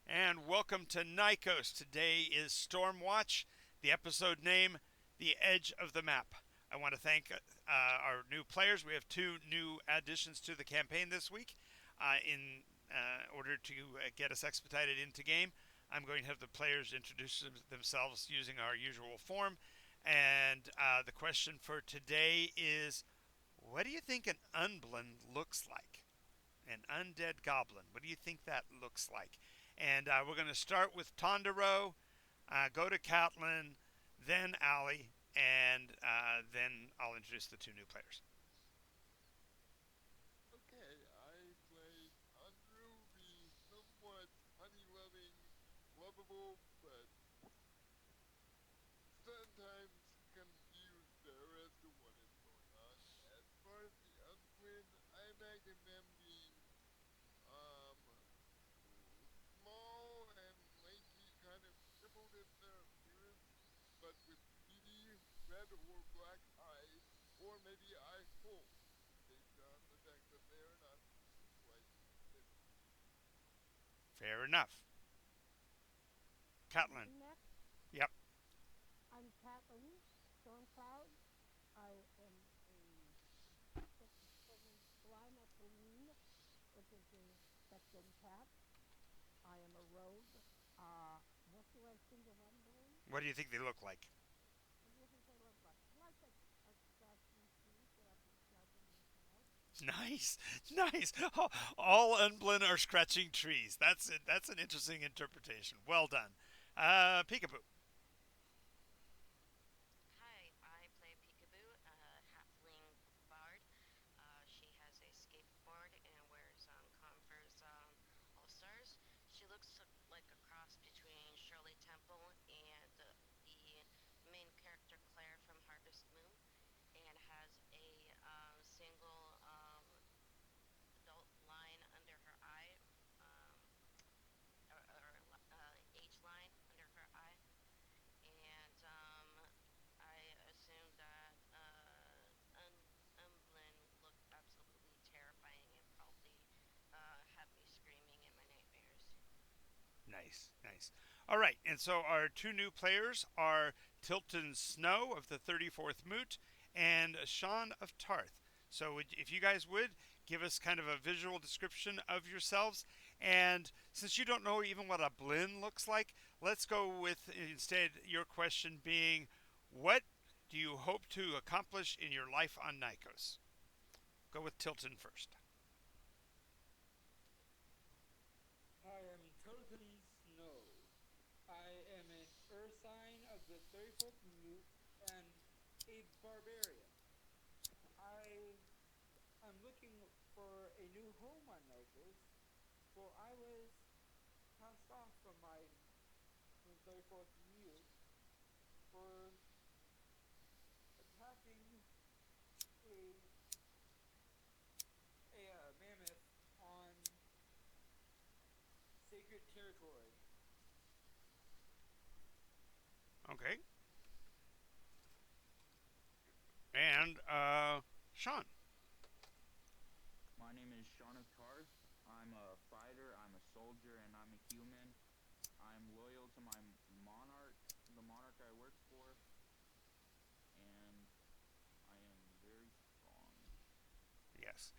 and welcome to Nycos. Today is Stormwatch, the episode name, The Edge of the Map. I want to thank our new players. We have two new additions to the campaign this week. In order to get us expedited into game, I'm going to have the players introduce themselves using our usual form. And the question for today is, what do you think an unblend looks like? An undead goblin. What do you think that looks like? And we're going to start with Tondero, go to Catlin, then Allie, and then I'll introduce the two new players. Okay, I play Andrew, the somewhat honey-loving, lovable, but sometimes confused there as to what is going on. As far as the Unquin, I imagine them being, um, small and lanky, kind of crippled in their appearance, but with beady red or black eyes, or maybe eye holes, based on the fact that they are not quite finished. Fair enough. Catlin. Next, Yep. I'm Kathleen Stormcloud. I am a Glymathaline, which is a spectrum cat. I am a rogue. What do I think of Unborn? What do you think they look like? What do you think they look like? Like a scratching tree that I've been scratching myself. Nice, nice. Oh, all unblend are scratching trees. That's it. That's an interesting interpretation. Well done. Peekaboo. Hi, I play Peekaboo, a halfling bard. She has a skateboard and wears Converse All Stars. She looks like a cross between Shirley Temple and the main character Claire from Harvest Moon, and has a single adult line under her eye, um, or age line under her eye, and I assumed that Umblin looked absolutely terrifying and probably had me screaming in my nightmares. Nice, nice. All right, and so our two new players are Tilton Snow of the 34th Moot and Sean of Tarth. So, if you guys would give us kind of a visual description of yourselves, and since you don't know even what a blend looks like, let's go with instead your question being, what do you hope to accomplish in your life on Nycos? Go with Tilton first. I am Tilton Snow. I am an Ursine of the 34th Moot and a barbarian. I am looking for a new home on Nycos, for I was cast off from the 34th Mute for attacking a, a mammoth on sacred territory. Okay. And Sean. My name is Sean of Tarth. I'm a fighter, I'm a soldier, and I'm a human. I'm loyal to my monarch, the monarch I work for, and I am very strong. Yes.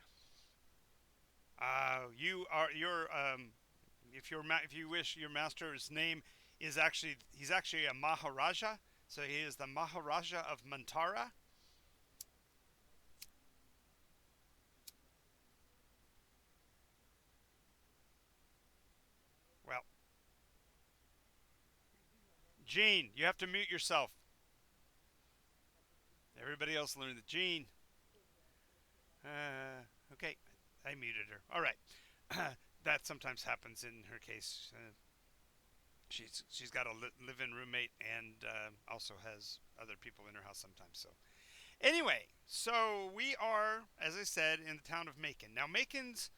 You are your if you wish, your master's name is actually he's actually a Maharaja. So he is the Maharaja of Mantara. Well, Gene, you have to mute yourself. Everybody else learned the Gene. Okay, I muted her. All right, that sometimes happens in her case. She's got a live-in roommate and also has other people in her house sometimes. So anyway, so we are, as I said, in the town of Macon. Now Macon's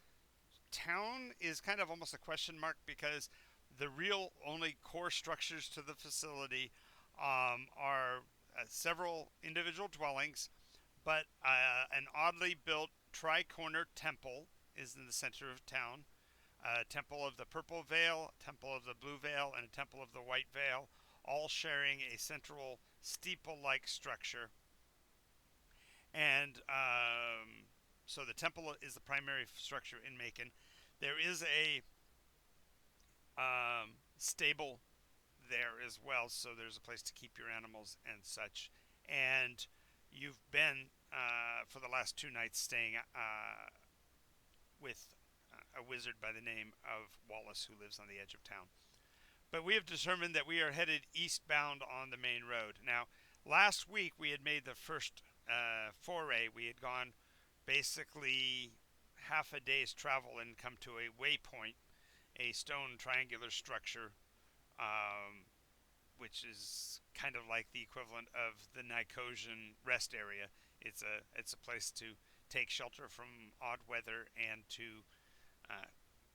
town is kind of almost a question mark because the real only core structures to the facility are several individual dwellings, but an oddly built tri-corner temple is in the center of town. a temple of the purple veil, a temple of the blue veil, and a temple of the white veil, all sharing a central steeple-like structure. And so the temple is the primary structure in Macon. There is a stable there as well, so there's a place to keep your animals and such. And you've been for the last 2 nights staying with a wizard by the name of Wallace who lives on the edge of town. But we have determined that we are headed eastbound on the main road. Now, last week we had made the first foray. We had gone basically half a day's travel and come to a waypoint, a stone triangular structure, which is kind of like the equivalent of the Nycosian rest area. It's a place to take shelter from odd weather and to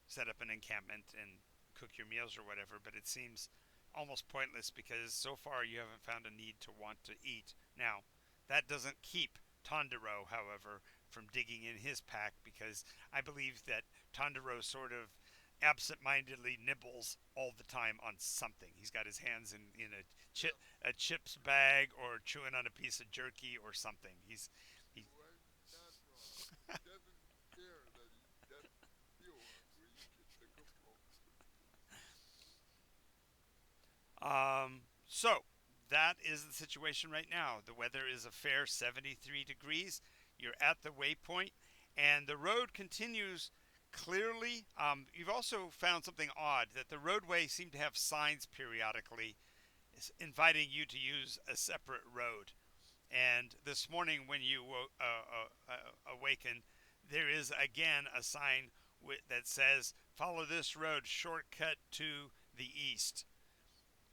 set up an encampment and cook your meals or whatever. But it seems almost pointless because so far you haven't found a need to want to eat. Now, that doesn't keep Tondero, however, from digging in his pack, because I believe that Tondero sort of absent-mindedly nibbles all the time on something. He's got his hands in a chips bag or chewing on a piece of jerky or something. He You are not wrong. He doesn't care that he doesn't feel hungry. He gets a couple. So that is the situation right now. The weather is a fair 73 degrees. You're at the waypoint, and the road continues clearly. You've also found something odd, that the roadway seemed to have signs periodically inviting you to use a separate road. And this morning, when you awaken, there is again a sign that says, "Follow this road, shortcut to the east."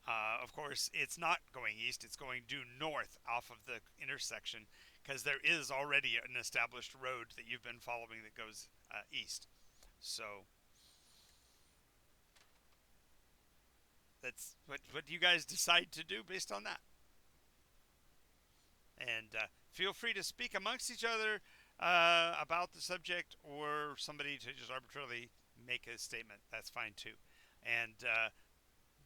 Of course, it's not going east, it's going due north off of the intersection, because there is already an established road that you've been following that goes east. So that's what you guys decide to do based on that. And feel free to speak amongst each other about the subject, or somebody to just arbitrarily make a statement. That's fine too. And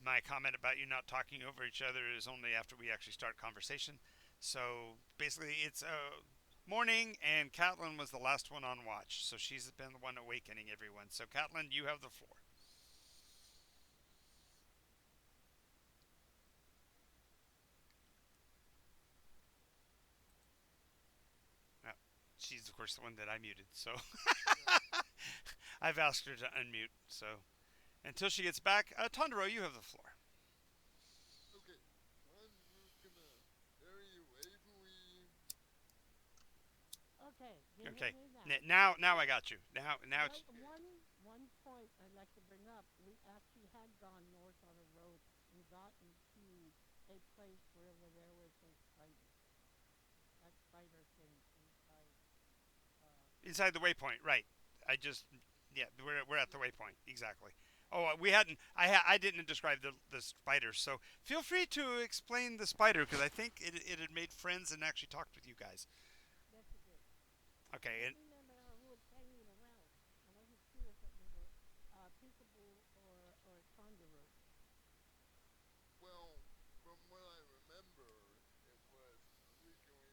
my comment about you not talking over each other is only after we actually start conversation. So basically, it's morning, and Catlin was the last one on watch, so she's been the one awakening everyone. So Catlin, you have the floor. Now, she's of course the one that I muted, so I've asked her to unmute. So until she gets back, Tondero, you have the floor. Okay, I'm gonna very wavery. Okay, you Okay. hear me now? Now I got you. Now it's One point I'd like to bring up. We actually had gone north on a road and gotten to a place where there was a spider. That spider thing inside. inside the waypoint, right? I just we're at the waypoint exactly. Oh, we hadn't. I didn't describe the spider, so feel free to explain the spider, because I think it had made friends and actually talked with you guys. Yes, it did. Okay, I and don't remember who was hanging around. I wasn't sure if it was a peekaboo or a kangaroo. Well, from what I remember, it was originally.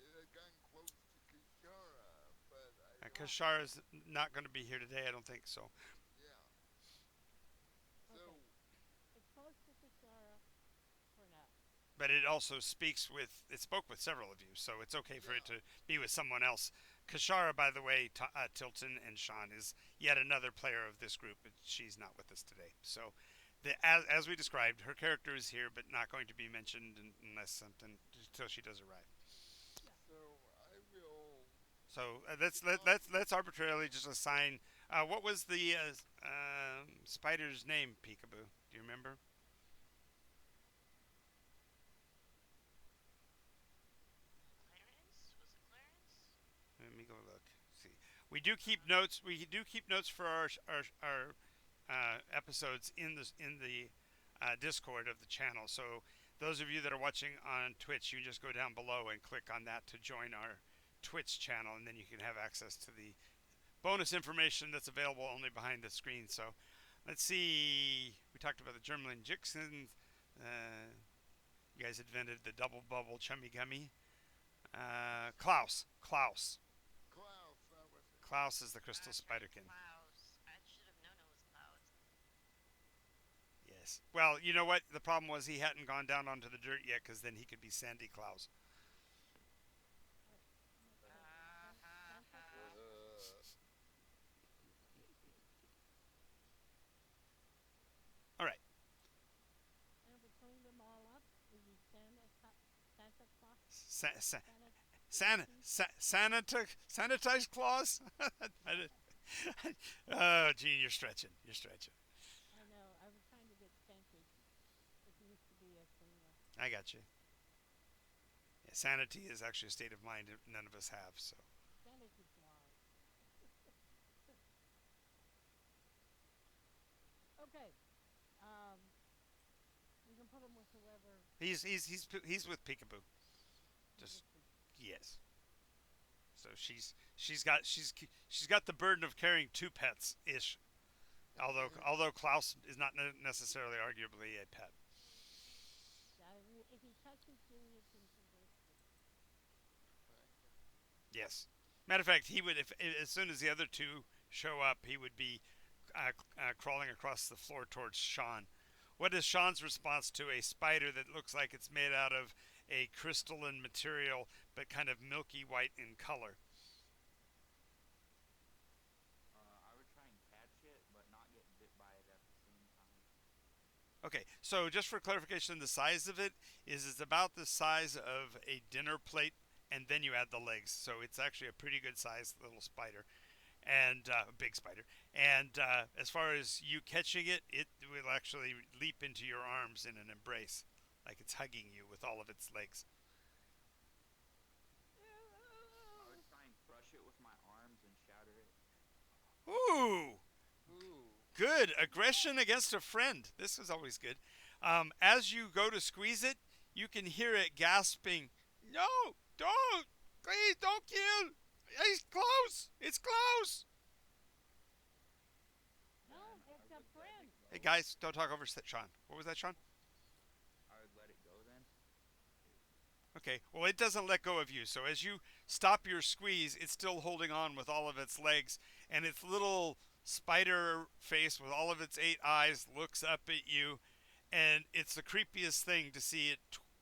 It had gotten close to Kishara, but I don't. Kashar is not going to be here today. I don't think so. Yeah. So, Okay, it's close to Kishara for now. But it also spoke with several of you, so it's okay for it yeah. to be with someone else. Kashara, by the way, Tilton and Sean is yet another player of this group, but she's not with us today. So, as we described, her character is here, but not going to be mentioned unless something until she does arrive. So I will. So let's arbitrarily just assign. What was the spider's name, Peekaboo? Do you remember? Clarence? Was it Clarence? Let me go look. See, we do keep notes. We do keep notes for our episodes in the Discord of the channel. So those of you that are watching on Twitch, you just go down below and click on that to join our Twitch channel, and then you can have access to the bonus information that's available only behind the screen. So let's see. We talked about the German Jixon. You guys invented the double bubble chummy gummy. Klaus. Klaus. Klaus, that was it. Klaus is the crystal That's right, spiderkin. Klaus. I should have known it was Klaus. Yes. Well, you know what? The problem was he hadn't gone down onto the dirt yet, because then he could be Sandy Klaus. Ha ha ha. All right. And between them all up, is he Santa Claus? Sanitized claws? Oh, Gene, you're stretching. You're stretching. I know. I was trying to get Santa. It used to be a singer. I got you. Yeah, sanity is actually a state of mind that none of us have. So Santa Claus. Okay. Um, you can put him with whoever. he's with Peekaboo. you Just get to- yes. So she's got the burden of carrying two pets ish. Although Klaus is not necessarily arguably a pet. If he touches you, you can converse with him. Yes. Matter of fact, he would if as soon as the other two show up, he would be crawling across the floor towards Sean. What is Sean's response to a spider that looks like it's made out of a crystalline material but kind of milky white in color? I would try and catch it, but not get bit by it at the same time. Okay, so just for clarification, the size of it is it's about the size of a dinner plate, and then you add the legs. So it's actually a pretty good sized little spider, and a big spider. And as far as you catching it, it will actually leap into your arms in an embrace, like it's hugging you with all of its legs. I would try and crush it with my arms and shatter it. Ooh, Ooh. good aggression against a friend. This is always good. As you go to squeeze it, you can hear it gasping. No, don't! Please don't kill! It's close! It's close! No, Then it's I a would let friend. it go. Hey guys, don't talk over Sean. What was that, Sean? I would let it go then. Okay, well, it doesn't let go of you. So as you stop your squeeze, it's still holding on with all of its legs, and its little spider face with all of its 8 eyes looks up at you, and it's the creepiest thing to see it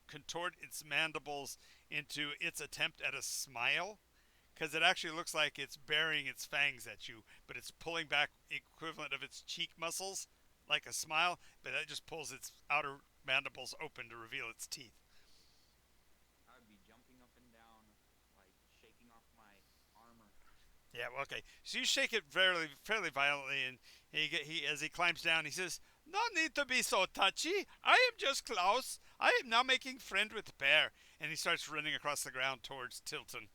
contort its mandibles into its attempt at a smile, because it actually looks like it's baring its fangs at you, but it's pulling back equivalent of its cheek muscles like a smile, but that just pulls its outer mandibles open to reveal its teeth. I would be jumping up and down, like shaking off my armor. Yeah, well, okay. So you shake it fairly violently, and he as he climbs down, he says, "No need to be so touchy. I am just Klaus. I am now making friend with Bear." And he starts running across the ground towards Tilton.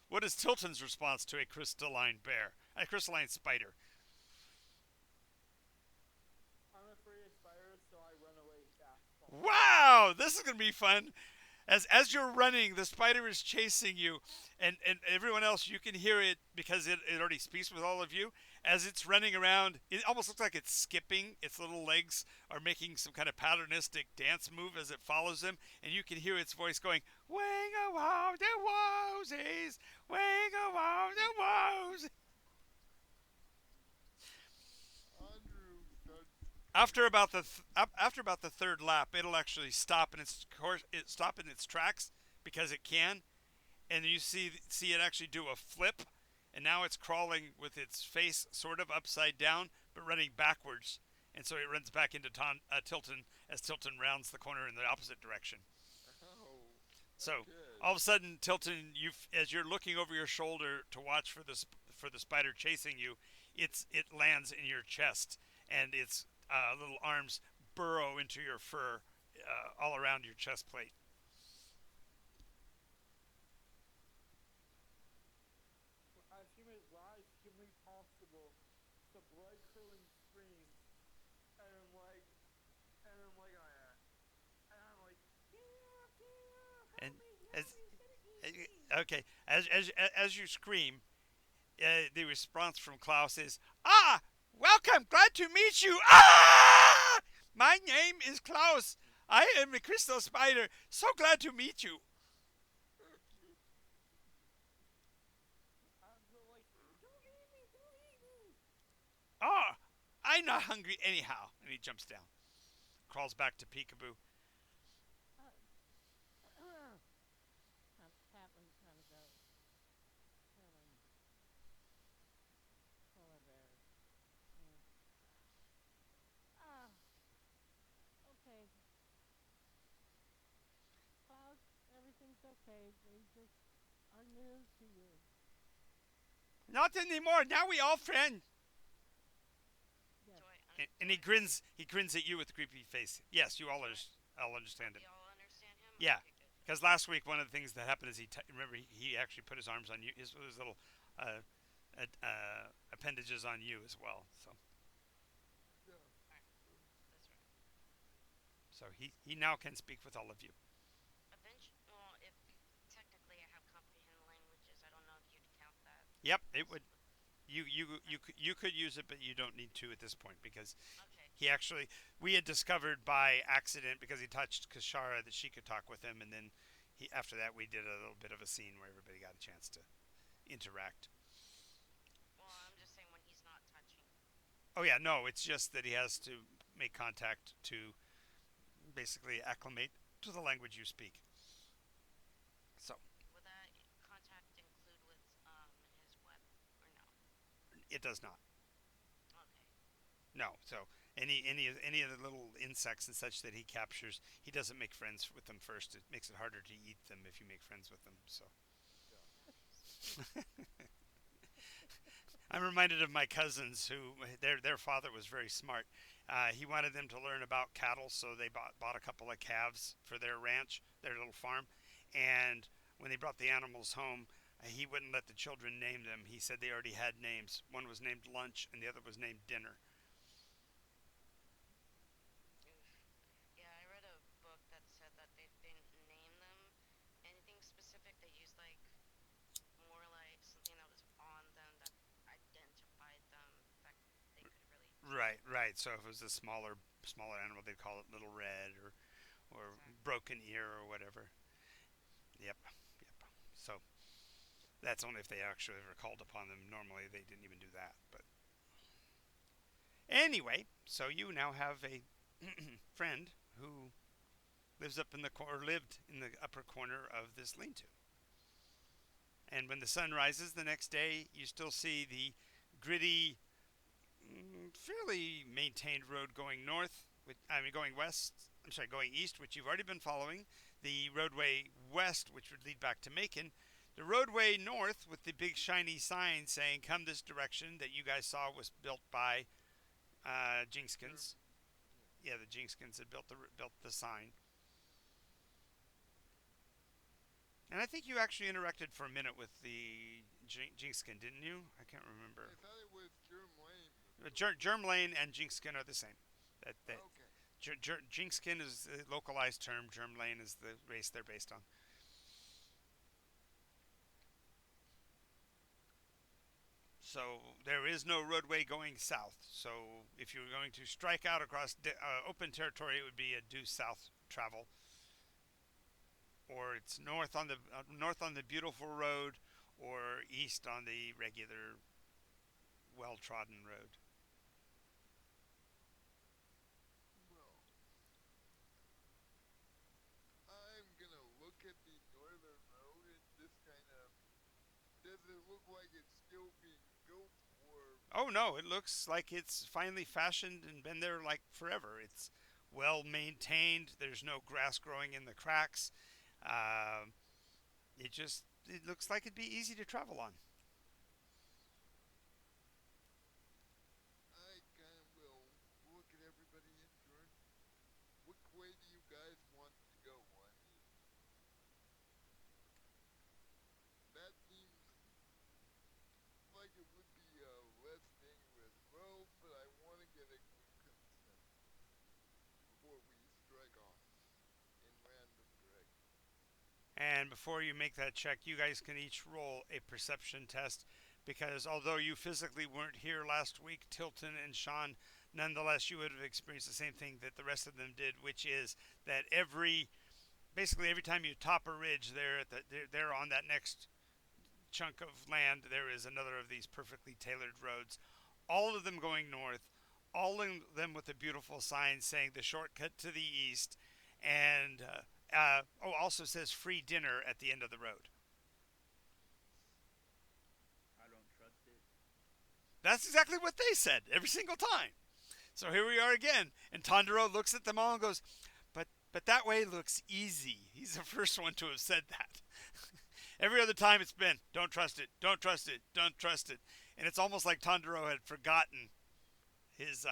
What is Tilton's response to a crystalline bear, a crystalline spider? I'm afraid of spiders, so I run away fast. Wow, this is gonna be fun. As you're running, the spider is chasing you, and everyone else, you can hear it because it already speaks with all of you. As it's running around, it almost looks like it's skipping. Its little legs are making some kind of patternistic dance move as it follows them, and you can hear its voice going, "Wing a wow the wowsies, wing a wow the wows." Andrew starts. After about the third lap, it'll actually stop in its course. It stop in its tracks because it can, and you see it actually do a flip, and now it's crawling with its face sort of upside down, but running backwards, and so it runs back into Tilton as Tilton rounds the corner in the opposite direction. Oh. So Good. all of a sudden, Tilton, as you're looking over your shoulder to watch for the spider chasing you, it lands in your chest, and its little arms burrow into your fur all around your chest plate. As human lies humanly possible, the blood curdling screams, and I'm like, And help me, as he's gonna eat me. okay, as you scream, The response from Klaus is, "Ah, welcome, glad to meet you. Ah, my name is Klaus. I am a crystal spider. So glad to meet you. The voice, don't eat me, don't eat me. Ah, I'm not hungry anyhow." And he jumps down, crawls back to Peekaboo. Captain kind of goes, killing polar bears. Mm. Ah, okay. Klaus, everything's okay. They just are new to you. Not anymore. Now we all friends. Yes. And he grins. He grins at you with a creepy face. Yes, you all understand it. You all understand him? Yeah, Okay, good. because last week one of the things that happened is remember he actually put his arms on you, his little uh, appendages on you as well. Yeah. Alright, that's right. So he now can speak with all of you. Eventually, well, if technically I have comprehend languages, I don't know if you'd count that. Yep, it would. You could use it, but you don't need to at this point because Okay. he actually we had discovered by accident because he touched Kashara that she could talk with him, and then he after that we did a little bit of a scene where everybody got a chance to interact. Well, I'm just saying when he's not touching. Oh yeah, no, it's just that he has to make contact to basically acclimate to the language you speak. So Would that contact include with his web or no? it does not. Okay. No. So any of the little insects and such that he captures, he doesn't make friends with them first. It makes it harder to eat them if you make friends with them. So Yeah. Nice. I'm reminded of my cousins who their father was very smart. He wanted them to learn about cattle, so they bought a couple of calves for their ranch, their little farm, and when they brought the animals home, he wouldn't let the children name them. He said they already had names. One was named Lunch, and the other was named Dinner. Oof. Yeah, I read a book that said that they didn't name them anything specific. They used like more like something that was on them that identified them that they could really Right, tell. right. So if it was a smaller animal, they'd call it Little Red or Exactly. Broken Ear or whatever. Yep, yep. So that's only if they actually ever called upon them. Normally, they didn't even do that. But anyway, so you now have a friend who lives up in the or lived in the upper corner of this lean-to. And when the sun rises the next day, you still see the gritty, fairly maintained road going north. Going west. I'm sorry, going east, which you've already been following. The roadway west, which would lead back to Macon. The roadway north, with the big shiny sign saying "Come this direction," that you guys saw was built by Jinxkins. German. Yeah. Yeah, the Jinxkins had built the sign. And I think you actually interacted for a minute with the Jinxkin, didn't you? I can't remember. I thought it was Germ Lane before. Germlane and Jinxkin are the same. That Okay. Jinxkin is a localized term. Germlane is the race they're based on. So there is no roadway going south. So if you're going to strike out across open territory, it would be a due south travel, or it's north on the beautiful road, or east on the regular, well trodden road. Well, I'm gonna look at the northern road and just kind of. Does it look like it's still being built, or? Oh no, it looks like it's finally fashioned and been there like forever. It's well maintained. There's no grass growing in the cracks. Um it looks like it'd be easy to travel on. I kind of will look at everybody in turn. Which way do you guys want to go? I mean, that seems like it would be a less dangerous road, but I want to get a good consensus before we strike off in random directions. And before you make that check, you guys can each roll a perception test. because although you physically weren't here last week, Tilton and Sean, nonetheless, you would have experienced the same thing that the rest of them did, which is that basically every time you top a ridge, they're on that next chunk of land, there is another of these perfectly tailored roads, all of them going north, all of them with a beautiful sign saying the shortcut to the east, and also says free dinner at the end of the road. I don't trust it. That's exactly what they said every single time. So here we are again, and Tondero looks at them all and goes, but that way looks easy. He's the first one to have said that. Every other time it's been, don't trust it, don't trust it, don't trust it. And it's almost like Tondero had forgotten his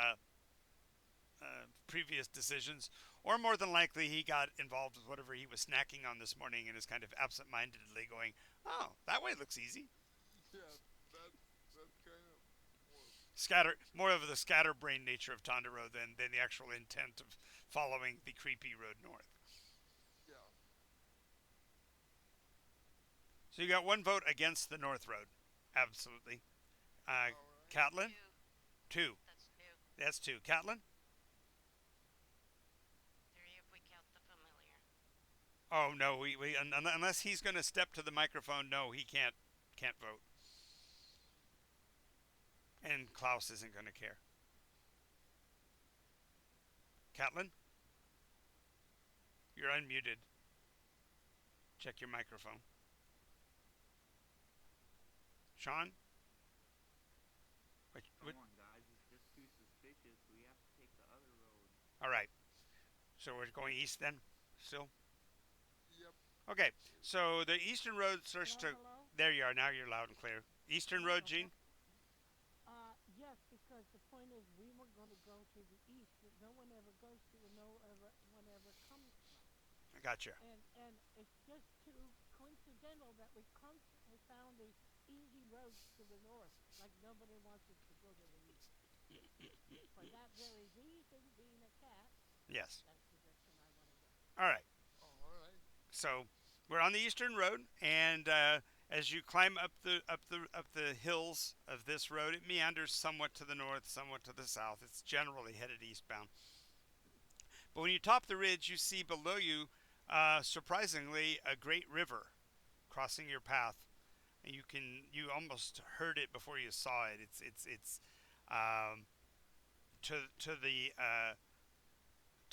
previous decisions, or more than likely he got involved with whatever he was snacking on this morning and is kind of absent-mindedly going, oh, that way looks easy. Yeah, that's kind of more. More of the scatterbrain nature of Tondero than the actual intent of following the creepy road north. Yeah. So you got one vote against the north road. Absolutely. All right. Catlin? Two. That's two. That's two. Catlin? Three if we count the familiar. Oh no, we unless he's going to step to the microphone, no, he can't vote. And Klaus isn't going to care. Catlin? You're unmuted. Check your microphone. Sean? Come on, guys. It's just too suspicious. We have to take the other road. All right. So we're going east then? Still? Yep. Okay. So the eastern road starts to... Hello? There you are. Now you're loud and clear. Eastern road, Gene? Yes, because the point is we were going to go to the east that no one ever goes to and one ever comes from. I gotcha. And it's just too coincidental that we constantly found these easy roads to the north, like nobody wants us to go to the east. For that very reason, being a cat, Yes. that's the direction I want to go. All right. All right. So we're on the eastern road, and as you climb up the hills of this road, it meanders somewhat to the north, somewhat to the south. It's generally headed eastbound. But when you top the ridge, you see below you, surprisingly, a great river crossing your path. And you almost heard it before you saw it. It's to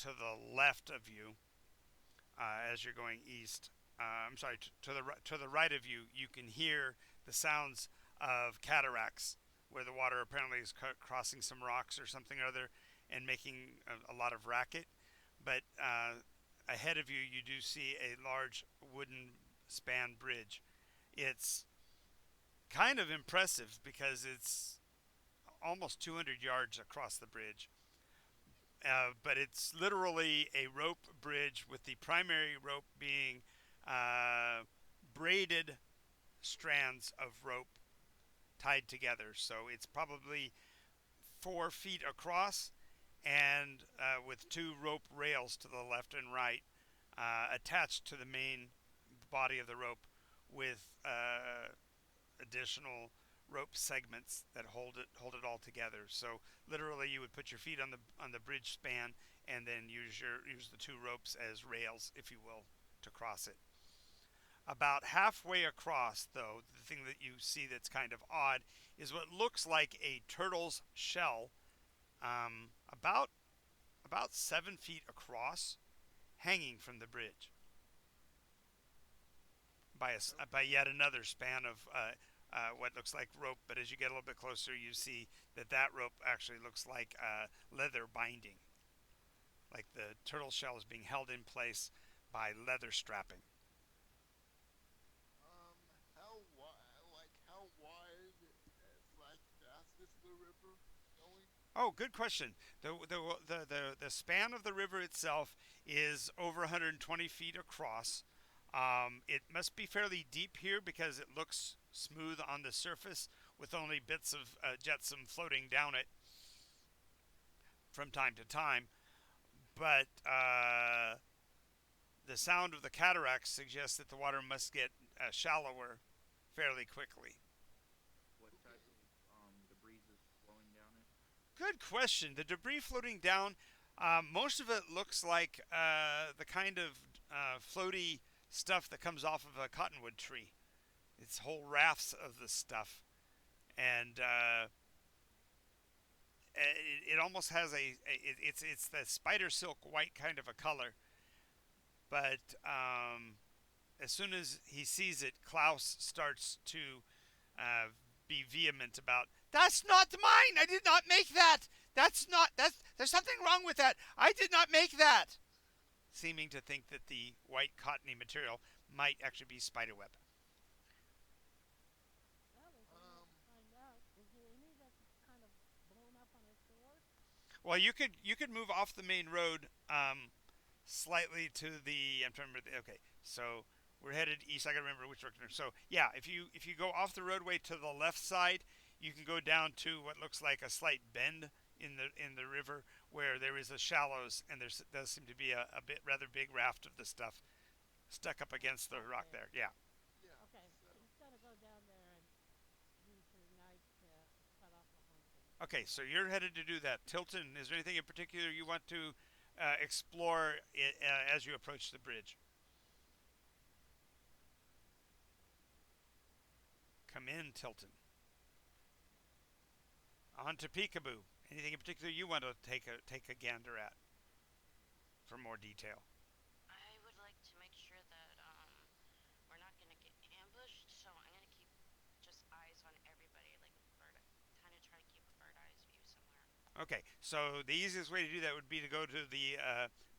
the left of you as you're going east. I'm sorry, to the right of you, you can hear the sounds of cataracts, where the water apparently is crossing some rocks or something or other, and making a lot of racket. But ahead of you, you do see a large wooden span bridge. It's kind of impressive because it's almost 200 yards across the bridge. But it's literally a rope bridge with the primary rope being braided strands of rope tied together. So it's probably 4 feet across and with two rope rails to the left and right attached to the main body of the rope with additional rope segments that hold it all together. So literally, you would put your feet on the bridge span and then use the two ropes as rails, if you will, to cross it. About halfway across, though, the thing that you see that's kind of odd is what looks like a turtle's shell, about 7 feet across, hanging from the bridge by yet another span of what looks like rope. But as you get a little bit closer, you see that rope actually looks like leather binding, like the turtle shell is being held in place by leather strapping. How wide slash fast is the river going? Oh, good question. The span of the river itself is over 120 feet across. It must be fairly deep here because it looks smooth on the surface with only bits of jetsam floating down it from time to time. But the sound of the cataracts suggests that the water must get shallower fairly quickly. What's Good question. The debris floating down, most of it looks like the kind of floaty stuff that comes off of a cottonwood tree. It's whole rafts of this stuff, and it almost has it's the spider silk white kind of a color. But as soon as he sees it, Klaus starts to uh, be vehement about that's not mine. I did not make that. That's not that's there's something wrong with that. I did not make that. Seeming to think that the white cottony material might actually be spiderweb. Well, there's one way to Um, find out. Is there any that's kind of blown up on the shore? Well, you could move off the main road slightly to the. I'm trying to remember. Okay, so we're headed east. I gotta remember which direction. So yeah, if you go off the roadway to the left side, you can go down to what looks like a slight bend in the river where there is a shallows, and there does seem to be a bit rather big raft of the stuff stuck up against the rock Okay. there. Yeah. yeah. Okay. So He's gonna go down there and use her knife to cut off a hunk and Okay, get so it. you're headed to do that. Tilton, is there anything in particular you want to explore as you approach the bridge? Come in, Tilton. On to Peekaboo. Anything in particular you want to take a gander at for more detail? I would like to make sure that we're not gonna get ambushed, so I'm gonna keep just eyes on everybody, like bird, kind of try to keep a bird eyes view somewhere. Okay, so the easiest way to do that would be to go to the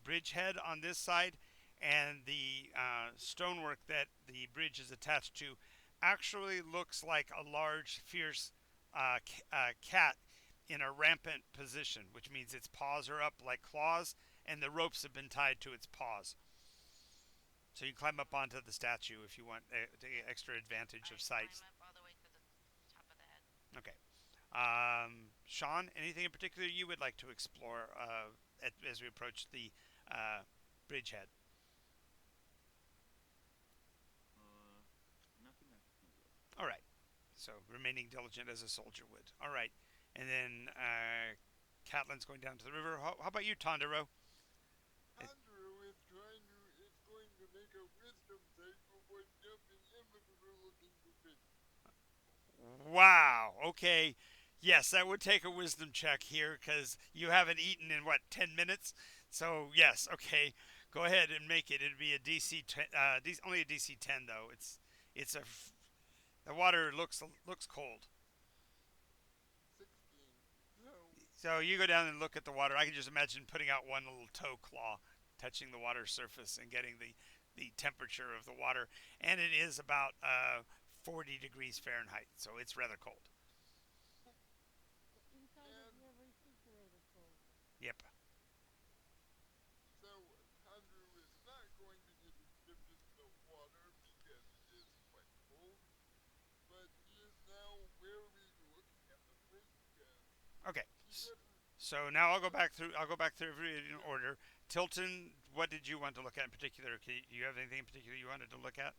bridgehead on this side, and the stonework that the bridge is attached to actually looks like a large, fierce cat in a rampant position, which means its paws are up like claws, and the ropes have been tied to its paws. So you can climb up onto the statue if you want extra advantage of I sight. climb up all the way to the top of the head. Okay. Sean, anything in particular you would like to explore as we approach the uh, bridgehead? Uh, nothing I can think of. All right. So remaining diligent as a soldier would. All right. And then Catlin's going down to the river. How about you, Tondero? Andrew is trying to is going to make a wisdom save before jumping into the river into fish. Wow. Okay. Yes, that would take a wisdom check here because you haven't eaten in what 10 minutes. So yes, okay. Go ahead and make it. It'd be a DC 10, only a DC 10 though. It's the water looks cold. 16. So So you go down and look at the water. I can just imagine putting out one little toe claw, touching the water surface and getting the temperature of the water. And it is about 40 degrees Fahrenheit, so it's rather cold. The inside of and your refrigerator cold. Yep. so Andrew is not going to get dipped into the water because it is quite cold, but he is now wary looking at the fish because Okay. he doesn't. So now I'll go back through. I'll go back through every in order. Tilton, what did you want to look at in particular? Do you have anything in particular you wanted to look at?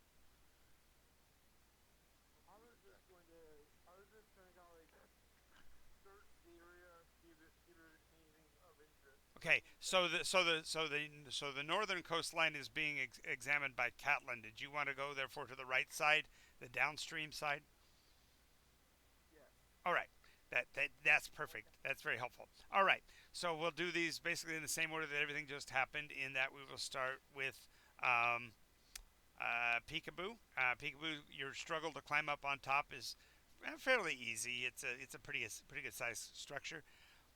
I was just going to, I was just gonna kind of like search the area, see if there's anything of interest. Okay. So the northern coastline is being examined by Catlin. Did you want to go therefore to the right side, the downstream side? Yes. All right. That's perfect. That's very helpful. All right. So we'll do these basically in the same order that everything just happened. In that we will start with um, Peekaboo. Peekaboo, your struggle to climb up on top is fairly easy. It's a pretty good size structure.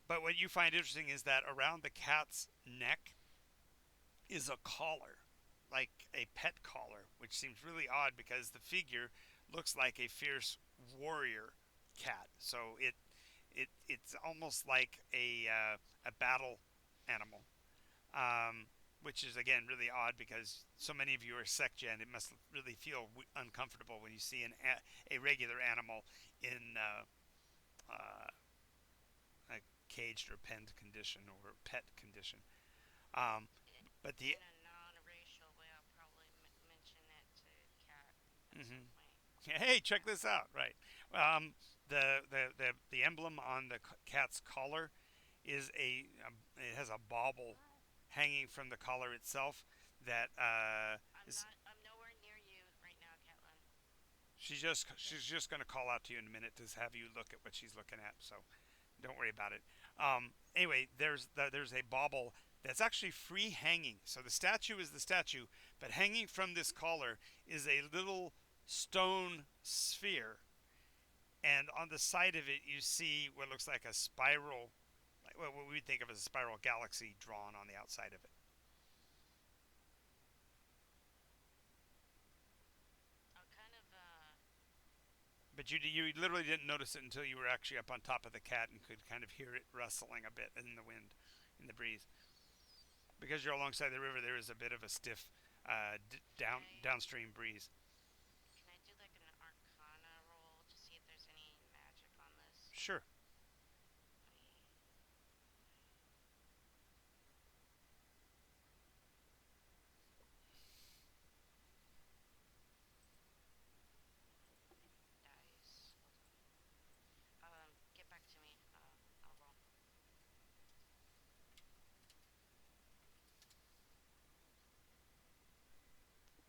But what you find interesting is that around the cat's neck is a collar, like a pet collar, which seems really odd because the figure looks like a fierce warrior cat. So it's almost like a battle animal, which is again really odd because so many of you are sec gen. It must really feel uncomfortable when you see a regular animal in uh, a caged or penned condition or pet condition. Um, but the In a non-racial way, I'll probably mention it to Kat at some mhm. point. Hey, check this out. Right. Um, the emblem on the cat's collar is it has a bauble hanging from the collar itself that is. I'm nowhere near you right now, Catelyn. She's just going to call out to you in a minute to have you look at what she's looking at. So don't worry about it. Anyway, there's a bauble that's actually free hanging. So the statue is the statue, but hanging from this collar is a little stone sphere, and on the side of it you see what looks like a spiral, like what we think of as a spiral galaxy drawn on the outside of it. I'll kind of, But you literally didn't notice it until you were actually up on top of the cat and could kind of hear it rustling a bit in the wind, in the breeze. Because you're alongside the river, there is a bit of a stiff downstream breeze. can I do like an Arcana roll to see if there's any magic on this? Sure. Let me. Dice. Hold on. Get back to me. I'll roll.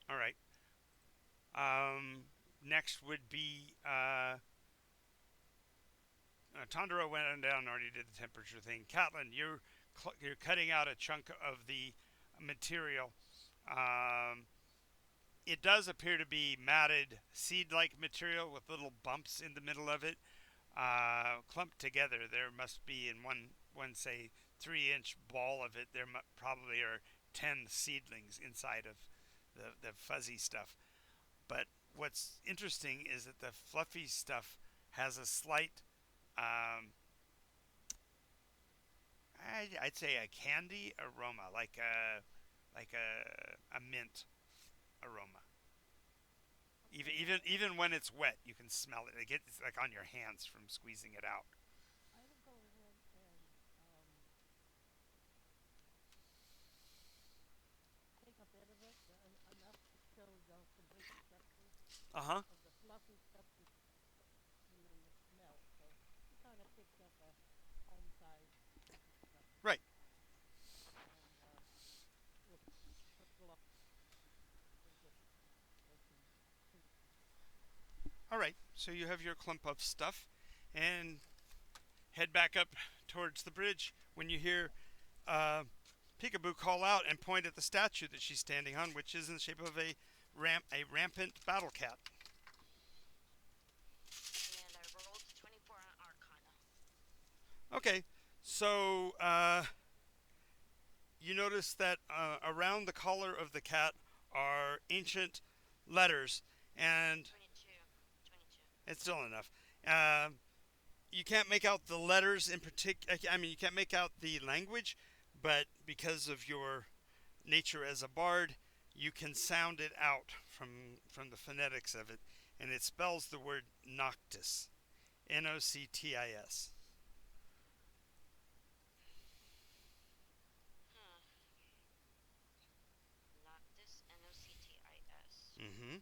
All right. Next would be Tondra went down and already did the temperature thing. Catelyn, you're cutting out a chunk of the material. Um, it does appear to be matted seed-like material with little bumps in the middle of it, clumped together. There must be in one say 3-inch ball of it. There probably are 10 seedlings inside of the fuzzy stuff. But what's interesting is that the fluffy stuff has a slight, I'd say a candy aroma, like a mint aroma. Even when it's wet, you can smell it. It's like on your hands from squeezing it out. I will go ahead and take a bit of it, enough to show the complete structure Uh huh. of the fluffy stuff, and then the smell. So she kind of picked up a home size fluffy stuff, Right. and with her glove, sprinkle or some pink. All right. So you have your clump of stuff, and head back up towards the bridge when you hear Peekaboo call out and point at the statue that she's standing on, which is in the shape of a rampant battle cat. And I rolled 24 on Arcana. Okay, so you notice that around the collar of the cat are ancient letters, and 22. 22. it's still enough. You can't make out the letters in particular. I mean, you can't make out the language, but because of your nature as a bard, you can sound it out from the phonetics of it, and it spells the word noctis, Noctis. Huh. Noctis, Noctis. Mm-hmm.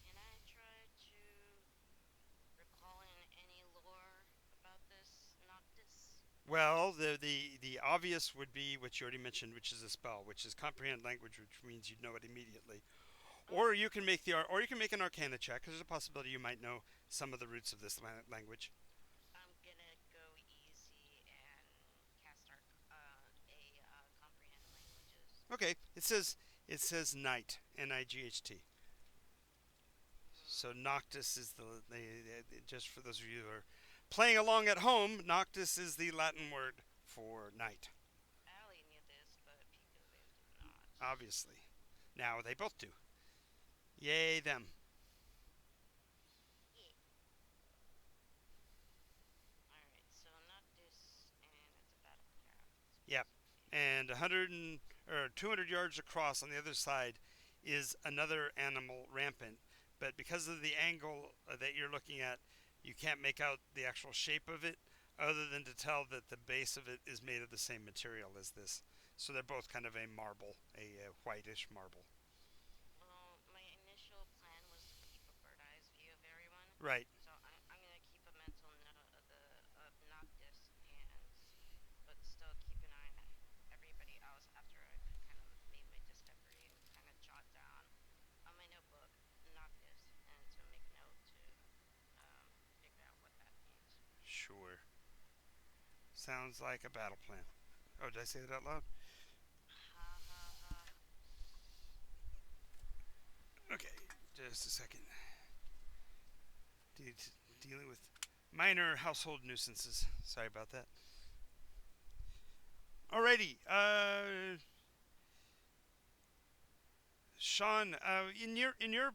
Can I try to recall any lore about this Noctis? Well, the obvious would be what you already mentioned, which is a spell, which is comprehend language, which means you'd know it immediately. Or you can make or you can make an Arcana check, because there's a possibility you might know some of the roots of this language. I'm gonna go easy and cast comprehend languages. Okay, it says night, Night. So Noctis is just for those of you who are playing along at home, Noctis is the Latin word for night. Allie knew this, but Peekaboo did not. Obviously, now they both do. Yay them! Yeah. Alright, so Noctis, and it's a battle cat. Yep. And 200 yards across on the other side is another animal rampant. But because of the angle that you're looking at, you can't make out the actual shape of it, other than to tell that the base of it is made of the same material as this. So they're both kind of a marble, a whitish marble. Well, my initial plan Right. So I'm gonna keep a mental note of the of Noctis and but still keep an eye on everybody else after I've kind of made my discovery and kind of jot down on my notebook Noctis and to make note to figure out what that means. Sure. Sounds like a battle plan. Oh, did I say that out loud? Ha ha ha. Okay, just a second. Dealing with minor household nuisances. Sorry about that. Alrighty. Sean, in your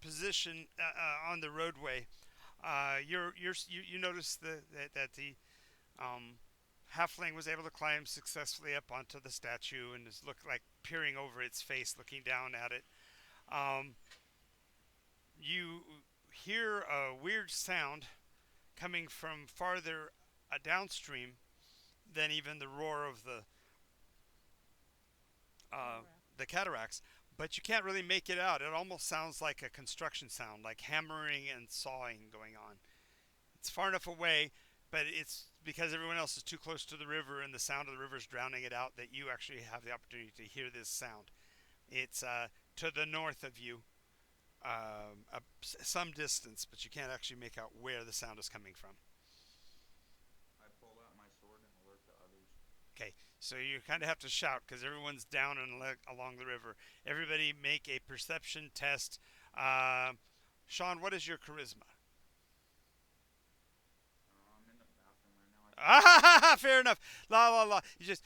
position on the roadway, you notice that the um, halfling was able to climb successfully up onto the statue and is look like peering over its face, looking down at it. Um, you hear a weird sound coming from farther downstream than even the roar of uh, Cataract. the cataracts, but you can't really make it out. It almost sounds like a construction sound, like hammering and sawing going on. It's far enough away, but it's because everyone else is too close to the river and the sound of the river is drowning it out that you actually have the opportunity to hear this sound. It's to the north of you, some distance, but you can't actually make out where the sound is coming from. I pull out my sword and alert the others. Okay, so you kind of have to shout because everyone's down and along the river. Everybody make a perception test. Uh, Sean, what is your charisma? I'm in the bathroom right now. Ah, fair enough. La la la. You just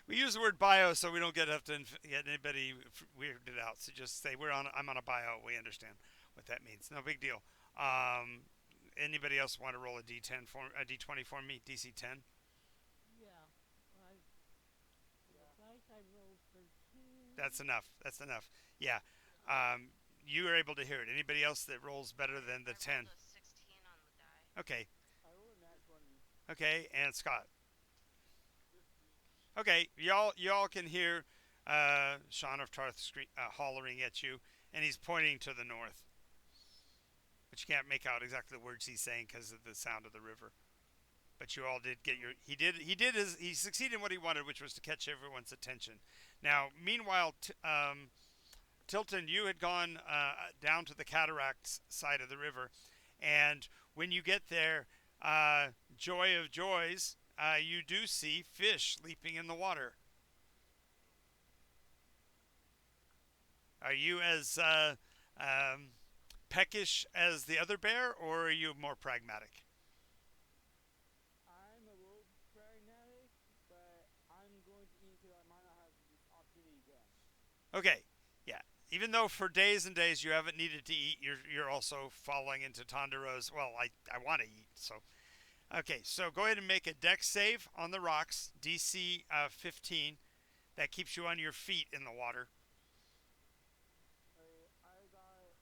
we use the word bio so we don't have to get anybody weirded out. So just say I'm on a bio. We understand what that means. No big deal. Anybody else want to roll a D10 for a D20 for me? DC 10. Yeah. I, for the dice, I rolled 13. That's enough. That's enough. Yeah. Um, you are able to hear it. Anybody else that rolls better than the I 10? rolled a 16 on the die. Okay. I rolled a nat 20. Okay. And Scott. 15. Okay. Y'all can hear Sean of Tarth hollering at you, and he's pointing to the north. But you can't make out exactly the words he's saying because of the sound of the river. But you all did get your. He succeeded in what he wanted, which was to catch everyone's attention. Now, meanwhile, Tilton, you had gone down to the cataracts side of the river, and when you get there, joy of joys, you do see fish leaping in the water. Are you as peckish as the other bear, or are you more pragmatic? I'm a little pragmatic, but I'm going to eat because I might not have this opportunity again. Okay, yeah. Even though for days and days you haven't needed to eat, you're also falling into Tandaro's. Well, I want to eat, so okay. So go ahead and make a dex save on the rocks, DC 15. That keeps you on your feet in the water. I got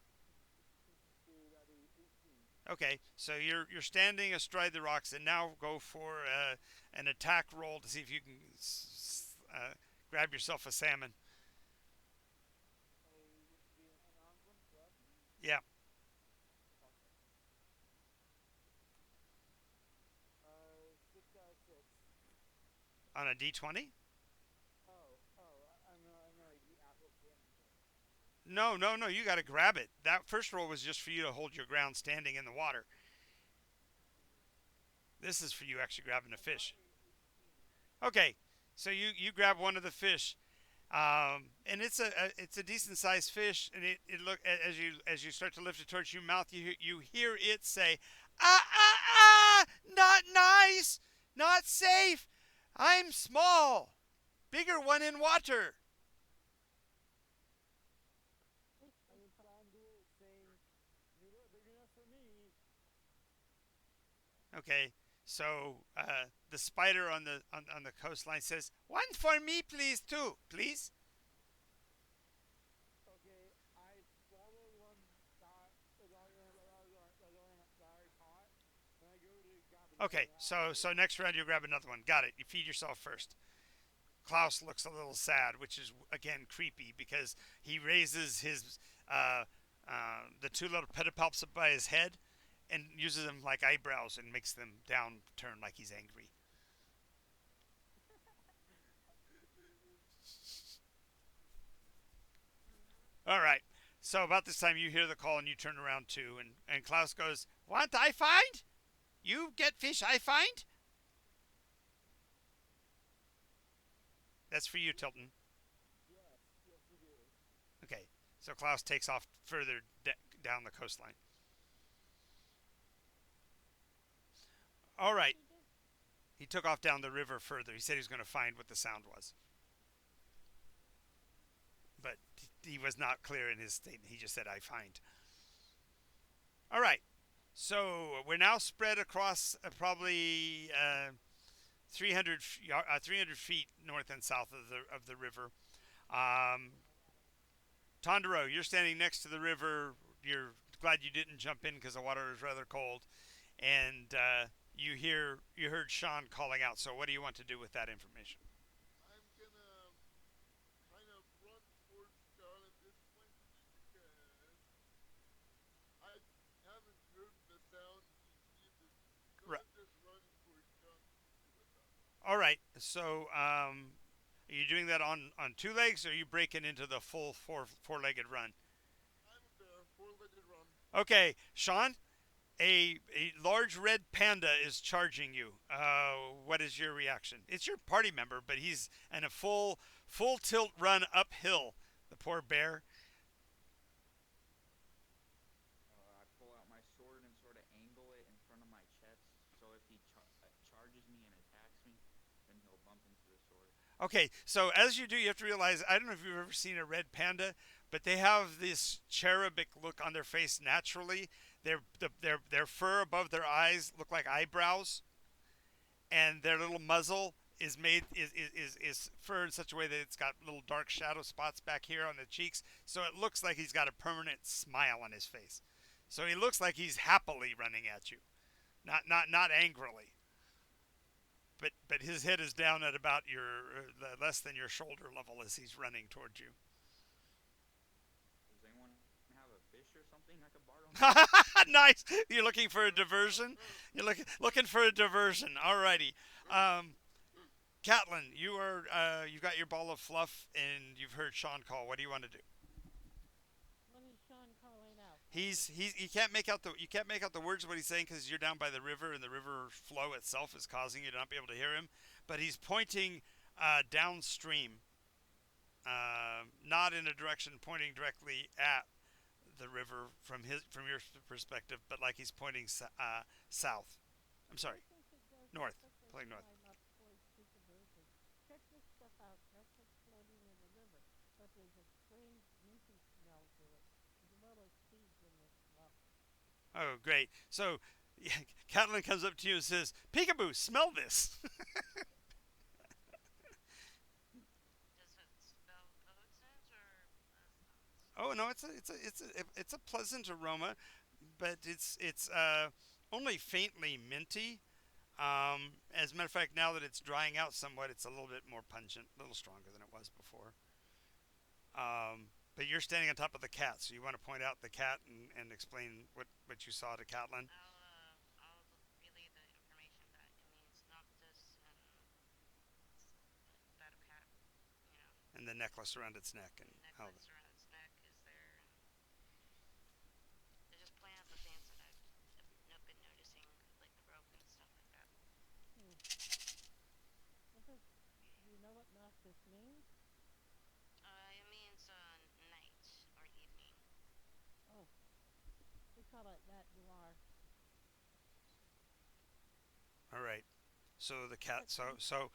that'd be 18. Okay, so you're standing astride the rocks, and now go for an attack roll to see if you can grab yourself a salmon. This would be an unarmed one, correct? Yeah, Okay. 6 out of 6. on a D20. I'm like the actual salmon roll. No, no, no. You got to grab it. That first roll was just for you to hold your ground standing in the water. This is for you actually grabbing a I got fish. a 18. Okay, so you grab one of the fish, and it's a decent sized fish, and it look as you start to lift it towards your mouth, you hear it say, ah ah ah, not nice, not safe. I'm small, bigger one in water. I respond to it saying, "You look big enough for me." Okay, so the spider on the coastline says, one for me, please, too, please. Okay, I swallow one that I caught, and I go to grab another Okay, one. so next round you grab another one. Got it. You feed yourself first. Klaus looks a little sad, which is again creepy because he raises his the two little pedipalps up by his head, and uses them like eyebrows and makes them down turn like he's angry. All right. So about this time, you hear the call and you turn around too, and Klaus goes, "What I find? You get fish I find?" That's for you, Tilton. Yes, yes it is. Okay. So Klaus takes off further down the coastline. All right. He did. He took off down the river further. He said he was going to find what the sound was, but he was not clear in his statement. He just said, "I find." All right. So we're now spread across probably 300 feet north and south of the river. Um, Tondero, you're standing next to the river. You're glad you didn't jump in because the water is rather cold, and you heard Sean calling out. So what do you want to do with that information? I'm gonna kind of run towards Sean at this point because I haven't heard the sound he did. So Right. I'm just running towards Sean to see what's up. All right. So are you doing that on two legs, or are you breaking into the full four-legged run? I'm there, four-legged run. Okay, Sean. A large red panda is charging you. What is your reaction? It's your party member, but he's in a full tilt run uphill. The poor bear. I pull out my sword and sort of angle it in front of my chest, so if he charges me and attacks me, then he'll bump into the sword. Okay, so as you do, you have to realize I don't know if you've ever seen a red panda, but they have this cherubic look on their face naturally. Their fur above their eyes look like eyebrows, and their little muzzle is made is fur in such a way that it's got little dark shadow spots back here on the cheeks, so it looks like he's got a permanent smile on his face. So he looks like he's happily running at you, not angrily. But his head is down at about your less than your shoulder level as he's running towards you. Does anyone have a fish or something I could borrow now? Nice. You're looking for a diversion. You're looking for a diversion. Alrighty. Um, Catlin, you got your ball of fluff and you've heard Sean call. What do you want to do? What is Sean calling out? He's you can't make out the words of what he's saying because you're down by the river and the river flow itself is causing you to not be able to hear him. But he's pointing downstream, not in a direction pointing directly at the river from your perspective, but like he's pointing south. I'm I sorry, think it does north, such a playing north. climb up towards Peekaboo and check this stuff out. That's what's floating in the river. But there's a strange minty smell to it, as well as seeds in this fluff. Oh, great. So Catlin comes up to you and says, "Peekaboo, smell this." Does it spell potent or pleasant? Oh no, it's a pleasant aroma, but it's only faintly minty. As a matter of fact, now that it's drying out somewhat, it's a little bit more pungent, a little stronger than it was before. But you're standing on top of the cat, so you want to point out the cat and explain what you saw to Catlin I'll relay the information that it means Noctis and that a cat, you know, and the necklace around its neck and how. necklace around its neck is there. And they're just pointing out the things that I've been noticing, like the rope and stuff like that. Hmm. What does, do you know what Noctis means? It means night or evening. Oh, we call it that noir. All right. So the cat. But So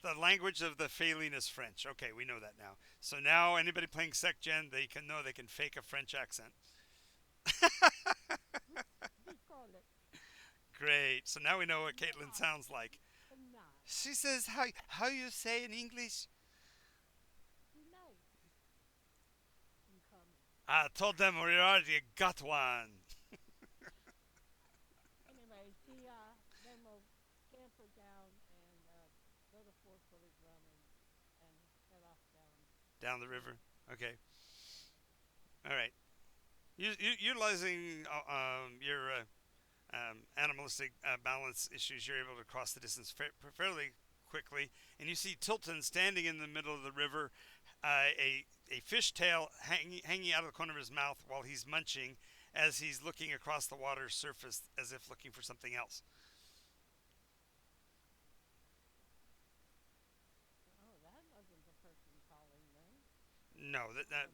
the language of the Faline is French. Okay, we know that now. So now anybody playing SecGen, they can know they can fake a French accent. we call it Great. So now we know what Caitlin noir. sounds like. The night. She says, "How you say in English?" Night. In common. I told them we already got one. Anyway, she then will scamper down and go to four-footed run and head off down Down the the river. river. Okay. All right. Utilizing your animalistic balance issues, you're able to cross the distance fairly quickly. And you see Tilton standing in the middle of the river, a fish tail hanging out of the corner of his mouth while he's munching, as he's looking across the water's surface as if looking for something else. Oh, that wasn't the person calling then. No,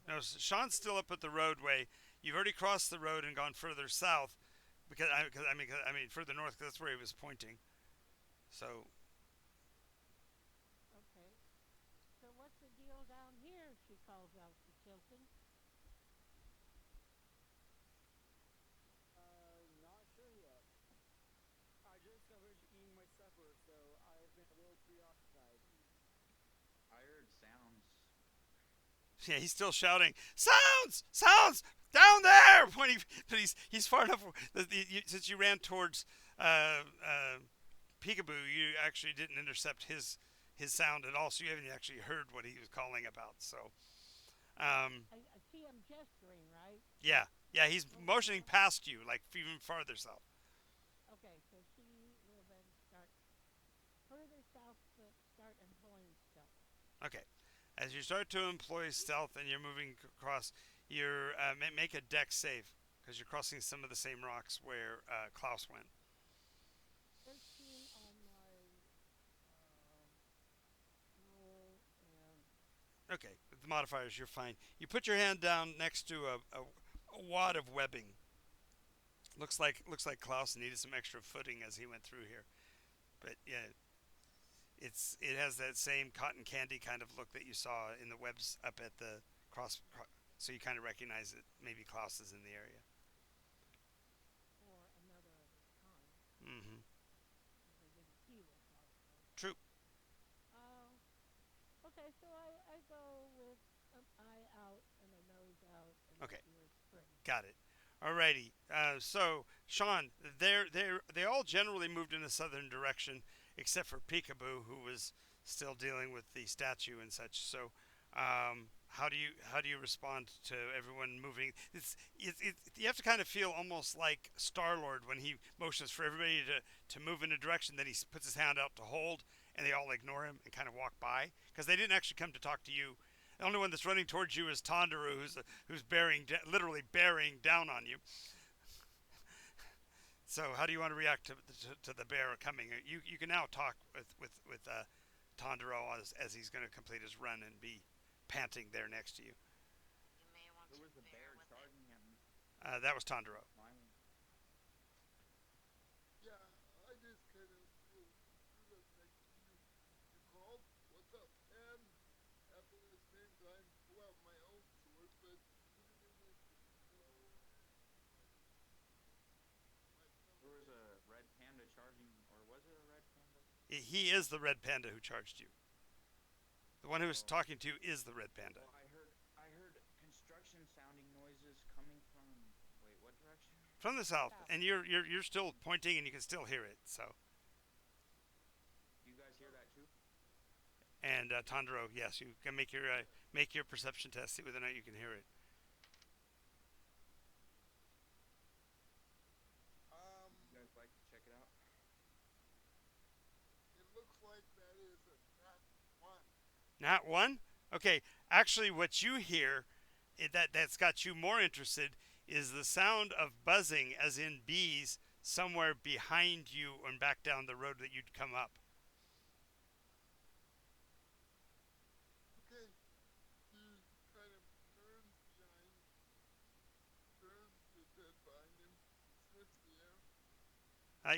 no. Sean's still up at the roadway. You've already crossed the road and gone further south, because I mean further north, because that's where he was pointing. So Okay. So what's the deal down here? She calls out to Tilton. Not sure yet. I just got finished eating my supper, so I've been a little preoccupied. I heard sounds. yeah, he's still shouting, "Sounds! Sounds! Down there!" Pointing, but he's far enough. Since you ran towards Peekaboo, you actually didn't intercept his sound at all, so you haven't actually heard what he was calling about. So, I see him gesturing, right? yeah, yeah, he's motioning past you, like even farther south. Okay, so she will then start further south, but start employing stealth. Okay, as you start to employ stealth and you're moving across, you're make a deck save because you're crossing some of the same rocks where Klaus went. 13 on my roll, and Okay, with the modifiers, you're fine. You put your hand down next to a wad of webbing. Looks like Klaus needed some extra footing as he went through here. But yeah, it has that same cotton candy kind of look that you saw in the webs up at the so you kind of recognize that maybe Klaus is in the area. or another of his kind, Mm-hmm. because they didn't see what Klaus was. True. Uh, okay, so I go with an eye out and a nose out and Okay. an ear spring. Got it. Alrighty. So Sean, they all generally moved in a southern direction, except for Peekaboo, who was still dealing with the statue and such. So, how do you respond to everyone moving? You have to kind of feel almost like Star Lord when he motions for everybody to move in a direction. Then he puts his hand out to hold, and they all ignore him and kind of walk by because they didn't actually come to talk to you. The only one that's running towards you is Tandaru, who's literally bearing down on you. So how do you want to react to the bear coming? You can now talk with Tandaru as he's going to complete his run and be panting there next to you. You may want Who to was the bear bear with it. charging at me? That was Tandaru. Mine. Yeah, I just kind of stood up next to you. You called? What's up? And at the same time, pull out my own sword, but put it in a snow. There was a red panda charging, or was it a red panda? He is the red panda who charged you. The one who was Oh. talking to you is the red panda. Well, I heard construction sounding noises coming from. Wait, what direction? From the south, South. and you're still pointing, and you can still hear it. So, You guys hear that too? and Tandaru, yes, you can make your perception test, see whether or not you can hear it. You guys like to check it out? It looks like that is a nat one. Not one? Okay, actually, what you hear that's got you more interested is the sound of buzzing, as in bees, somewhere behind you and back down the road that you'd come up. Okay. He kind of turns his head behind him, sniffs the air.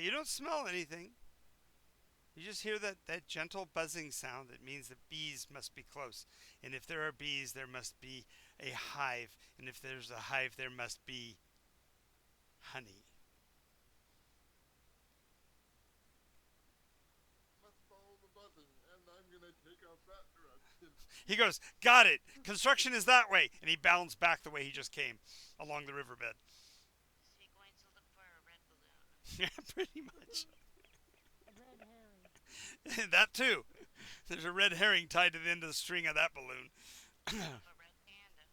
You don't smell anything. You just hear that gentle buzzing sound that means that bees must be close. And if there are bees, there must be a hive. And if there's a hive, there must be honey. Must follow the buzzing, and I'm gonna take off that direction. He goes, "Got it. Construction is that way." And he bounds back the way he just came along the riverbed. Is he going to look for a red balloon? Yeah, pretty much. A red herring. That too. There's a red herring tied to the end of the string of that balloon. A red panda.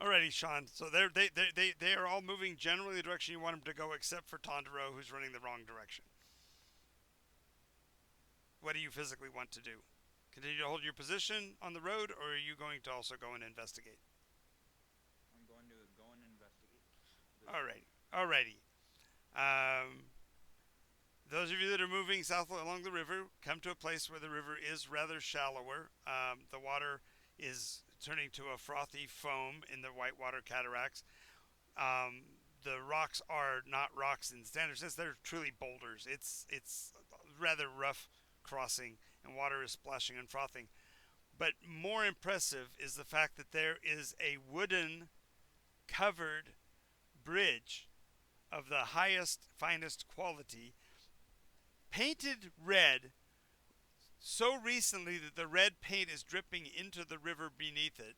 Alrighty, Sean. So they are all moving generally the direction you want them to go, except for Tondero, who's running the wrong direction. What do you physically want to do? Continue to hold your position on the road, or are you going to also go and investigate? I'm going to go and investigate. Alrighty, alrighty. Um, those of you that are moving south along the river come to a place where the river is rather shallower. The water is turning to a frothy foam in the whitewater cataracts. The rocks are not rocks in the standard sense; they're truly boulders. It's rather rough crossing, and water is splashing and frothing. But more impressive is the fact that there is a wooden covered bridge of the highest, finest quality, painted red so recently that the red paint is dripping into the river beneath it.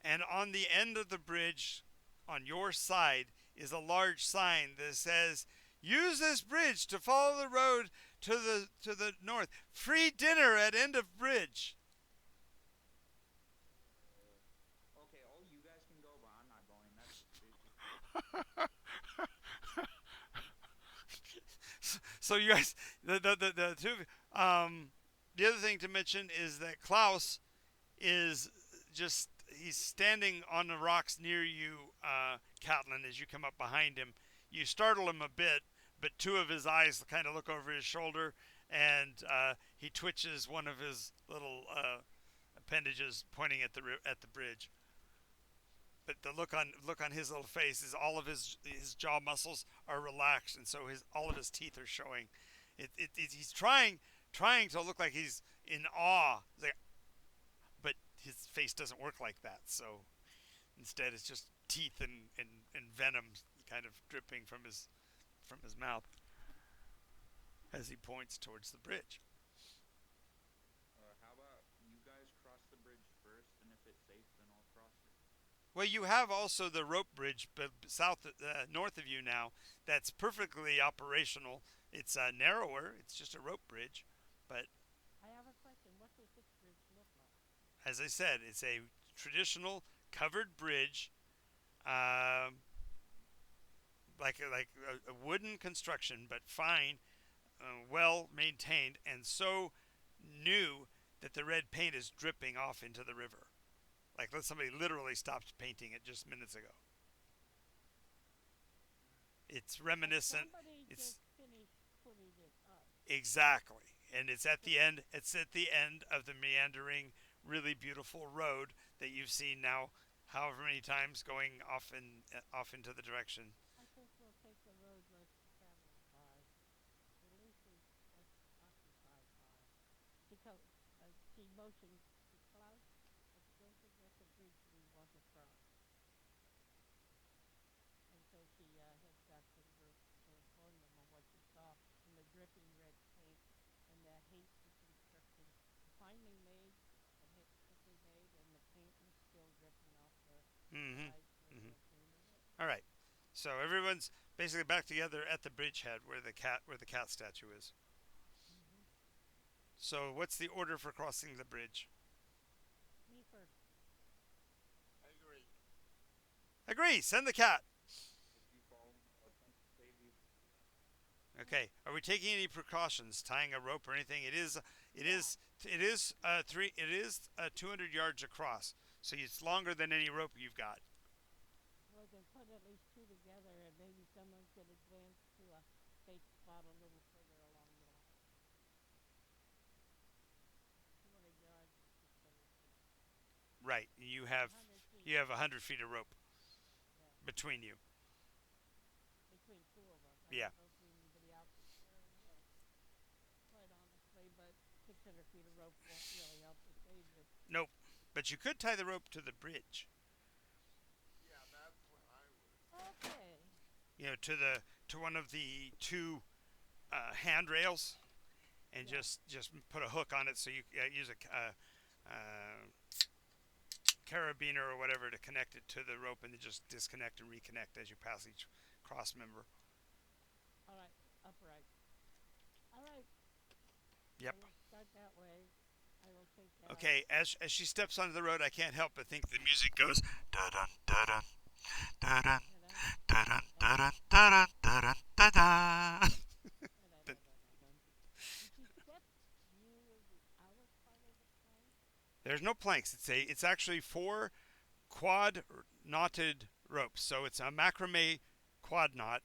And on the end of the bridge, on your side, is a large sign that says, "Use this bridge to follow the road to the north. Free dinner at end of bridge." Okay, all you guys can go, but I'm not going. So you guys, the two, the other thing to mention is that Klaus is just he's standing on the rocks near you, Catlin, as you come up behind him. You startle him a bit, but two of his eyes kind of look over his shoulder, and he twitches one of his little appendages, pointing at the bridge. But the look on his little face is all of his jaw muscles are relaxed, and so his all of his teeth are showing. He's trying to look like he's in awe, but his face doesn't work like that. So instead, it's just teeth and venom kind of dripping from his mouth as he points towards the bridge. How about you guys cross the bridge first, and if it's safe, then I'll cross it. Well, you have also the rope bridge, but north of you now. That's perfectly operational. It's narrower. It's just a rope bridge, but I have a question. What does this bridge look like? as I said, it's a traditional covered bridge, um, like a wooden construction, but fine, well maintained, and so new that the red paint is dripping off into the river. Like somebody literally stopped painting it just minutes ago. It's reminiscent. Somebody It's just finished putting it up. exactly, and it's at the end. It's at the end of the meandering, really beautiful road that you've seen now, however many times, going off into the direction. I think we'll take the road less traveled by. At least it's less occupied by. Because she motioned to Klaus. I still think that's a bridge we want to cross. And so she heads back to the group to inform them of what she saw in the dripping red paint and that hasty construction, finely made, but quickly made, and the paint was still dripping off the Mm-hmm. sides where Mm-hmm. they had painted it. All right. So everyone's basically back together at the bridgehead where the cat statue is. Mm-hmm. So what's the order for crossing the bridge? Me first. I agree. Agree. Send the cat. If you follow me, I'll attempt to save you. Okay. Are we taking any precautions? Tying a rope or anything? It is. It Yeah. is. It is. Three. It is 200 yards across. So it's longer than any rope you've got. We can put at least two together, and maybe someone could advance to a safe spot a little further along the line. 200 yards is 600 feet. Right. You have. 100 feet. You have 100 feet of rope Yeah. between you. Between two of us. Yeah. I don't see anybody else to share in this, quite honestly, but 600 feet of rope won't really help to save this. Nope. But you could tie the rope to the bridge. Yeah, that's what I was. Okay. To one of the two handrails, and Yeah. just put a hook on it, so you use a carabiner or whatever to connect it to the rope, and then just disconnect and reconnect as you pass each cross member. All right. Upright. All right. Yep. I will start that way. I will take Okay, as she steps onto the road, I can't help but think the music goes da dun da dun da dun da dun da dun da dun da dun da da. Did you step near the outer part of the plank? There's no planks. It's actually four quad knotted ropes. So it's a macrame quad knot.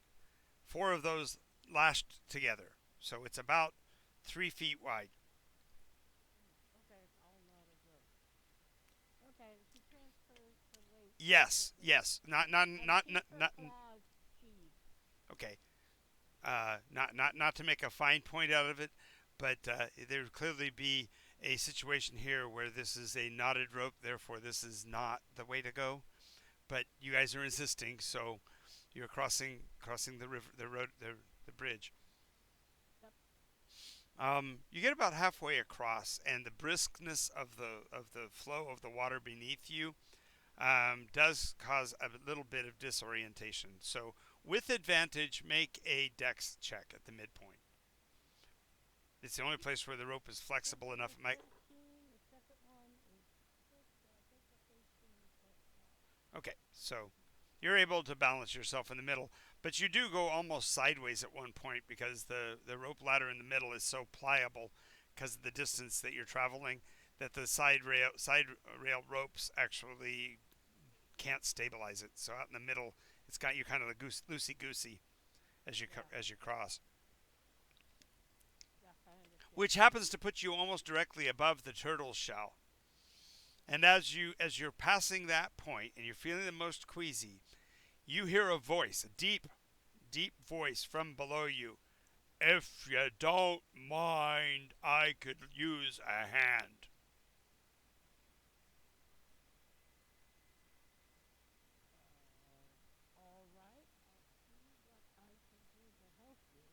Four of those lashed together. So it's about 3 feet wide. Okay, it's all knotted rope. Okay, she transfers her weight Yes, quickly yes. Not not and not not, keeps her not claws sheathed. okay. Not to make a fine point out of it, but there would clearly be a situation here where this is a knotted rope, therefore this is not the way to go. But you guys are insisting, so you're crossing the river, the road, the bridge. Yep. You get about halfway across, and the briskness of the flow of the water beneath you does cause a little bit of disorientation. So, with advantage, make a dex check at the midpoint. It's the only place where the rope is First flexible one enough. is It might. 13, the second one is 6, so I think the first one is like 5. Okay, so you're able to balance yourself in the middle, but you do go almost sideways at one point because the rope ladder in the middle is so pliable because of the distance that you're traveling that the side rail ropes actually can't stabilize it. So out in the middle, it's got you kind of loosey goosey Yeah, as you cross, yeah, I understand. which happens to put you almost directly above the turtle shell. And as you're passing that point and you're feeling the most queasy, you hear a voice, a deep, deep voice from below you. If you don't mind, I could use a hand. All right, I'll see what I can do to help you.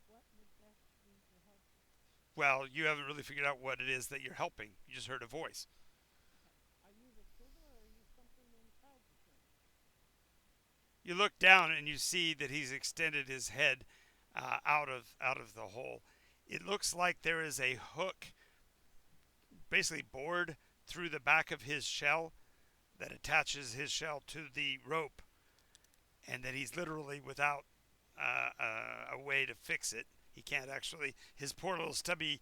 What would best be to help you? Well, you haven't really figured out what it is that you're helping. You just heard a voice. Okay. Are you the turtle or are you something inside the turtle? You look down and you see that he's extended his head out of the hole. It looks like there is a hook, basically bored through the back of his shell, that attaches his shell to the rope, and that he's literally without a way to fix it. He can't actually. His poor little stubby.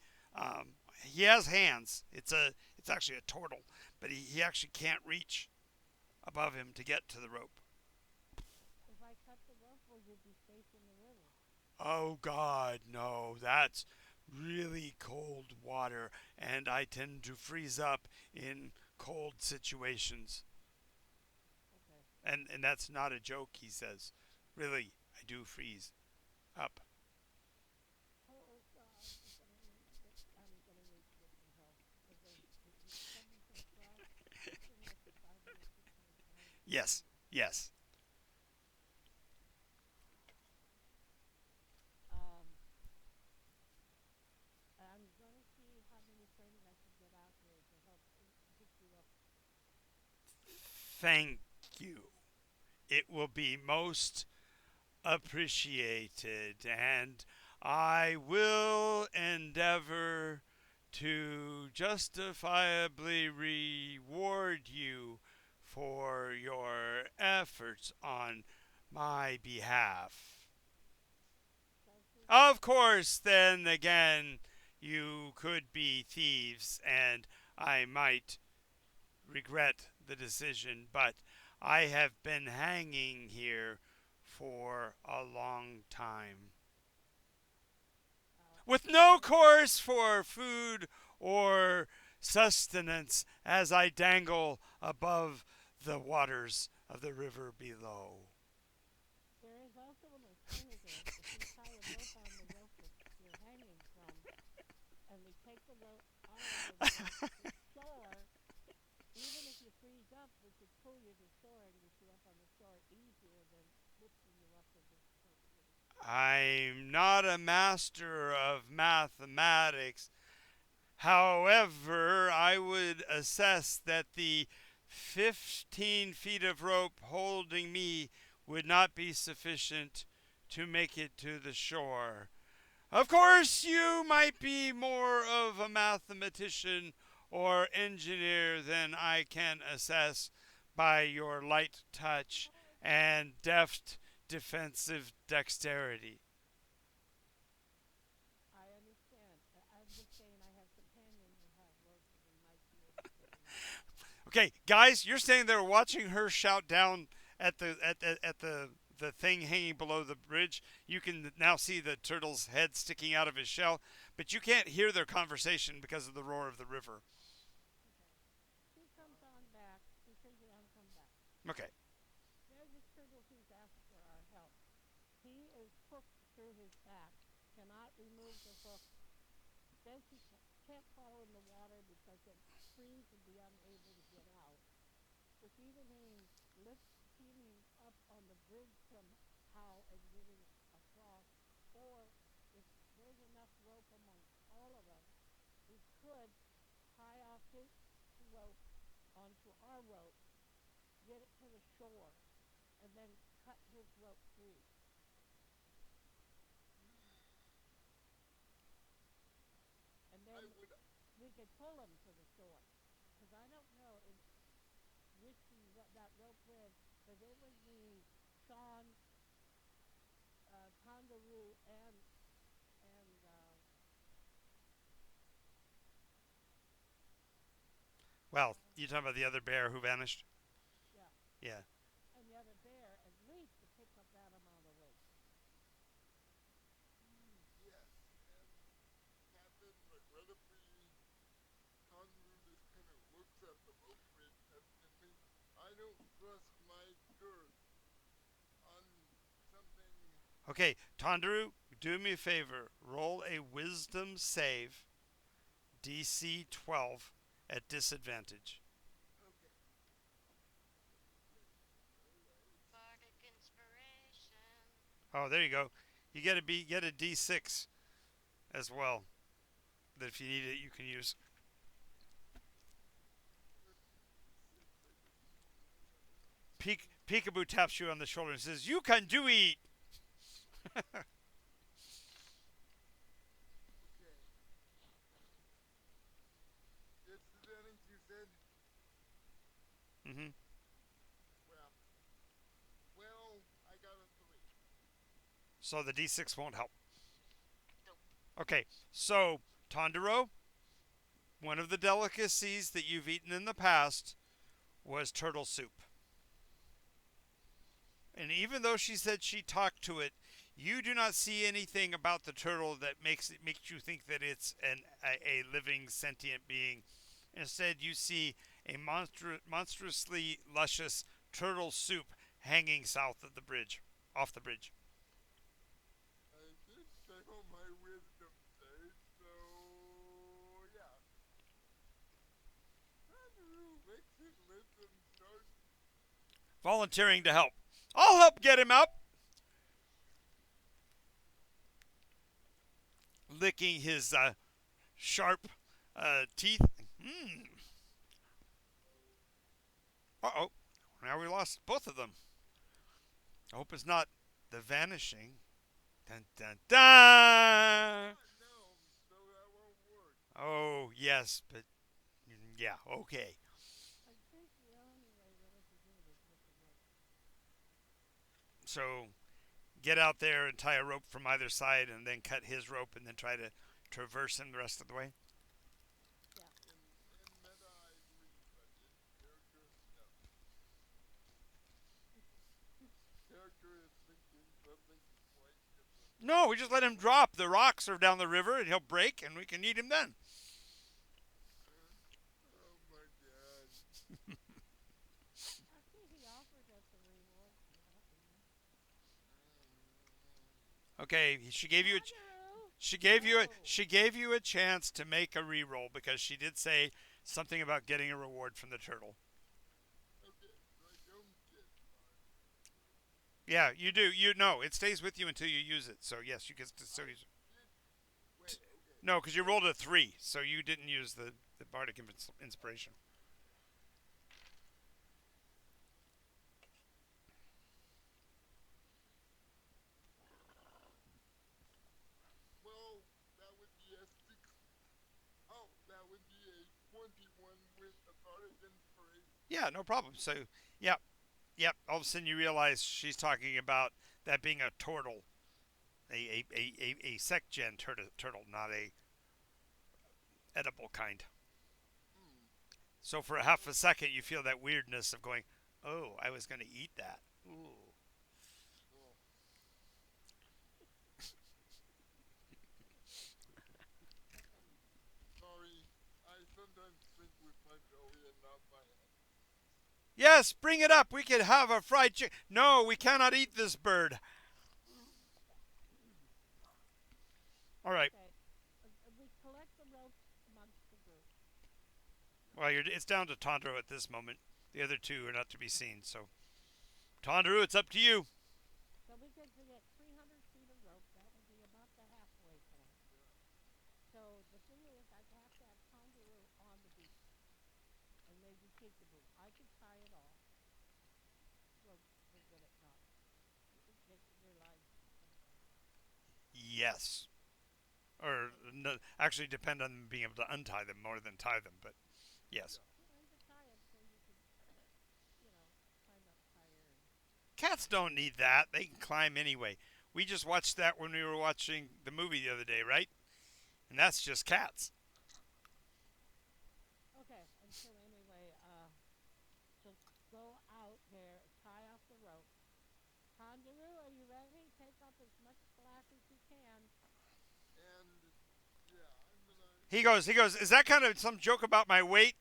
He has hands. It's actually a turtle, but he actually can't reach above him to get to the rope. If I cut the rope, will you be safe in the river? Oh God, no! That's really cold water, and I tend to freeze up in cold situations. Okay. And that's not a joke, he says. Really, I do freeze up. Oh God, I'm gonna need to get some help because he's coming to across. This thing must be 500, 600 pounds to carry Yes, him. yes. Um, I'm gonna see how many friends I can get out here to help pick you up. Thank you. It will be most appreciated, and I will endeavor to justifiably reward you for your efforts on my behalf. Does his Of course, then again, you could be thieves, and I might regret the decision, but I have been hanging here for a long time with no okay? course for food or sustenance as I dangle above the waters of the river below. There is also an alternative. If we tie a rope on the rope that you're hanging from, and we take the rope onto the shore, even if you freeze up, we could pull you to shore and get you up on the shore easier than lifting you up in this cold water. I'm not a master of mathematics. However, I would assess that the 15 feet of rope holding me would not be sufficient to make it to the shore. Of course, you might be more of a mathematician or engineer than I can assess by your light touch and deft defensive dexterity. I understand. I'm just saying I have companions that have ropes and they might be able to get them out. Okay, guys, you're standing there watching her shout down at the thing hanging below the bridge. You can now see the turtle's head sticking out of his shell, but you can't hear their conversation because of the roar of the river. Okay. She comes on back. She turns around and comes back. Okay. There's a turtle who's asked for our help. He is hooked through his back, cannot remove the hook. Says he can't follow in the water because he'll freeze and be unable to get out, which either means lifting him up on the bridge somehow and getting across, or if there's enough rope amongst all of us, we could tie off his rope onto our rope, get it to the shore, and then cut his rope free. And I then would. we could pull him to the shore. Because I don't know which that rope went, because it was me, Sean, Tongaroo, and Well, you talking about the other bear who vanished? yeah, Yeah. and the other bear, at least to pick up that amount of rope. Yes, and Captain, regrettably, Conru just kind of looks at the rope bridge hesitantly. I don't trust my girth on something. Okay, Tandaru, do me a favor. Roll a wisdom save, DC 12, at disadvantage. Okay. Alright. Bardic inspiration. Oh, there you go. You get a D6 as well. That if you need it, you can use. Peekaboo taps you on the shoulder and says, "You can do it." Okay. Disadvantage, you said? hmm Well, I got a 3. So the D6 won't help. Nope. Okay, so Tondero, one of the delicacies that you've eaten in the past was turtle soup. And even though she said she talked to it, you do not see anything about the turtle that makes you think that it's a living sentient being. Instead, you see a monstrously luscious turtle soup hanging south of the bridge, off the bridge. I did fail my wisdom save, so yeah. Conru licks his lips and starts. Volunteering to help. I'll help get him out. Licking his sharp teeth. Uh oh. Now we lost both of them. I hope it's not the vanishing. Dun dun dun! Not gnome, so that won't work. Oh, yes, but yeah, okay. I think the only way really to do it is with the rope. So get out there and tie a rope from either side and then cut his rope and then try to traverse him the rest of the way. Yeah. In meta, I agree, but in character, no. Character is thinking something quite different. No, we just let him drop. The rocks are down the river and he'll break and we can eat him then. Oh my god. Actually, he offered us a reward for helping him. Okay, she gave you a Tongaroo! she gave you a chance to make a reroll because she did say something about getting a reward from the turtle. Okay, so I don't get Yeah, you do. You know, it stays with you until you use it. So yes, you get to still use. Wait, okay. No, because you rolled a 3, so you didn't use the bardic inspiration. Well, that would be a 6. Oh, that would be a 20 Yeah, no problem. So, yep, yep. All of a sudden, you realize she's talking about that being a turtle, a sec gen turtle, not a edible kind. Hmm. So for a half a second, you feel that weirdness of going, "Oh, I was going to eat that." Ooh. Oh, sorry. I sometimes think with my belly and not my head. Yes, bring it up. We could have a fried chicken. No, we cannot eat this bird. All right. Okay. We collect the ropes amongst the group. Well, it's down to Tondro at this moment. The other two are not to be seen. So, Tondro, it's up to you. So we could get 300 feet of rope. That would be about the halfway point. Yeah. So the thing is, I'd have to have Kangaroo on the beach and maybe Peekaboo. I could tie it all. We're good at not. Their lives depend on that. Yes. Or no, actually, depend on being able to untie them more than tie them. But yes, Yeah. Well, you could tie them so you could, climb up higher and. cats don't need that. They can climb anyway. We just watched that when we were watching the movie the other day, right? And that's just cats. Okay, and so anyway, so go out there, tie off the rope. Kangaroo, are you ready? Take up as much slack as you can. And yeah, I'm gonna. He goes, is that kind of some joke about my weight?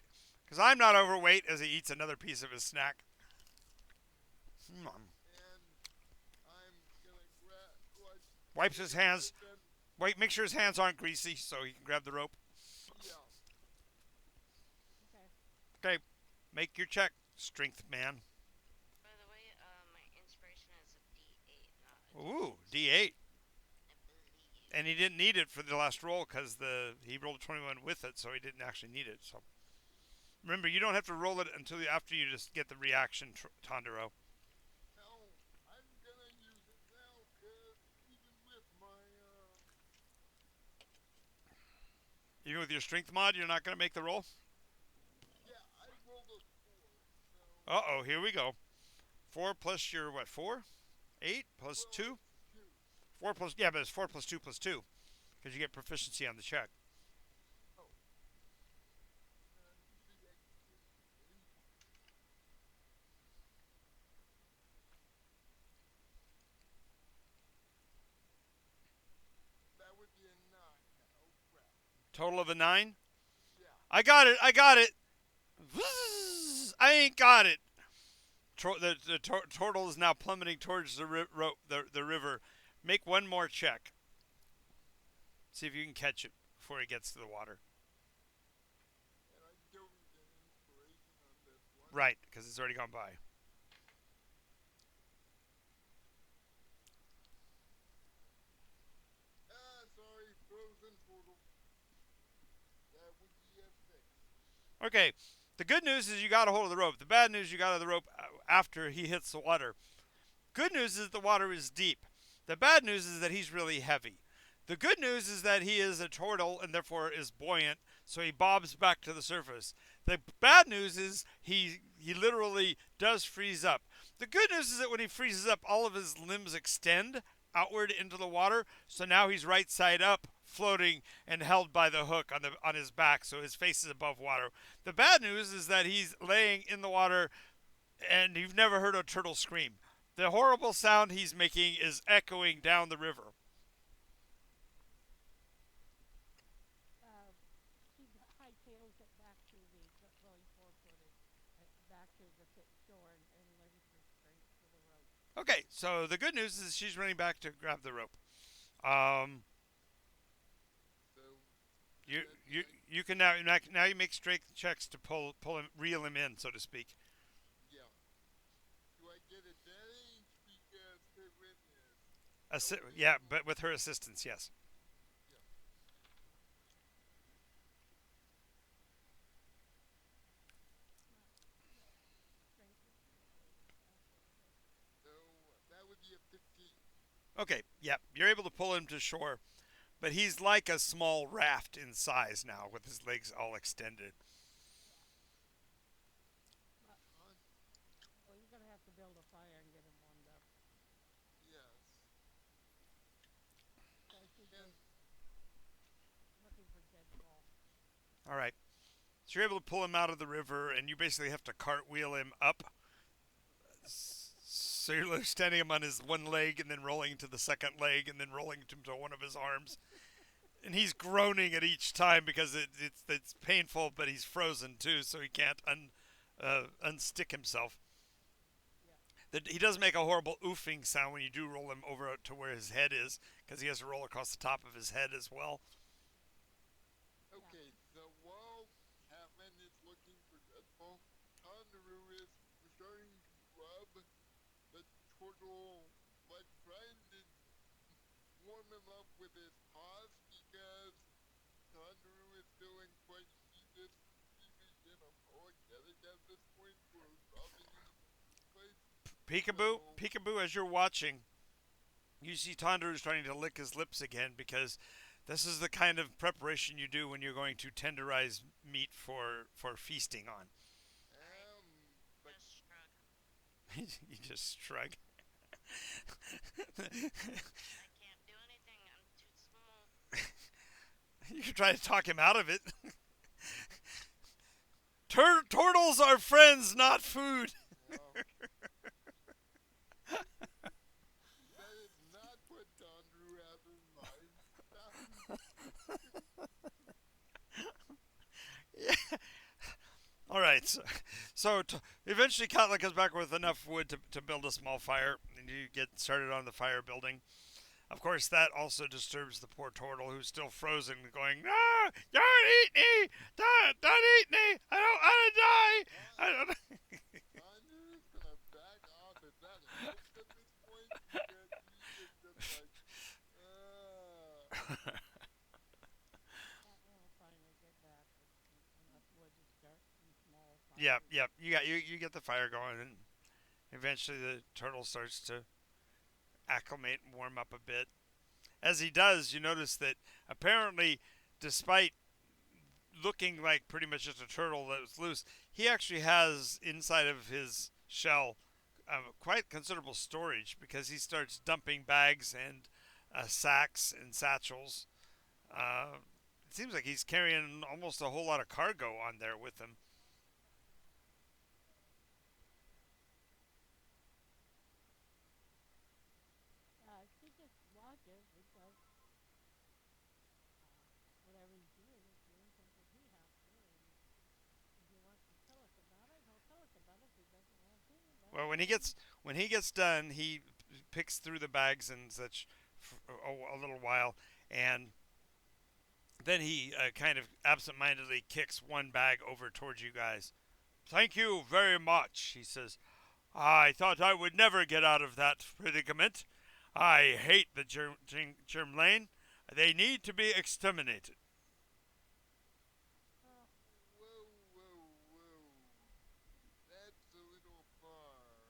Because I'm not overweight as he eats another piece of his snack. And I'm gonna grab like Wipes take his a hands. rope and Wait, make sure his hands aren't greasy so he can grab the rope. yeah. Okay. Okay, make your check, strength man. By the way, my inspiration is a D8, not a Ooh, D6. D8. I believe. And he didn't need it for the last roll because he rolled a 21 with it, so he didn't actually need it. So remember, you don't have to roll it until after you just get the reaction, Tondero. Now I'm gonna use it now, cause even with my Even with your strength mod, you're not going to make the roll? yeah, I rolled a 4, so Uh-oh, here we go. 4 plus your, what, 4? 8 plus well 2? it's 2. 4 plus, yeah, but it's 4 plus 2 plus 2. Because you get proficiency on the check. Oh, usually I get 3. That would be a 9. Oh crap. Total of a 9? Yeah. I got it! I ain't got it! The turtle is now plummeting towards the river. Make one more check. See if you can catch it before it gets to the water. And I don't get inspiration on this one. Right, because it's already gone by. Sorry, frozen turtle. That would be a 6. Okay, the good news is you got a hold of the rope. The bad news, you got out of the rope after he hits the water. Good news is the water is deep. The bad news is that he's really heavy. The good news is that he is a turtle and therefore is buoyant, so he bobs back to the surface. The bad news is he literally does freeze up. The good news is that when he freezes up, all of his limbs extend outward into the water, so now he's right side up, floating and held by the hook on his back, so his face is above water. The bad news is that he's laying in the water and you've never heard a turtle scream. The horrible sound he's making is echoing down the river. Uh, she hightails it back to the going 4-footed, back to the shore and lends her strength to the rope. Okay, so the good news is she's running back to grab the rope. Um, So you that you like you can now you make strength checks to pull him, reel him in, so to speak. yeah. Do I get advantage because her rim is Yeah, elevated? but with her assistance, yes. Yeah. Not, strength is not very effective. So that would be a 15. Okay, yeah, you're able to pull him to shore, but he's like a small raft in size now, with his legs all extended. Yeah. build a fire and get him warmed up. Yes. So she's And just looking for deadfall. All right. So you're able to pull him out of the river, and you basically have to cartwheel him up. So you're standing him on his one leg, and then rolling to the second leg, and then rolling him to one of his arms. And he's groaning at each time because it's painful, but he's frozen too, so he can't unstick himself. Yeah. He does make a horrible oofing sound when you do roll him over to where his head is, because he has to roll across the top of his head as well. okay, the wall cabin is looking for deadfall. Kangaroo is starting to rub the turtle, like trying to warm him up with his paws because Kangaroo is feeling quite heated, and apologetic at this point for robbing him in the first place. Peekaboo, So, Peekaboo, as you're watching, you see Tandaru's trying to lick his lips again because this is the kind of preparation you do when you're going to tenderize meat for feasting on. but Just shrug. You just shrug. I can't do anything. I'm too small. You can try to talk him out of it. Turtles are friends, not food. that is not what Kangaroo has in mind. Yeah. All right. So eventually, Katla comes back with enough wood to build a small fire, and you get started on the fire building. Of course, that also disturbs the poor turtle, who's still frozen, going, "No, don't eat me! Don't eat me! I don't want to die! I don't." Kangaroo's gonna back off if that helps at this point because he is just like, That will finally get back with enough wood to start some small Yep, fires. yep. You get the fire going, and eventually the turtle starts to acclimate and warm up a bit. As he does, you notice that apparently, despite looking like pretty much just a turtle that was loose, he actually has inside of his shell quite considerable storage because he starts dumping bags and sacks and satchels. Uh, it seems like he's carrying almost a whole lot of cargo on there with him. She just watches because whatever he's doing is doing something he has to, and if he wants to tell us about it, he'll tell us about it. If he doesn't want to, Well, well, then when he gets done, he picks through the bags and such for a little while, and then he kind of absentmindedly kicks one bag over towards you guys. Thank you very much, he says. I thought I would never get out of that predicament. I hate the germlane. They need to be exterminated. oh, whoa, whoa, whoa. That's a little far.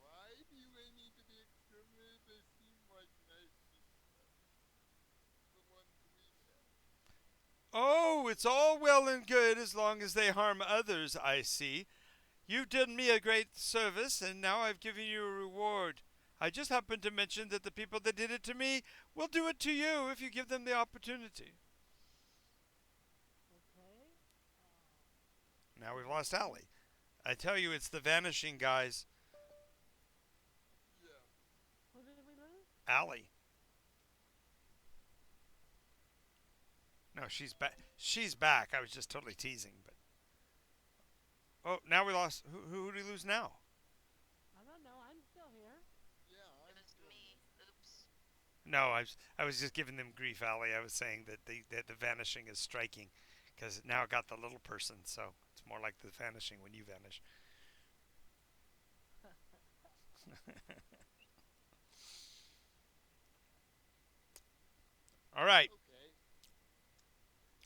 Why do they need to be exterminated? They seem like nice people. The ones we met. Oh, it's all well and good as long as they harm others, I see. You've done me a great service, and now I've given you a reward. I just happened to mention that the people that did it to me will do it to you if you give them the opportunity. okay. Now we've lost Allie. I tell you, it's the vanishing guys. Yeah. Who did we lose? Allie. No, she's back. She's back. I was just totally teasing, but oh, now we lost. Who did we lose now? I don't know. I'm still here. Yeah, It I'm was still me. here. Oops. No, I was just giving them grief, Allie. I was saying that the vanishing is striking, because now it got the little person, so it's more like the vanishing when you vanish. All right.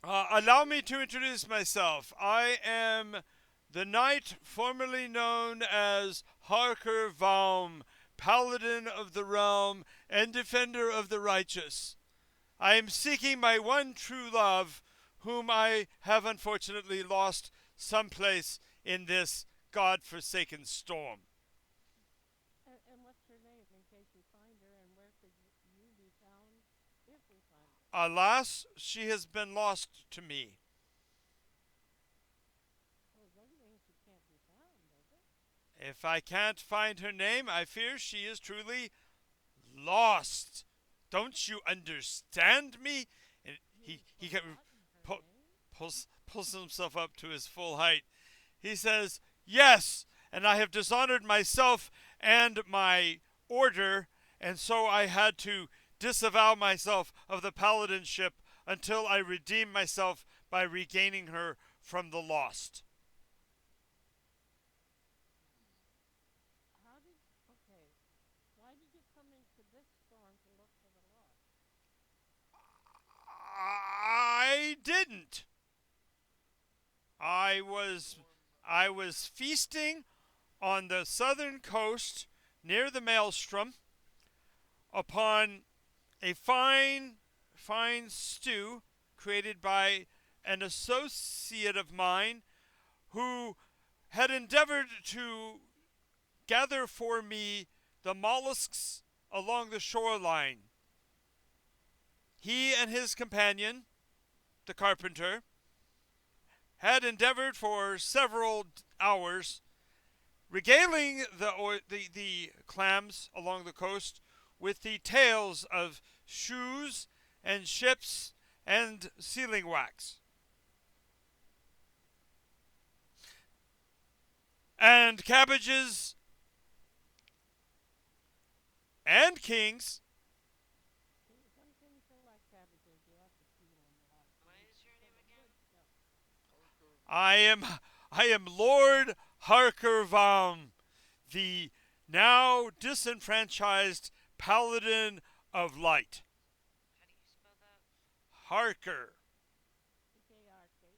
Okay. Allow me to introduce myself. I am the knight formerly known as Harker Vaum, paladin of the realm and defender of the righteous. I am seeking my one true love, whom I have unfortunately lost someplace in this God-forsaken storm. And what's her name in case we find her, and where could you be found if we find her? Alas, she has been lost to me. Well, it doesn't mean she can't be found, does it? If I can't find her name, I fear she is truly lost. Don't you understand me? And You've he forgotten her name? pulls himself up to his full height. He says, "Yes, and I have dishonored myself and my order, and so I had to disavow myself of the paladinship until I redeem myself by regaining her from the lost." How did. Okay. Why did you come into this storm to look for the lost? I didn't. I was I was feasting on the southern coast near the maelstrom upon a fine stew created by an associate of mine who had endeavored to gather for me the mollusks along the shoreline. He and his companion, the carpenter, had endeavored for several hours, regaling the clams along the coast with the tales of shoes and ships and sealing wax. And cabbages and kings. Some things are like cabbages. You have to peel them a lot. What is your name again? Good stuff. I am Lord Harkervam, the now disenfranchised paladin of light. How do you spell that? Harker Harker.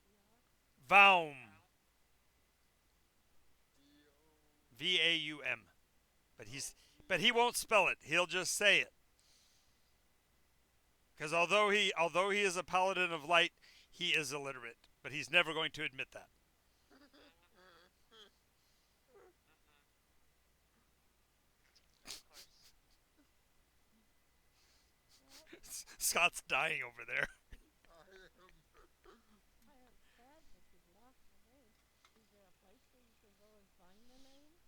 Vaum. Wow. Vaum. But he won't spell it. He'll just say it. Because although he is a paladin of light, he is illiterate. But he's never going to admit that. Of course. Well, Scott's dying over there. I am sad that you've lost the name. Is there a place where you can go and find the name?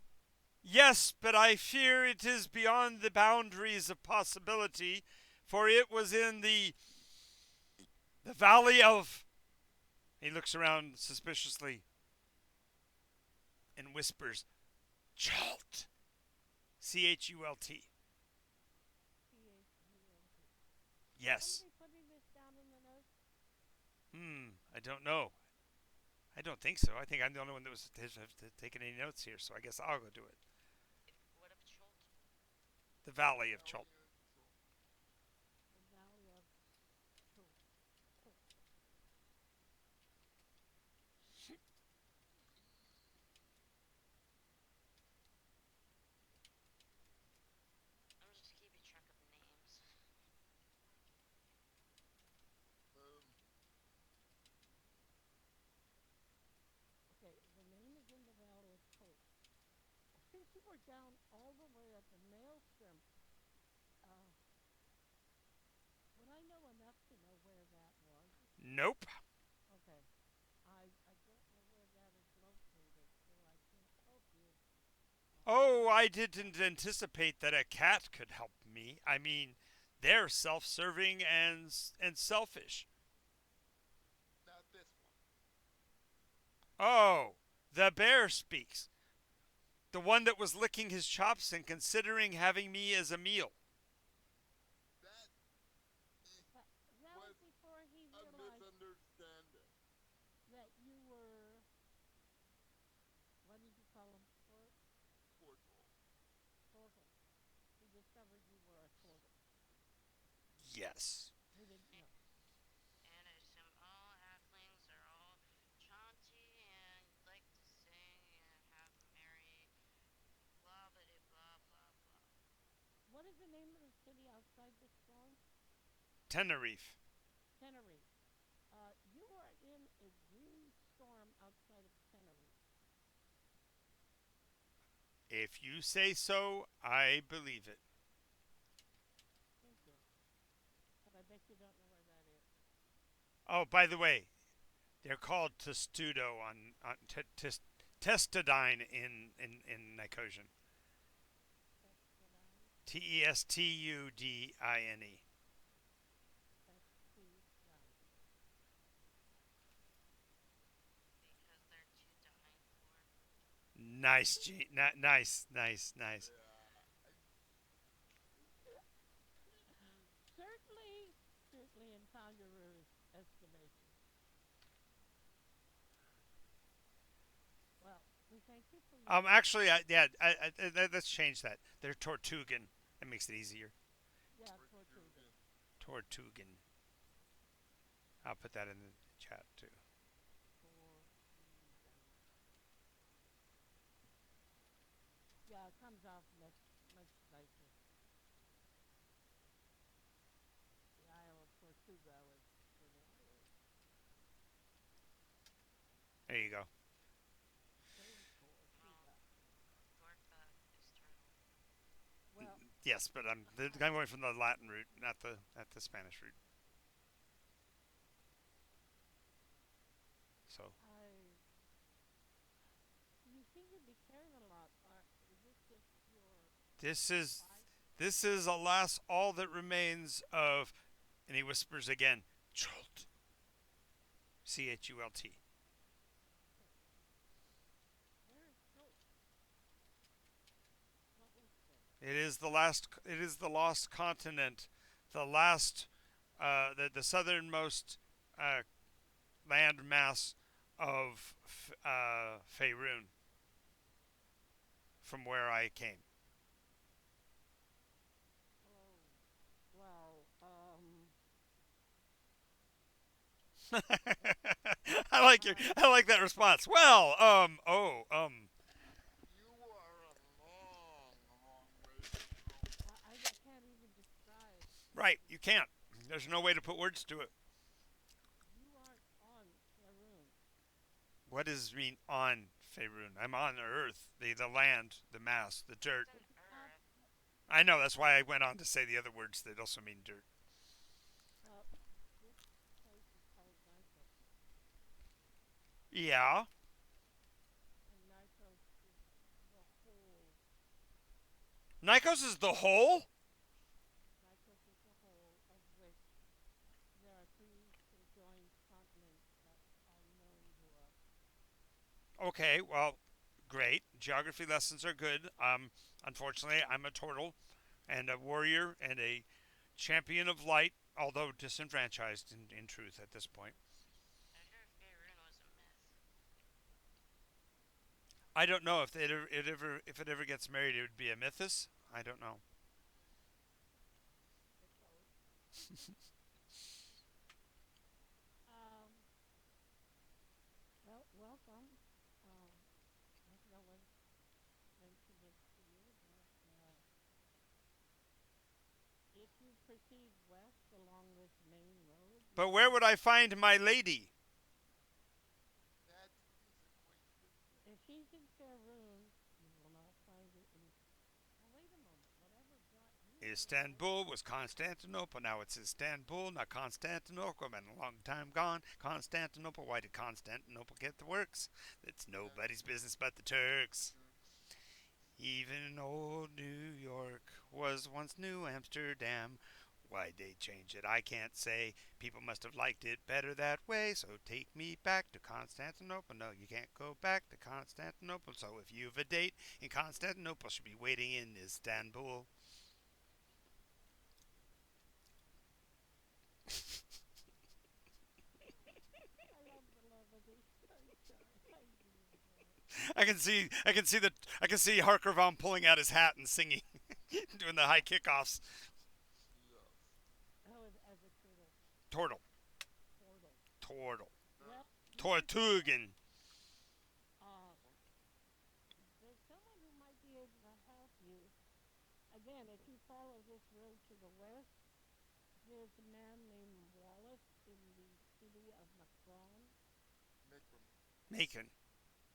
Yes, but I fear it is beyond the boundaries of possibility, for it was in the valley of. He looks around suspiciously and whispers, Chult. Chult. Chult. Yes. Somebody putting this down in the notes? I don't know. I don't think so. I think I'm the only one that was has taken any notes here, so I guess I'll go do it. What of Cholt? The valley of Chult. The Valley of Chult. I'm just keeping track of names. Okay, the name is in the Valley of Chult. I think you were down all the way at the maelstrom. Uh, would I know enough to know where that was? Nope. Okay. I don't know where that is located, so I can't help you. Oh, I didn't anticipate that a cat could help me. I mean, they're self-serving and selfish. Not this one. Oh, the bear speaks. The one that was licking his chops and considering having me as a meal. That That was was before he a realized misunderstanding. that you were. What did you call him? Cordial. Turtle. He discovered you were a turtle. Yes. He didn't know. And I assume all halflings are all jaunty and like to sing and have merry blah blah blah blah blah. What is the name of the city outside the storm? Tenerife. Tenerife. You are in a green storm outside of Tenerife. If you say so, I believe it. Thank you. But I bet you don't know where that is. Oh, by the way, they're called testudo testudine in Nicotian. Testudine. Testudine. Testudine. because they're too dying for. Nice, nice. Yeah. Certainly, certainly in Tongaroo's estimation. Well, we thank you for your Actually, let's change that. They're Tortugan. That makes it easier. yeah, Tortuga. Tortugan. Tortugan. I'll put that in the chat too. Tortugan. Yeah, it comes off much nicer. The Isle of Tortuga was for the Irish. There you go. Tortuga. Torta is turtle. Well, Yes, but I'm going from the Latin root, not the Spanish root. So I you seem to be carrying a lot. Is this just your this is bike? this is alas all that remains of, and he whispers again, Chult. Chult. Where is Schultz? What was this? It is the last. It is the lost continent, the last, the southernmost uh, land mass of Faerun, from where I came. Oh, well, I like that response. Well, You are a long ways from. I can't even describe. right. You can't. There's no way to put words to it. You aren't on Faerun. What does it mean on Faerun? I'm on Earth, the land, the mass, the dirt. It's an It's a earth. I know. That's why I went on to say the other words that also mean dirt. well, this place is called Nycos, Yeah. and Nycos is the whole. Nycos is the whole. Nycos is the whole of which there are three conjoined continents that are known to us. Okay. Well, great. Geography lessons are good. Unfortunately, I'm a turtle and a warrior and a champion of light, although disenfranchised in truth at this point. I heard Faerun was a myth. I don't know if it ever gets married, it would be a mythos. I don't know. Mythos. Um, well, welcome. If no one's mentioned it to you, but if you proceed west along this main road, you But will where would find. I find my lady? That is a question. If she's in Faerun, you will not find her in. Now wait a moment. Whatever brought you here, Istanbul was Constantinople. Now it's Istanbul, not Constantinople. Been a long time gone. Constantinople. Why did Constantinople get the works? It's That nobody's business but the Turks. Turks. Even old New York was once New Amsterdam. Why'd they change it? I can't say. People must have liked it better that way, so take me back to Constantinople. No, you can't go back to Constantinople. So if you've a date in Constantinople, should be waiting in Istanbul. I love the levity. I'm sorry. I do enjoy it. I can see Harker Von pulling out his hat and singing, doing the high kickoffs. Yes. Oh, as a turtle. Tortle, Turtle. Tortle, Well, Now, you proceed. Tortugan. Uh, there's someone who might be able to help you. Again, if you follow this road to the west, there's a man named Wallace in the city of Macron. Macon. Macon,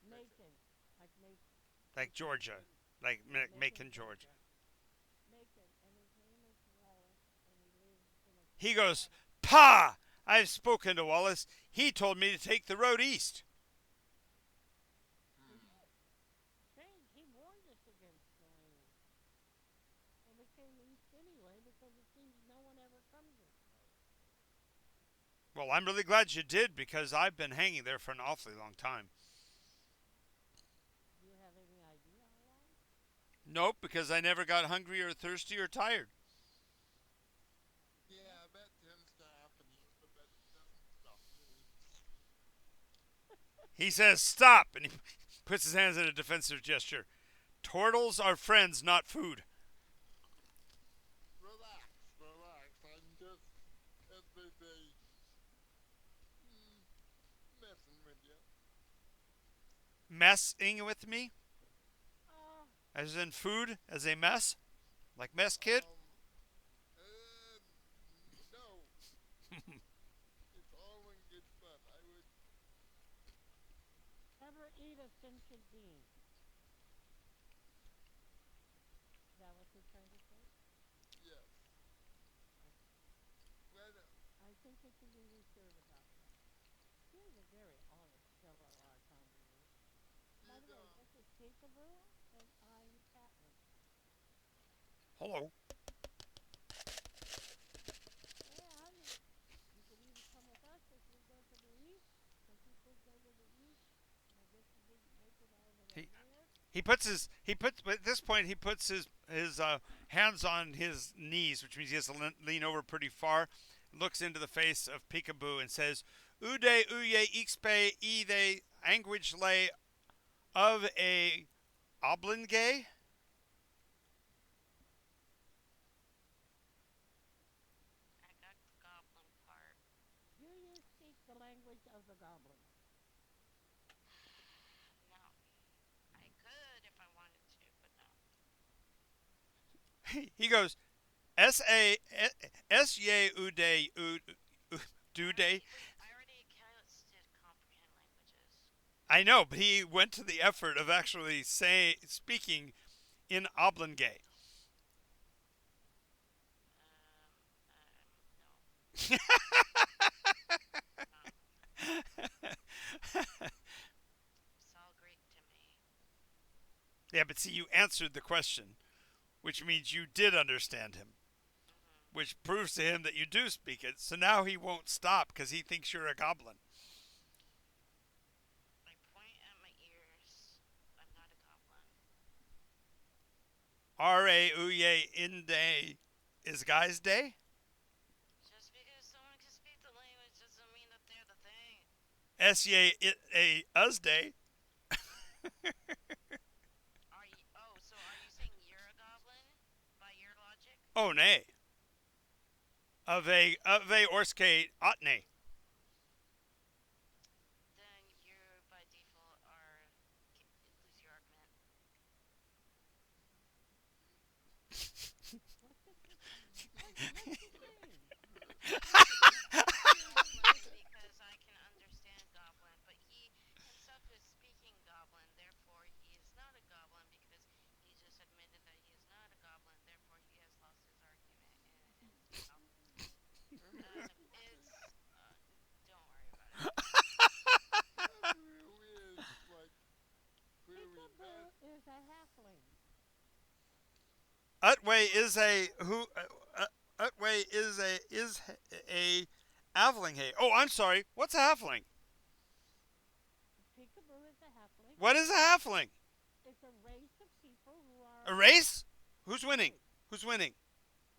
Macon, like Macon. like Macon Georgia. City. like Macon, Macon George. Georgia. Macon, and his name is Wallace, and he lives in a He small goes, cabin. "Pa! I've spoken to Wallace. He told me to take the road east." He did. Strange, he warned us against the language. And we came east anyway because it seems no one ever comes this way. Well, I'm really glad you did because I've been hanging there for an awfully long time. Do you have any idea how long? Nope, because I never got hungry or thirsty or tired. Yeah, that tends to happen here, but that doesn't stop me. He says, "Stop!" and he puts his hands in a defensive gesture. Turtles are friends, not food. Relax, relax. I'm just, as they say, mm, messing with you. Messing with me? Oh, As in food? As a mess? Like mess kid? No. It's all in good fun. I would, ever eat a sentient being? Is that what you're trying to say? yes. Okay. Well, I think we can be reassured about that. He has a very stellar conjurer. By you the way, this is Peekaboo, and I'm Catelyn. Hello. Yeah, you could even come with us if we go to the east. Some people go to the east, and I guess you didn't make it all the way He north. he puts at this point he puts his hands on his knees, which means he has to lean over pretty far. Looks into the face of Peekaboo and says, "Ude uye ixpe ide anguage lay of a oblongay." I got the goblin part. Do you speak the language of the goblins? No. I could if I wanted to, but no. He goes, "S A S ye ude dude." I already casted comprehend languages. I know, but he went to the effort of actually speaking in oblongay. No. No. It's all Greek to me. Yeah, but see, you answered the question, which means you did understand him, Mm-hmm. which proves to him that you do speak it. So now he won't stop because he thinks you're a goblin. I point at my ears. I'm not a goblin. R-A uye inde is guy's day. Just because someone can speak the language doesn't mean that they're the thing. S-ye it a us day. Are you? Oh, so are you saying you're a goblin by your logic? Oh nay. Of a orske otne. Then you by default are lose your argument. What's he saying? Goblin because I can understand goblin, but he himself is speaking goblin, therefore he is not a goblin because he just admitted that he is not a goblin, therefore he has lost his argument, and it's don't worry about it. that really is like clearly Peekaboo best. is a halfling. Utway is a who? Utway is a Avlinghay. Oh, I'm sorry. What's a halfling? Peekaboo is a halfling. What is a halfling? It's a race of people who are A race? Who's a winning? race. Who's winning?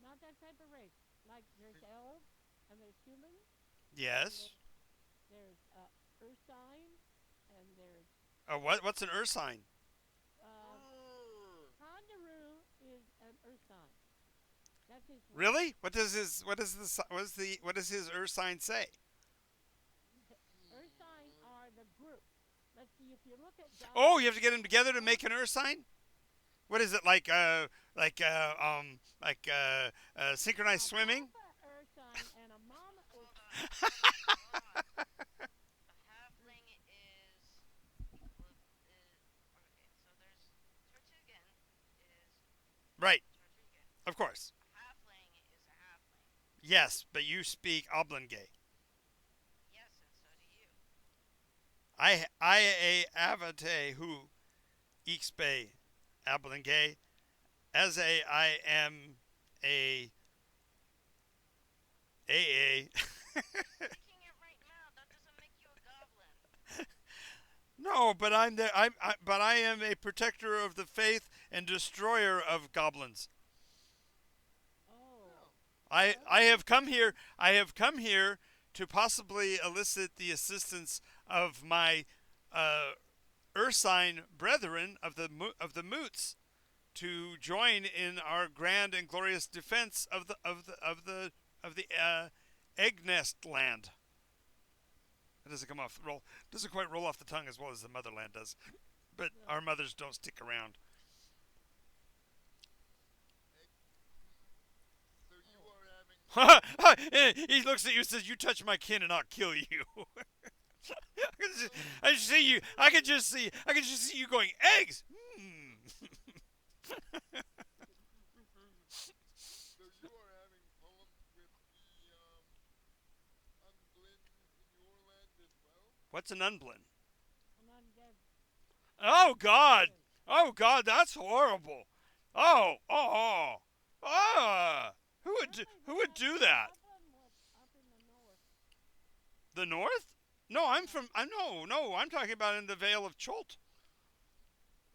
Not that type of race. Like there's elves and there's humans and Yes. there's ursine and there's What's an ursine? uh, Pondaroo is an ursine. That's his race. Really? What does his ursine say? Ursine are the group. Let's see if you look at Oh, you have to get them together to make an ursine. What is it synchronized swimming? Papa ursine and a mama Hold on, ursine. hold on. A halfling is okay. So there's Tortugan, Of course. A halfling is a halfling. Yes, but you speak Oblongay. Yes, and so do you. I a avate who ixpe Oblongay as I am a a. You're speaking it right now. That doesn't make you a goblin. No, but but I am a protector of the faith and destroyer of goblins. Oh, Yeah. I have come here. I have come here to possibly elicit the assistance of my uh, Ursine brethren of the Moots to join in our grand and glorious defense of the egg nest land. It doesn't come off roll. Doesn't quite roll off the tongue as well as the motherland does, but yeah. our mothers don't stick around. So you are having He looks at you and says, "You touch my kin and I'll kill you." so, I just see you. I can just see. I can just see you going eggs. so you are having problems with the unblend in your land as well? What's an unblend? An undead. Oh God! Person. Oh God! That's horrible. Oh. Ah! Who would do that? Goblin was up in the north. The North? No, I'm Yeah. from. I no. I'm talking about in the Vale of Cholt.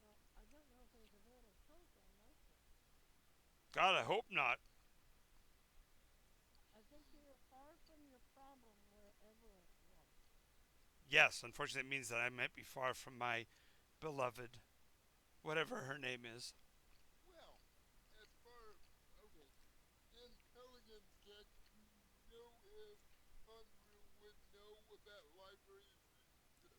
Well, I don't know if there's a veil of truth on Nycos. God, I hope not. I think you're far from your problem wherever it was. Yes, unfortunately, it means that I might be far from my beloved, whatever her name is. Well, as far okay, intelligence check to know if Andrew would know that libraries exist.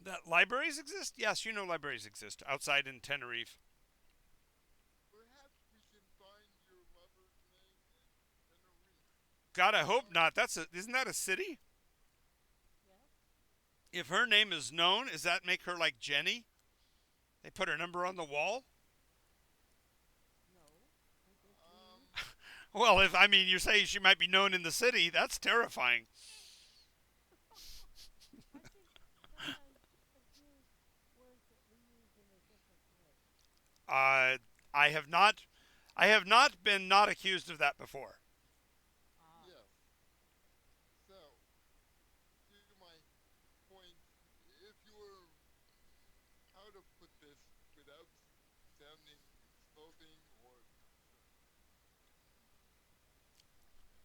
That libraries exist? Yes, you know libraries exist outside in Tenerife. Perhaps we can find your lover's name in Tenerife. God, I hope not. Isn't that a city? Yes? If her name is known, does that make her like Jenny? They put her number on the wall? No. It just Um, means Well, if I mean you say she might be known in the city, that's terrifying. I think sometimes people use words that we use in a different way. Uh, I have not I have not been not accused of that before. Ah. yes. So, to my point, if you were how to put this without sounding insulting or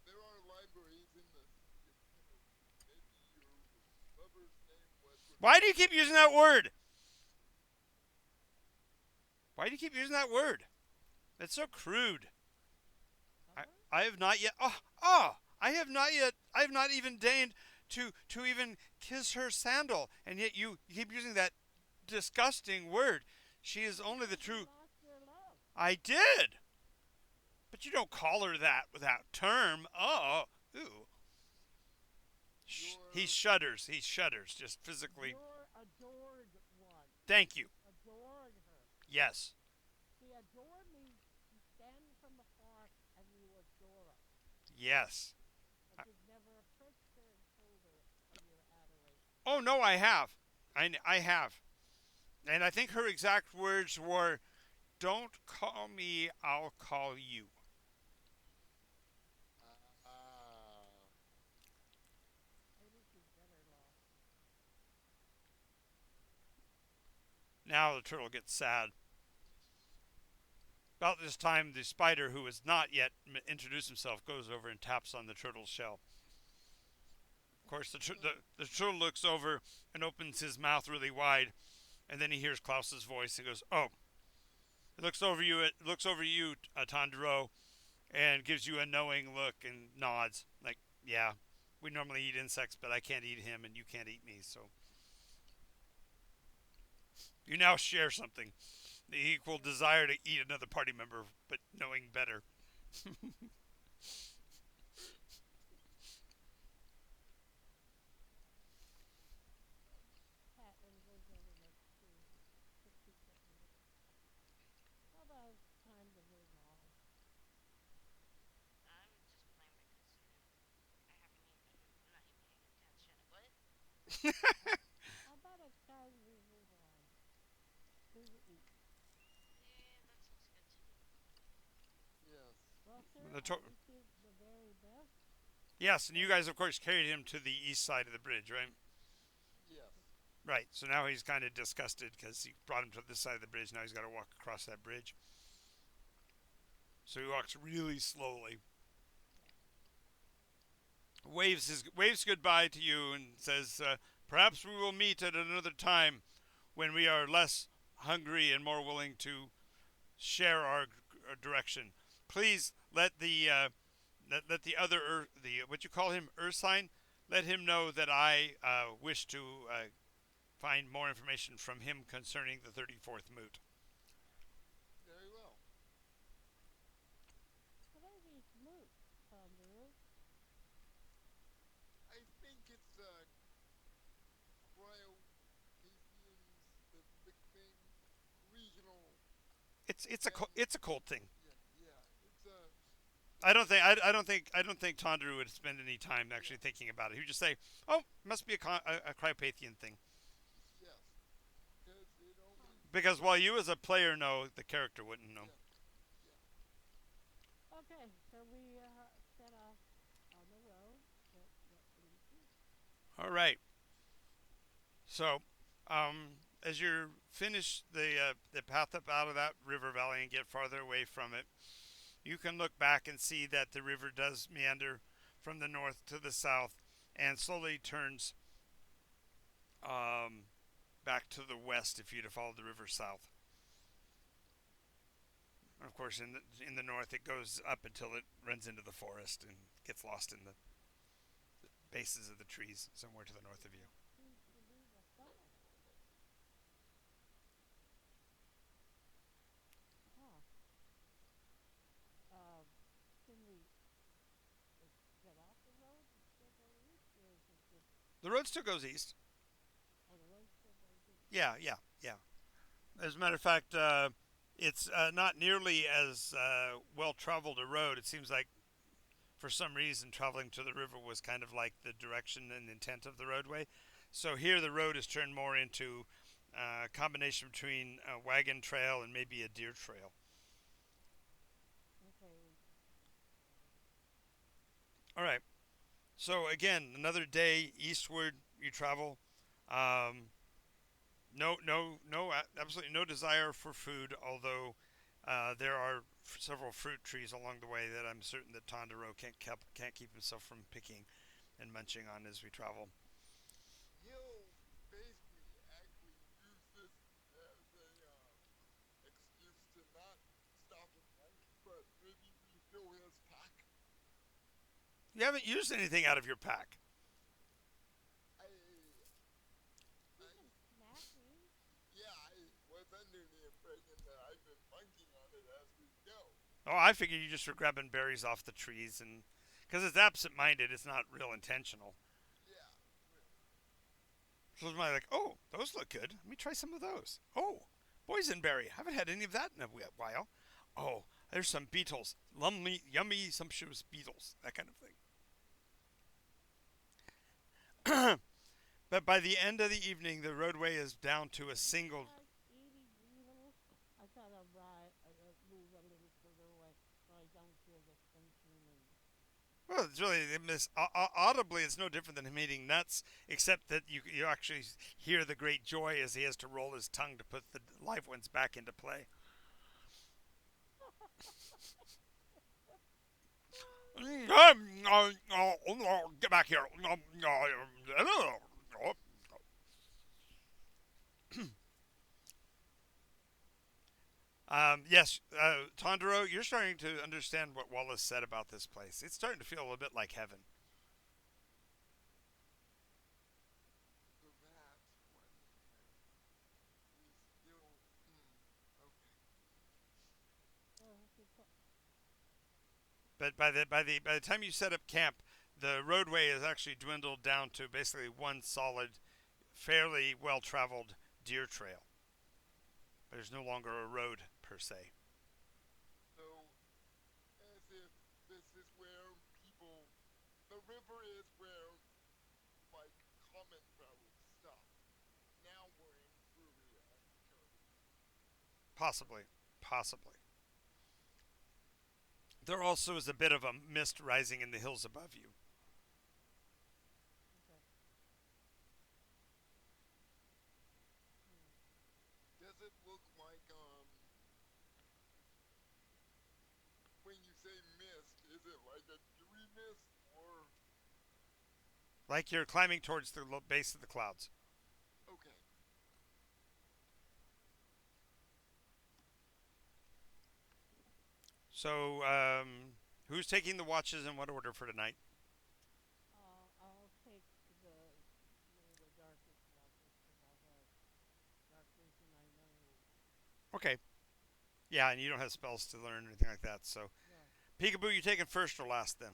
there are libraries in the city of Tenerife. Maybe your lover's name was Why do you keep using that word? Why do you keep using that word? It's so crude. I, Cover? I have not yet. I have not yet. I have not even deigned to even kiss her sandal, and yet you keep using that disgusting word. She is only the Because you true. lost your love. I did, but you don't call her that without term. Oh, ooh. He your shudders. He shudders just physically. Your adored one. Thank you. Adored her. Yes. See, adore means you stand from afar and you adore her. Yes. But you've never approached her and told her of your adoration. Oh no, I have. I have. And I think her exact words were, "Don't call me, I'll call you." ah Maybe she's better lost. Now the turtle gets sad. About this time, the spider, who has not yet introduced himself, goes over and taps on the turtle's shell. Of course, the turtle looks over and opens his mouth really wide, and then he hears Klaus's voice and goes, "Oh." It looks over you. It looks over you, Tandero, and gives you a knowing look and nods, like, "Yeah, we normally eat insects, but I can't eat him, and you can't eat me, so you now share something." The equal desire to eat another party member, but knowing better. Cat and goes over next to the secret note. How about a child we move on to the east? Yeah, that sounds good to me. Yes. Well, sir, The I to- wish you the very best. yes, and you But guys, of course, carried him to the east side of the bridge, right? Yes. Right. So now he's kind of disgusted because he brought him to this side of the bridge. Now he's got to walk across that bridge. So he walks really slowly, waves goodbye to you, and says, "Perhaps we will meet at another time when we are less hungry and more willing to share our direction. Please let the other the what you call him Ursine, let him know that I wish to find more information from him concerning the 34th moot." Very well. what are these moots, Ponderu? I think it's Cryocassian's specific thing, regional family. It's a cold thing. Yeah, yeah. It's a I don't think Tondru would spend any time actually yeah, thinking about it. He would just say, "Oh, must be a cryopathian thing." yes. Because it only Because while you as a player know, the character wouldn't know. yeah, yeah. Okay, so we set off on the road that leads east. All right. So, as you finish the path up out of that river valley and get farther away from it, you can look back and see that the river does meander from the north to the south and slowly turns um, back to the west if you'd have followed the river south. And of course, in the north, it goes up until it runs into the forest and gets lost in the bases of the trees somewhere to the north of you. That seems to be the south. Huh. Uh, can we get off the road and still go east, or is it just, The road still goes east. oh, the road still goes east? Yeah. As a matter of fact, it's not nearly as well traveled a road. It seems like for some reason traveling to the river was kind of like the direction and intent of the roadway. So here the road is turned more into a combination between a wagon trail and maybe a deer trail. Okay. All right. So again, another day eastward you travel. Um, no, absolutely no desire for food. Although there are several fruit trees along the way that I'm certain that Tondero can't keep himself from picking and munching on as we travel. He'll basically actually use this as a excuse to not stop at night, but maybe refill his pack. You haven't used anything out of your pack. I You can snack me. Yeah, I was under the impression that I've been munching on it as we go. Oh, I figured you just were grabbing berries off the trees and because it's absent-minded, it's not real intentional. Yeah, So it's like, oh, those look good. Let me try some of those. Oh, boysenberry. Haven't had any of that in a while. Oh, there's some beetles. Yummy, sumptuous beetles. That kind of thing. But by the end of the evening, the roadway is down to a Did you single. start eating beetles? I gotta move a little further away so I don't hear the crunching and. Well, it's really audibly. It's no different than him eating nuts, except that you actually hear the great joy as he has to roll his tongue to put the live ones back into play. Get back here. Yes, Tondero, you're starting to understand what Wallace said about this place. It's starting to feel a little bit like heaven. so that's what it is. We still. Okay. Because But by the time you set up camp, the roadway has actually dwindled down to basically one solid, fairly well traveled deer trail. There's no longer a road per se. So, as if this is where people. The river is where, like, common travelers Possibly. Possibly. There also is a bit of a mist rising in the hills above you. Okay. Hmm. Does it look like when you say mist, is it like a dewy mist or Like you're climbing towards the base of the clouds. okay? So, who's taking the watches in what order for tonight? I'll take the the darkest watches because I have dark vision. I know. Okay. Yeah, and you don't have spells to learn or anything like that. So, No. Peekaboo, you taking first or last then?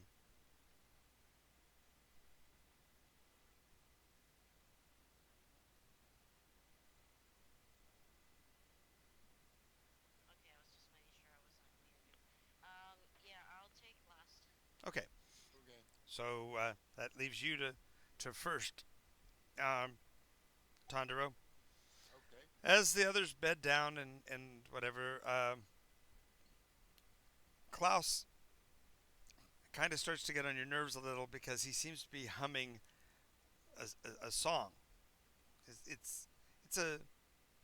Okay, I was just making sure I wasn't muted. Yeah, I'll take last. Okay. Okay. So that leaves you to first, um, Tondero. Okay. As the others bed down and whatever, Klaus kind of starts to get on your nerves a little because he seems to be humming a song. It's a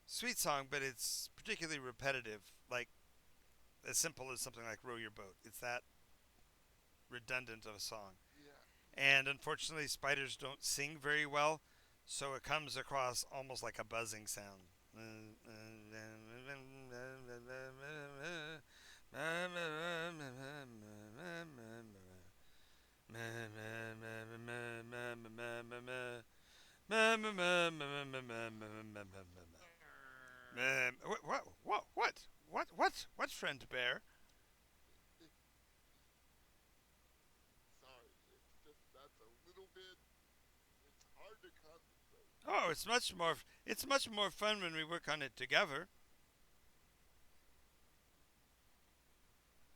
sweet song, but it's particularly repetitive, like as simple as something like "Row Your Boat." It's that redundant of a song. Yeah. And unfortunately, spiders don't sing very well, so it comes across almost like a buzzing sound. What, friend bear? Sorry, it's just that's a little bit. It's hard to concentrate. Oh, it's much more fun when we work on it together.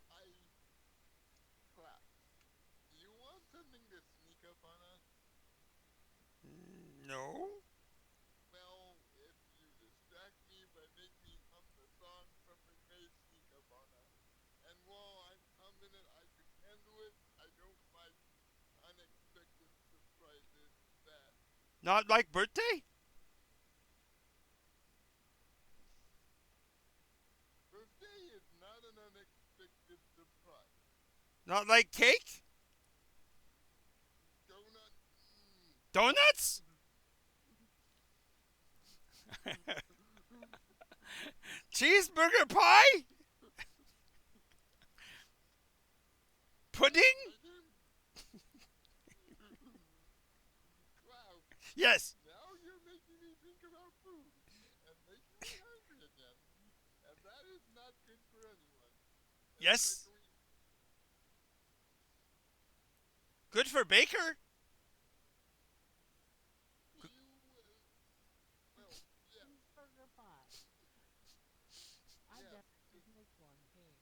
I clap. Do you want something to sneak up on us? No. Well, if you distract me by making me hum the song, something may sneak up on us. And while I'm confident I could handle it, I don't like unexpected surprises that Not like birthday? birthday is not an unexpected surprise. Not like cake? Donut. Donuts? Cheeseburger pie? Pudding? I can. Wow. Yes. Now you're making me think about food and making me hungry again. And that is not good for anyone. Yes. Especially Good for Baker? you. Well, yes, Cheeseburger pie. I yes. definitely make one. Hey.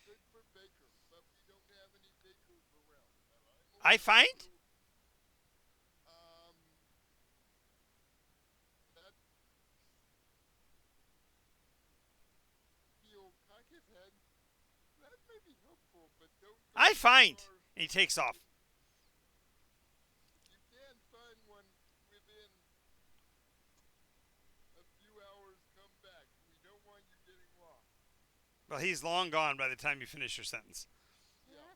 Good for Baker, but we don't have any bakers around, and I'm I only a find? little. Um, that he'll cock his head. That may be helpful, but don't go I too find. far. And he takes off. You can find one within a few hours. Come back. We don't want you getting lost. Well, he's long gone by the time you finish your sentence. Yeah,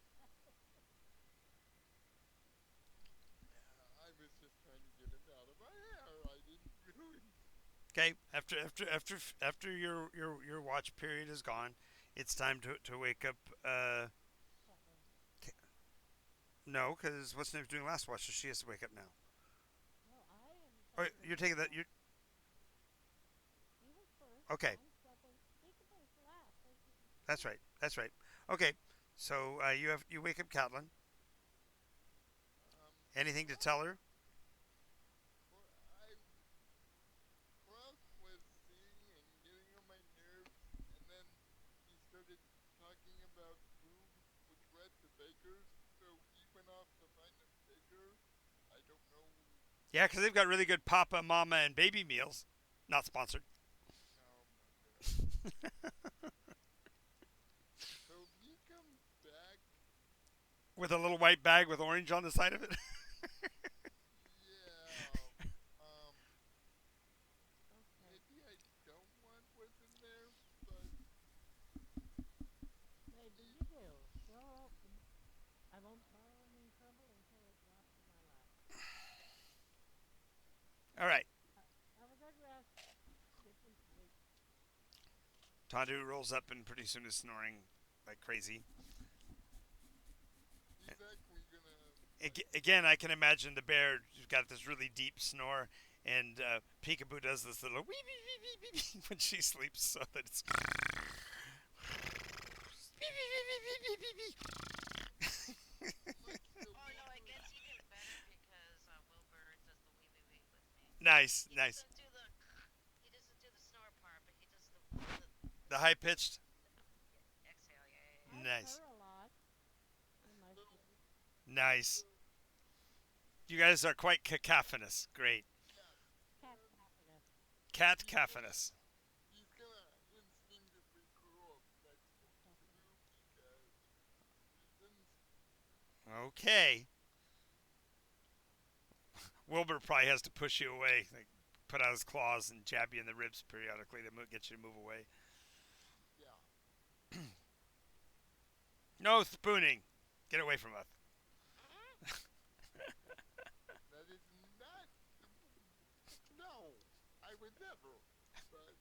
I was just trying to get him out of my hair. I didn't really. Okay, after your watch period is gone, it's time to wake up. Catherine. No, because what's name's doing last watch, so she has to wake up now. No, I am Oh, second. you're taking that. You He was first. okay? I'm second. Peekaboo's last. That's right. That's right. Okay, so you wake up Catelyn. Um, Anything to tell her? Cl- I Klaus was seeing and getting on my nerves, and then he started talking about food, which led to bakers. So he went off to find a baker. I don't know. Yeah, because they've got really good Papa, Mama, and baby meals. Not sponsored. Oh my goodness. with a little white bag with orange on the side of it. Yeah. Um, Okay. maybe I don't want what's in there, but Maybe it, you do. Well, I won't borrow any trouble until it drops in my lap. All right. Have a good rest. Get some sleep. Tadu rolls up and pretty soon is snoring like crazy. he's actually gonna like Again, I can imagine the bear got this really deep snore, and Peekaboo does this little wee wee wee wee wee wee when she sleeps, so that it's like the Oh no, it Wilbur. gets even better because Wilbur does the wee wee wee with me. nice, He nice. doesn't do the snore part, but he does The high pitched, exhale. Yeah, yeah, I yeah. nice, purr a lot in my So sleep. nice. the You guys are quite cacophonous. Great, yes, Cat and happiness. cat he's gonna cacophonous. he's gonna instinctively curl up next to Peekaboo because reasons. Okay. Wilbur probably has to push you away, like put out his claws and jab you in the ribs periodically to get you to move away. Yeah. No spooning. Get away from us. That is not. No, I would never. But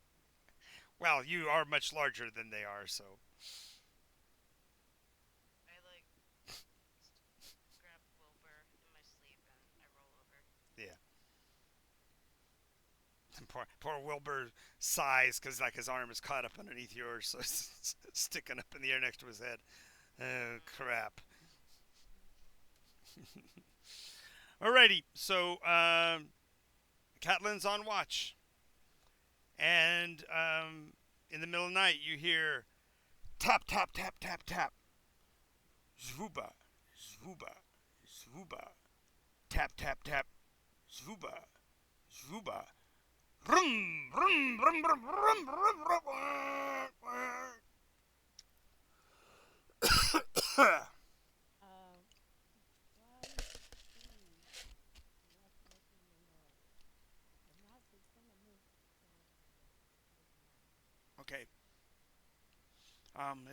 Well, you are much larger than they are, so I like grab Wilbur in my sleep and I roll over. yeah. Poor Wilbur sighs because like his arm is caught up underneath yours, so it's sticking up in the air next to his head. Oh crap! Alrighty, so Catlin's on watch, and in the middle of the night you hear tap tap tap tap tap, zwooba, zwooba, zwooba, tap tap tap, zwooba, zwooba. Brum, brum, brum, brum, brum, brum, brum, Try to see what's making the noise. If not, he's gonna move north of the map. Okay.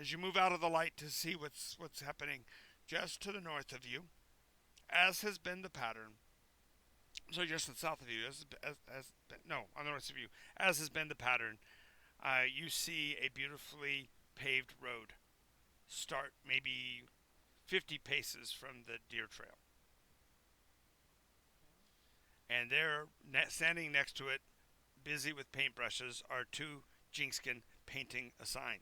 As you move out of the light to see what's happening, just to the north of you, as has been the pattern. So just to the south of you, no, on the north of you, as has been the pattern, you see a beautifully paved road start maybe 50 paces from the deer trail. And there, standing next to it, busy with paintbrushes, are two Jinkskin painting a sign.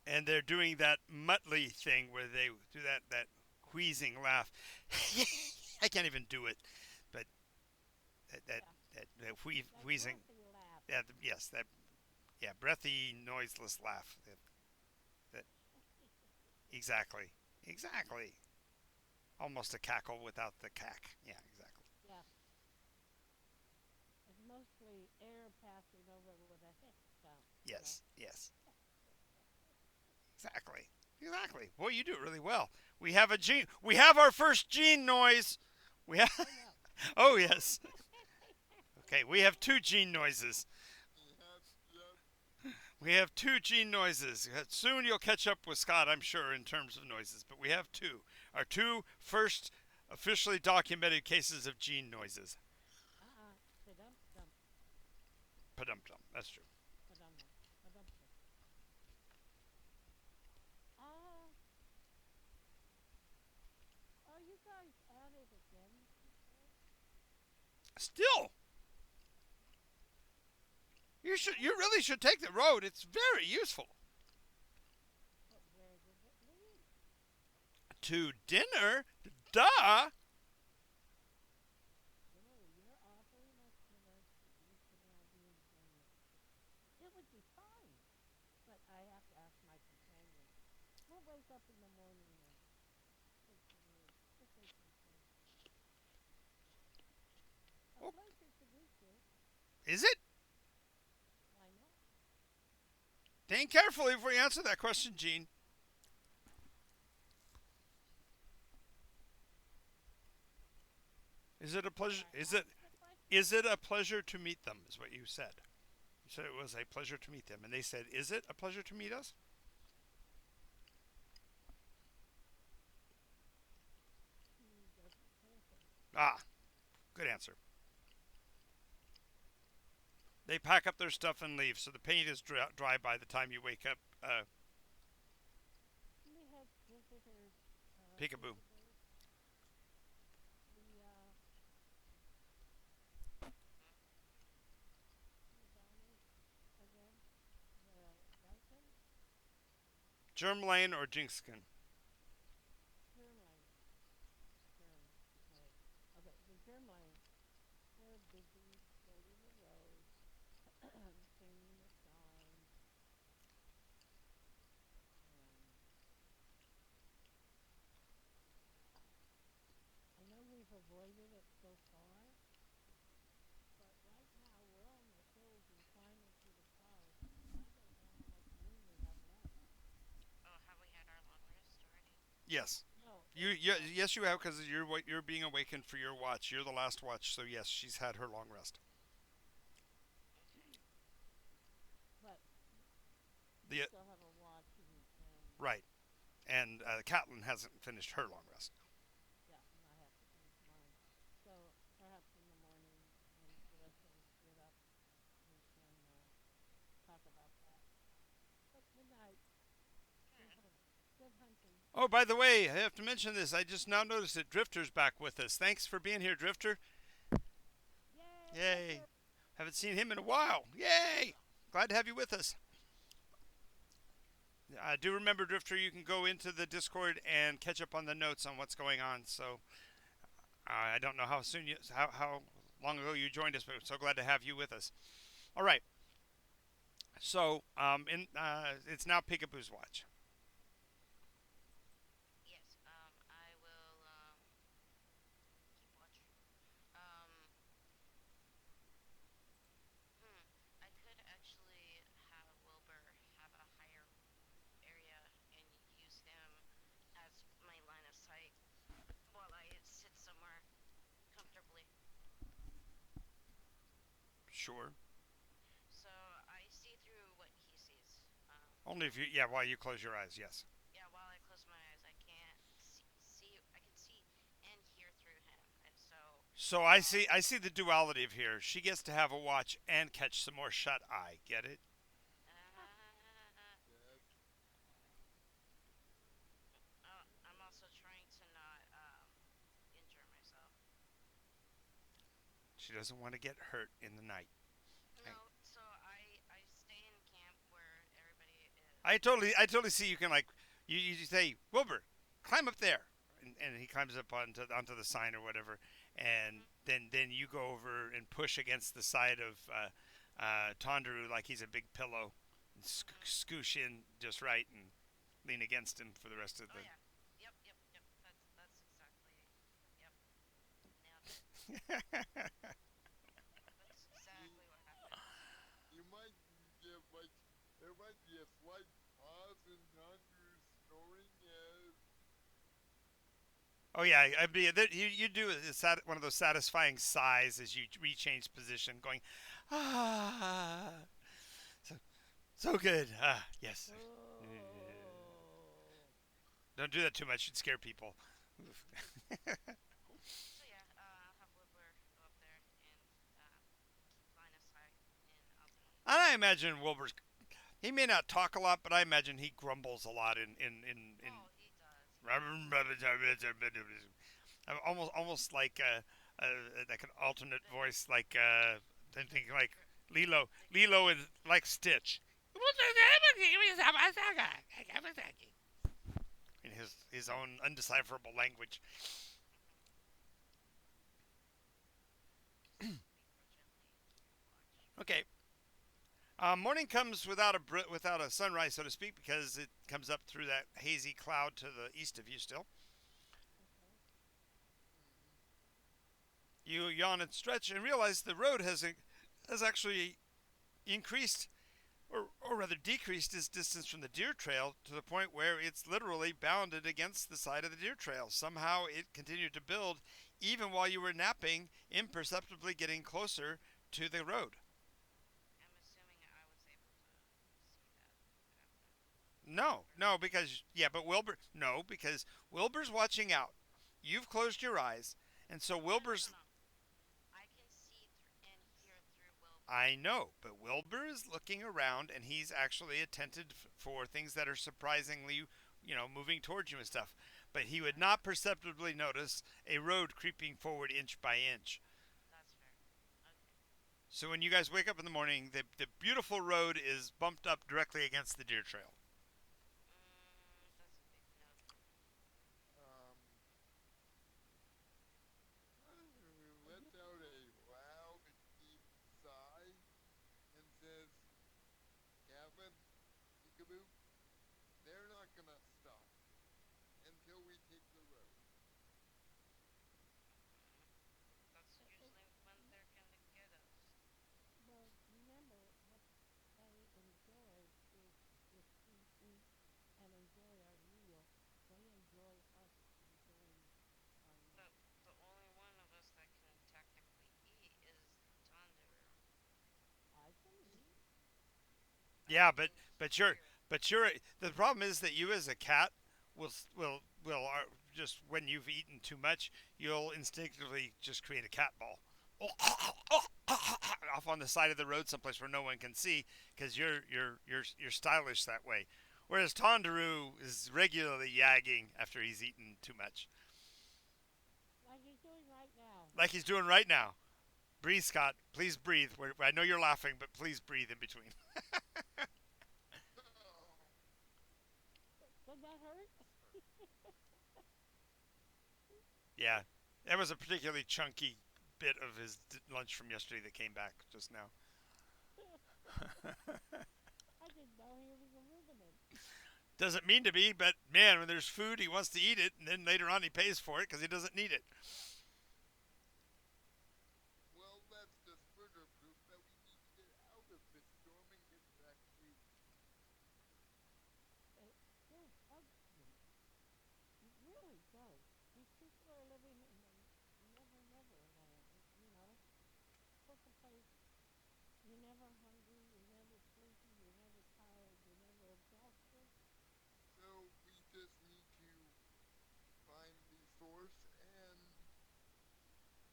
And they're doing that Muttley thing where they do that wheezing laugh. I can't even do it, but that That wheezing. breathy laugh. Yes, that breathy, noiseless laugh. That exactly, exactly. Almost a cackle without the cack. Yeah, exactly. Yeah. It's mostly air passing over with a hiss sound. Yes, yes, exactly, exactly. Boy, you do it really well. We have a gene. We have our first gene noise. We have. Oh no. Oh yes. Okay, we have two gene noises. yes, yes. We have two gene noises. Soon you'll catch up with Scott, I'm sure, in terms of noises. But we have two. Our two first officially documented cases of gene noises. Padum dum. Padum dum. That's true. Padum dum. Padum dum. Uh, are you guys at it again today? Still, you really should take the road. It's very useful. But where does it lead? To dinner? Duh. You know, you're awfully much interested. You should all be enjoying it. It would be fine. But I have to ask my companion. We'll wake up in the morning and take some news. Just take some things. A Oh, pleasure to meet you. is it? Why not? Think carefully before you answer that question, Gene. Is it a pleasure? Did I Is ask it the question? is it a pleasure to meet them? Is what you said. You said it was a pleasure to meet them, and they said, "Is it a pleasure to meet us?" He doesn't say a thing. Ah, good answer. They pack up their stuff and leave, so the paint is dry by the time you wake up. We had visitors, Peekaboo. peekaboo. The Downies again. The Duncans. Germlane or Jinxkin? Germ lane. Germ lane. Okay, the germ lane. They're busy building the road, changing the signs, and I know we've avoided it so far, but right now we're on the hills and climbing through the clouds, and I don't know how much room we have left. Oh, have we had our long rest already? Yes. No, Yes, you have because you're being awakened for your watch. You're the last watch, so yes, she's had her long rest. Okay. but we The still have a watch, and right, and Catelyn hasn't finished her long rest. yeah, and I have to finish mine. So perhaps in the morning when the rest of us get up, we can talk about that. But good night. Good Hmm. hunt. Good hunting. Oh, by the way, I have to mention this. I just now noticed that Drifter's back with us. Thanks for being here, Drifter. Yay, Yay! Drifter! Haven't seen him in a while. Yay! Glad to have you with us. Do remember, Drifter, you can go into the Discord and catch up on the notes on what's going on. So I don't know how long ago you joined us, but I'm so glad to have you with us. All right. So it's now Peekaboo's watch. Yes. I will keep watch. Um. Hmm. I could actually have Wilbur have a higher area and use him as my line of sight while I sit somewhere comfortably. Sure. So I see through what he sees. Only if you, yeah, while you close your eyes, yes. Yeah, while I close my eyes, I can't see. I can see and hear through him, and so. So I see the duality of here. She gets to have a watch and catch some more shut eye. Get it? Yes. I'm also trying to not injure myself. She doesn't want to get hurt in the night. I, No, so I stay in camp where everybody I is. totally I totally see you can like you say Wilbur, climb up there, and he climbs up onto the sign or whatever, and Mhm. then you go over and push against the side of Tondaru like he's a big pillow, and Mhm. scoosh in just right and lean against him for the rest of Oh yeah. Yep. Yep. Yep. That's exactly. Yep. Nailed it. the. That's You exactly what happened. you might get like there might be a slight pause in Andrew's snoring as Oh yeah, I mean you do one of those satisfying sighs as you rechange position, going, ah, so so good. Ah, yes. Oh. Don't do that too much; you'd scare people. Oof. So yeah, I'll have Wilbur go up there and keep line of sight, and I'll tell him. And I imagine Wilbur's. He may not talk a lot, but I imagine he grumbles a lot in. Oh, he does. He does. Almost like an alternate The voice, like I'm the thinking like gr- the Lilo is like Stitch. In his own undecipherable language. just speak more gently and watch. Okay, morning comes without a sunrise, so to speak, because it comes up through that hazy cloud to the east of you. Still, Okay. you yawn and stretch and realize the road has actually increased or rather decreased his distance from the deer trail to the point where it's literally bounded against the side of the deer trail. Somehow it continued to build even while you were napping, imperceptibly getting closer to the road. I'm assuming I was able to see that happen. No, no, because yeah, but Wilbur, no, because Wilbur's watching out. You've closed your eyes, and so No, no, no, Wilbur's. no. I can see and hear through I Wilbur. know, but Wilbur is looking around, and he's actually attentive for things that are surprisingly, moving towards you and stuff. But he would That's not perceptibly notice a road creeping forward inch by inch. that's fair. Okay. So when you guys wake up in the morning, the beautiful road is bumped up directly against the deer trail. That's a big no for me. Um, lets out a loud, deep sigh and says, Cabin, Peekaboo, they're not gonna stop until we take the road. That's It, it, usually when they're gonna get us. well, remember what they enjoy is if we eat and enjoy our meal, they enjoy us enjoying our But meal. the only one of us that can technically eat is Tandaru. I can eat. Yeah, I but can but you're hear. but you're the problem is that you as a cat will just when you've eaten too much, you'll instinctively just create a cat ball. Off on the side of the road someplace where no one can see because you're stylish that way. Whereas Tondaroo is regularly yagging after he's eaten too much. Like he's doing right now. Like he's doing right now. Breathe, Scott. Please breathe. I know you're laughing, but please breathe in between. Did that hurt? Yeah, that was a particularly chunky bit of his lunch from yesterday that came back just now. I didn't know he was a ruminant. Doesn't mean to be, but man, when there's food, he wants to eat it, and then later on he pays for it because he doesn't need it. Well, that's just further proof that we need to get out of this storm and get back to. It still bugs me. It really does. These people are living in the never land. Such a place. You're never hungry. You're never sleepy. You're never tired. You're never exhausted. So we just need to find the source and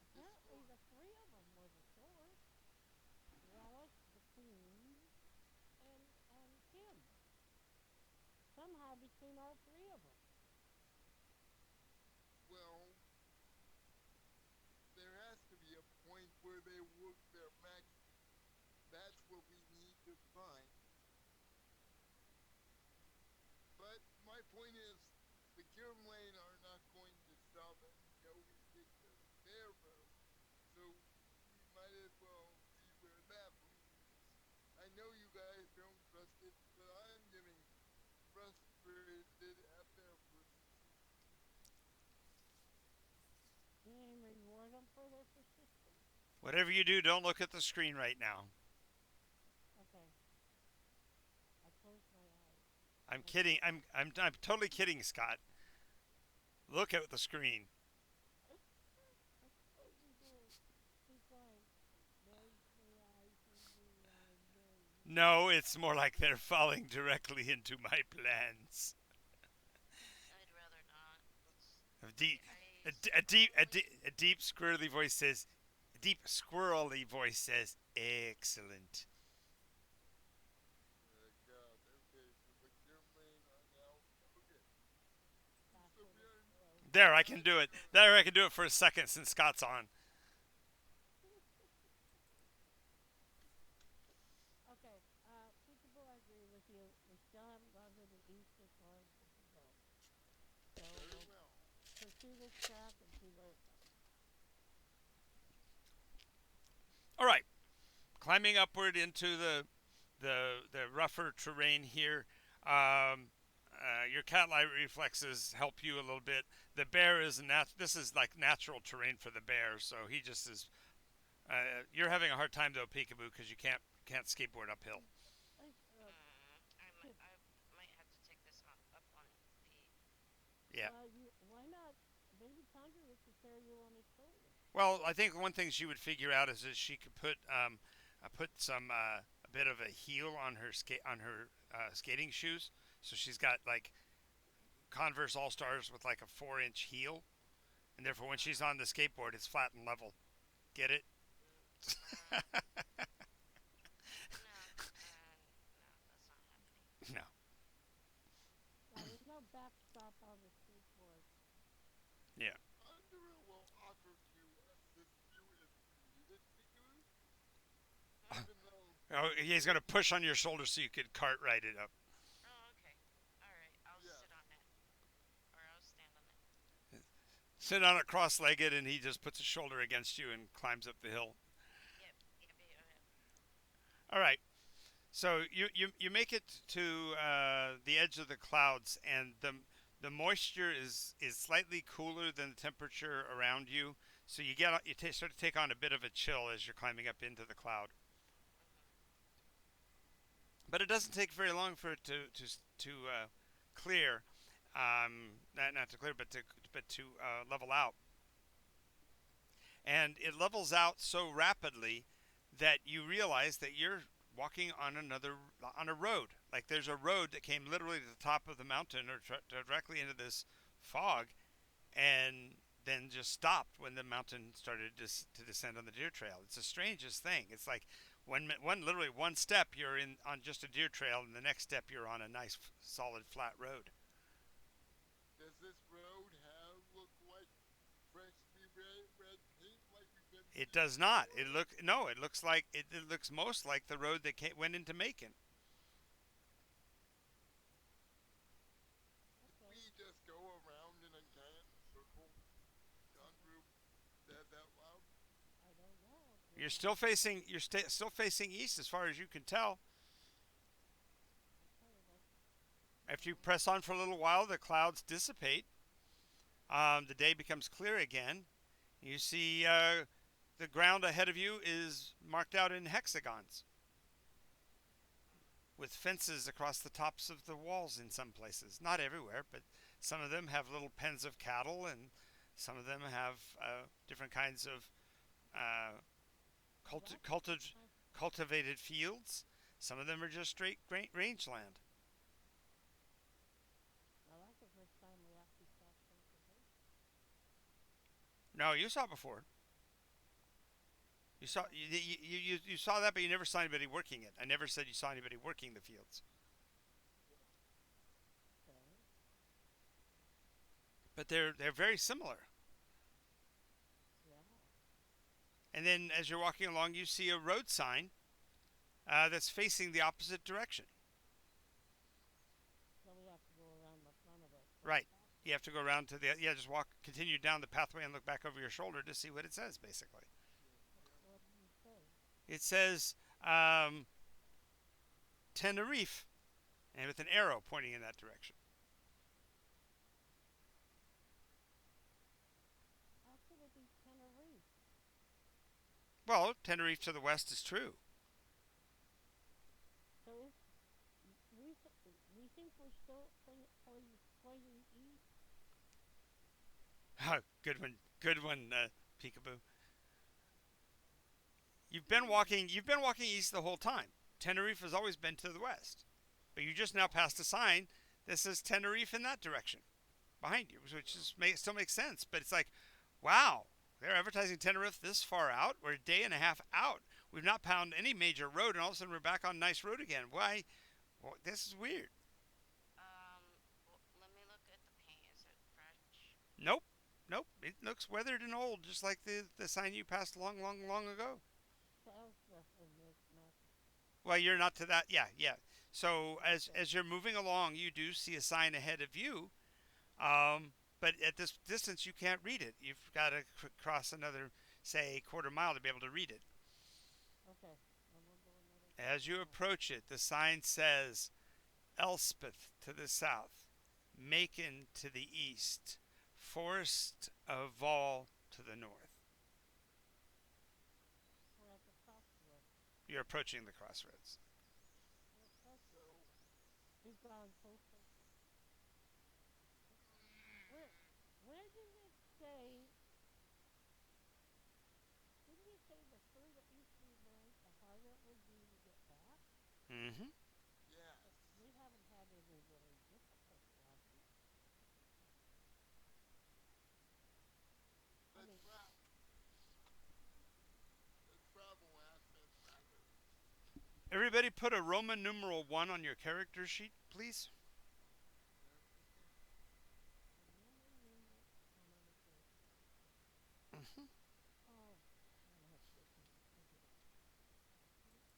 Apparently, destroy. the three of them were the source. Relic, the queen, and him. Somehow between all three of them. Well, there has to be a point where they work their magic. That's what we need to find. But my point is, the Gurmlane are not going to stop until we take the bear road. So we might as well see where that leads. I know you guys don't trust it, but I'm getting frustrated at their persistence. You didn't reward them for their persistence. Whatever you do, don't look at the screen right now. Okay, I closed my eyes. I'm I kidding. did. I'm totally kidding, Scott. Look at the screen. You do. He's like, may I do one day. No, it's more like they're falling directly into my plans. I'd rather not. Let's. A I deep, I a deep, strongly. a deep squirrely voice says. A deep squirrely voice says, "Excellent." God, okay, so the Gurmlane are now. Okay, so Faster than Bjorn, crows. There, I can I do it. feel. There, I can do it for a second since Scott's on. Okay, Peekaboo, I agree with you. We still haven't gone to the east as far as we can go. So Very we'll well. pursue this track and see where it goes. All right, climbing upward into the rougher terrain here. Your cat-like reflexes help you a little bit. The bear is this is like natural terrain for the bear, so he just is. You're having a hard time though, Peekaboo, because you can't skateboard uphill. Yeah. Why not? Maybe Conjurer could carry you on his shoulder. Well, I think one thing she would figure out is that she could put some a bit of a heel on her skating shoes. So she's got like Converse All Stars with like a 4-inch heel, and therefore when she's on the skateboard, it's flat and level. Get it? No, no, that's not happening. No. Now, there's no backstop on the skateboard. Yeah. Conjurer will offer to assist you if needed, Peekaboo. Hmm? Even though Oh, he's gonna push on your shoulder so you could cart ride it up. Oh, okay. All right, I'll yes, sit on it, or I'll stand on it. Sit on it cross-legged, and he just puts his shoulder against you and climbs up the hill. Yep, yep, yep, yep. All right. So you make it to the edge of the clouds, and the moisture is slightly cooler than the temperature around you. So start to take on a bit of a chill as you're climbing up into the cloud. Mhm. But it doesn't take very long for it to clear. Not to clear, but to level out. And it levels out so rapidly that you realize that you're walking on a road. Like there's a road that came literally to the top of the mountain or directly into this fog, and then just stopped when the mountain started to descend on the deer trail. It's the strangest thing. It's like literally one step you're in on just a deer trail, and the next step you're on a nice solid flat road. does this road have look like freshly red paint like we've been It seeing does not. before? It looks like it looks most like the road that went into Macon. Okay. We just go around in a giant circle. Conjurer says out loud. I don't know. You're still facing still facing east as far as you can tell. Okay, After you press on for a little while, the clouds dissipate. The day becomes clear again. You see the ground ahead of you is marked out in hexagons with fences across the tops of the walls in some places. Not everywhere, but some of them have little pens of cattle, and some of them have different kinds of uh, well, that's the first culti- time. cultivated fields. Some of them are just straight rangeland. Well, that's the first time we actually saw cultivation. No, you saw it before. You saw that, but you never saw anybody working it. I never said you saw anybody working the fields. Okay. But they're very similar. Yeah. And then as you're walking along, you see a road sign that's facing the opposite direction. So we have to go around the front of it. Right. You have to go around to the just continue down the pathway and look back over your shoulder to see what it says. Basically, What did you say? it says um, Tenerife, and with an arrow pointing in that direction. How could it be Tenerife? Well, Tenerife to the west is true. So if we think we're still pointing east. Good one, Peekaboo. You've been walking east the whole time. Tenerife has always been to the west, but you just now passed a sign that says Tenerife in that direction behind you, which still makes sense. But it's like, wow, they're advertising Tenerife this far out. We're a day and a half out. We've not found any major road, and all of a sudden we're back on nice road again. Why? Well, this is weird. Well, let me look at the paint. Is it fresh? Nope, nope. It looks weathered and old, just like the sign you passed long, long, long ago. South in this map. Well, you're not to that. Yeah, yeah. So Okay. as you're moving along, you do see a sign ahead of you. But at this distance, you can't read it. You've got to cross another, say, quarter mile to be able to read it. Okay. Then we'll go another As you quarter mile. approach it, the sign says Elspeth to the south, Macon to the east, Forest of Val to the north. We're at the crossroads. You're approaching the crossroads. We're approaching. So We've gone so close. Mm-hmm. Yes. We haven't had any really difficult ones. I The mean, trap. The travel aspect matters. Everybody put a Roman numeral 1 on your character sheet, please. a Roman numeral one on the character. Mm-hmm. Oh, I have to get my computer. Okay.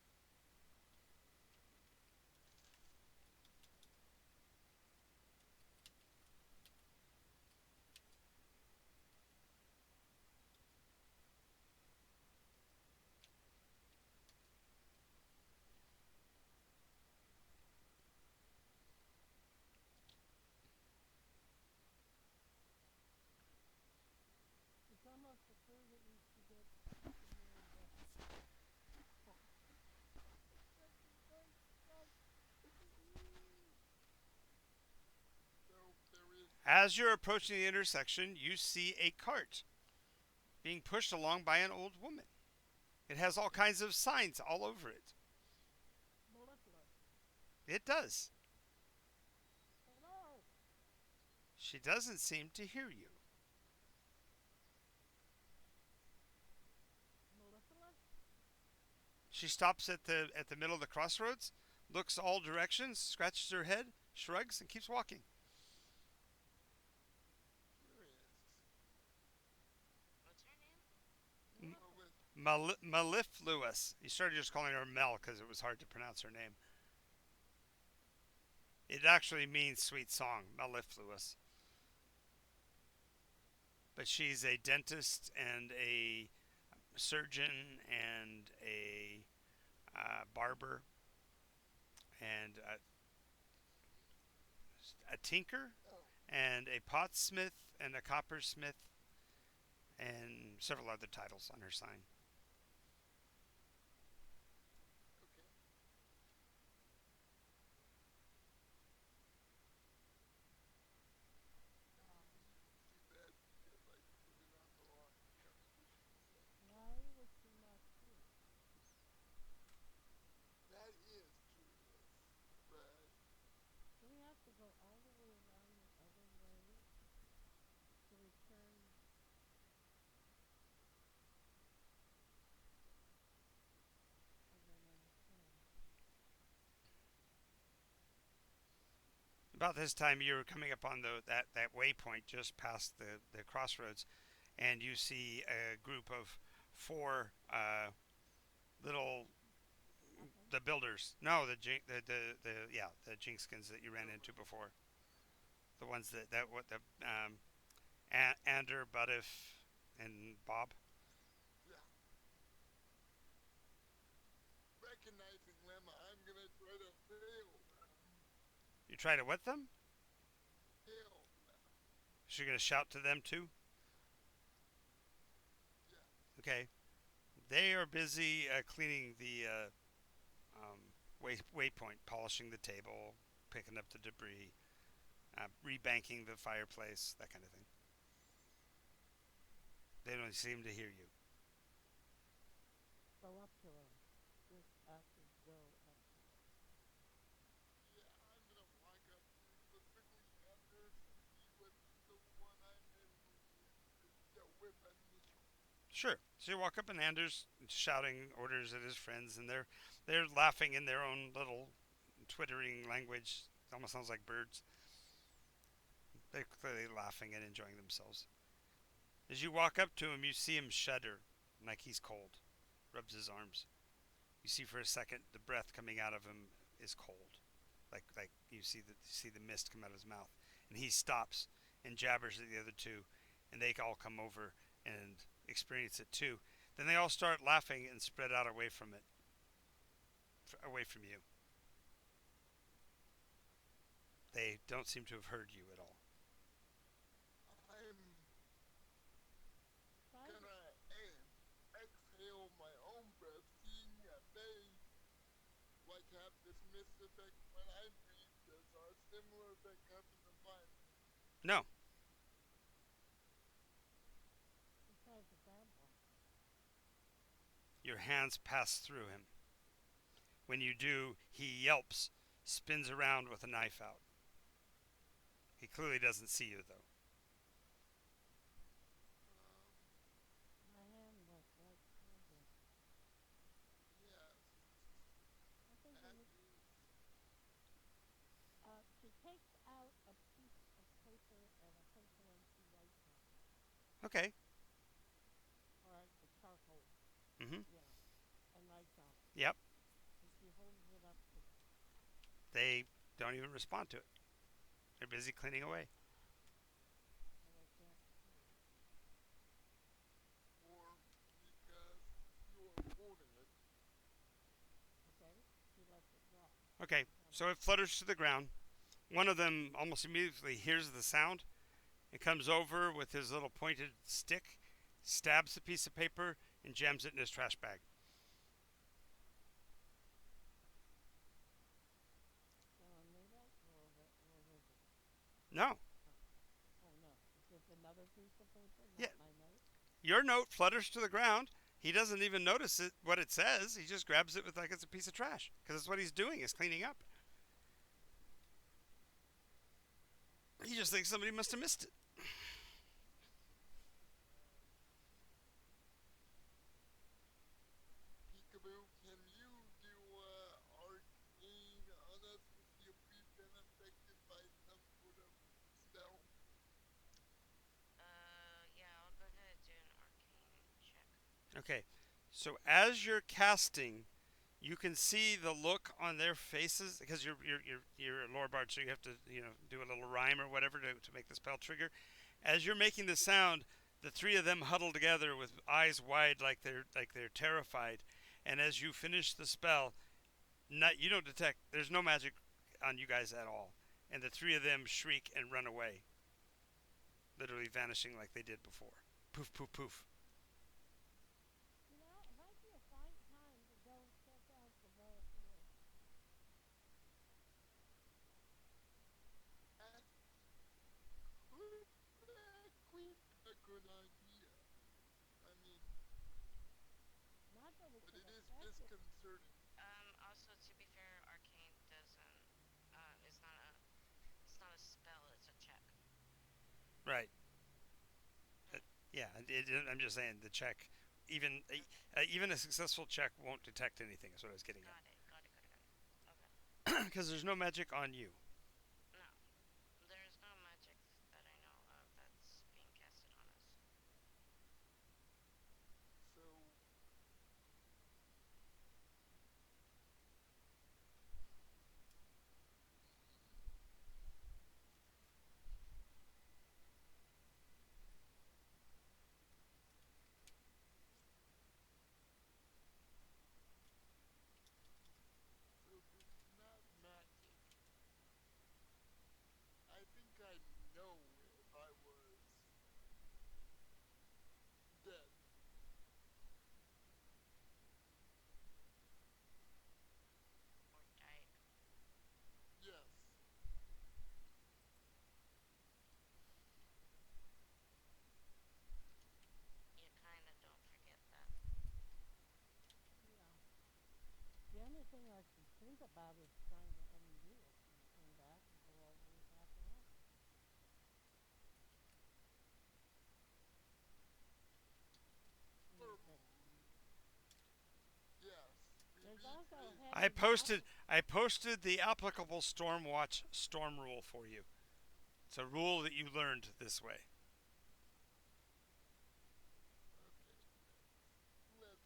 It's almost the fur that needs to get some more rest. So there is. As you're approaching the intersection, you see a cart being pushed along by an old woman. It has all kinds of signs all over it. Mellifluous. It does. Hello. She doesn't seem to hear you. Mellifluous. She stops at the middle of the crossroads, looks all directions, scratches her head, shrugs, and keeps walking. Curious. What's her name? M- Mellifluous. Mellifluous. You started just calling her Mel because it was hard to pronounce her name. It actually means sweet song, mellifluous. But she's a dentist and a surgeon and a barber and a tinker Oh, and a potsmith and a coppersmith and several other titles on her sign. okay. Too bad because I put it on the wrong character sheet. Why was she not here? That is curious. But Do we have to go all the way around the other way to return? I don't understand. About this time, you were coming up on that waypoint just past the crossroads, and you see a group of four little Nothing. the builders. No, the yeah the Jinkskins that you ran into before. The ones that what the Ander, Budiff, and Bob. yeah, recognizing them, I'm gonna try to hail them. You try to what them? Hail them. So you're gonna shout to them too. Yeah. Okay. They are busy cleaning the waypoint, polishing the table, picking up the debris, rebanking the fireplace, that kind of thing. They don't seem to hear you. Go up to him. Just actually go up to him. Yeah, I'm gonna walk up to specifically Anders and see what's the one I'm aiming the weapon. Sure. So you walk up and Anders shouting orders at his friends, and they're laughing in their own little twittering language. It almost sounds like birds. They're clearly laughing and enjoying themselves. As you walk up to him, you see him shudder, like he's cold. Rubs his arms. You see for a second the breath coming out of him is cold, like you see the mist come out of his mouth, and he stops and jabbers at the other two, and they all come over and experience it too. Then they all start laughing and spread out away from it, away from you. They don't seem to have heard you at all. I'm Try to. gonna exhale my own breath, seeing that they like have this mist effect when I breathe. Does a similar effect happen to mine? No, He tries to grab one. your hands pass through him. When you do, he yelps, spins around with a knife out. He clearly doesn't see you, though. My hand was right over. Yes. I think That we is. she takes out a piece of paper and a pencil and she writes on it. Okay. Or the charcoal. Mm-hmm. Yeah. And writes on it. Yep. And she holds it up to They don't even respond to it. They're busy cleaning away. but I can't see. Or because your opponent. Okay? She lets it drop. Okay, so it flutters to the ground. One of them almost immediately hears the sound and comes over with his little pointed stick, stabs the piece of paper, and jams it in his trash bag. Someone made that? Or was it? No. Oh no. Is this another piece of paper? Yeah. Not my note? Your note flutters to the ground. He doesn't even notice it, what it says. He just grabs it with like it's a piece of trash because that's what he's doing is cleaning up. He just thinks somebody must have missed it. Peekaboo, can you do arcane on us to see if we've been affected by some sort of spell? Yeah, I'll go ahead and do an arcane check. Okay, so as you're casting, you can see the look on their faces because you're a lore bard, so you have to do a little rhyme or whatever to make the spell trigger. As you're making the sound, the three of them huddle together with eyes wide, like they're terrified. And as you finish the spell, you don't detect. There's no magic on you guys at all, and the three of them shriek and run away, literally vanishing like they did before. Poof, poof, poof. You know, it might be a fine time to go check out the vault door. That could be a good idea. I mean, Not that it but can it is affect it. disconcerting. Also, to be fair, arcane doesn't. It's not a spell. It's a check. Right. Yeah. I'm just saying the check, even even a successful check won't detect anything. Is what I was getting Got it. Got it. Got it. Got it. at. Because there's no magic on you. Okay. No, there's no magic that I know of that's being casted on us. So, so if it's not magic, I think I know if I was dead. Or died. Yes. You kind of don't forget that. Yeah. The only thing I can think about is trying to undo it and come back and go all the way back around. What do you Or, think? yes. We There's need also this. I heading posted up. I posted the applicable Stormwatch storm rule for you. It's a rule that you learned this way. Okay, let's look.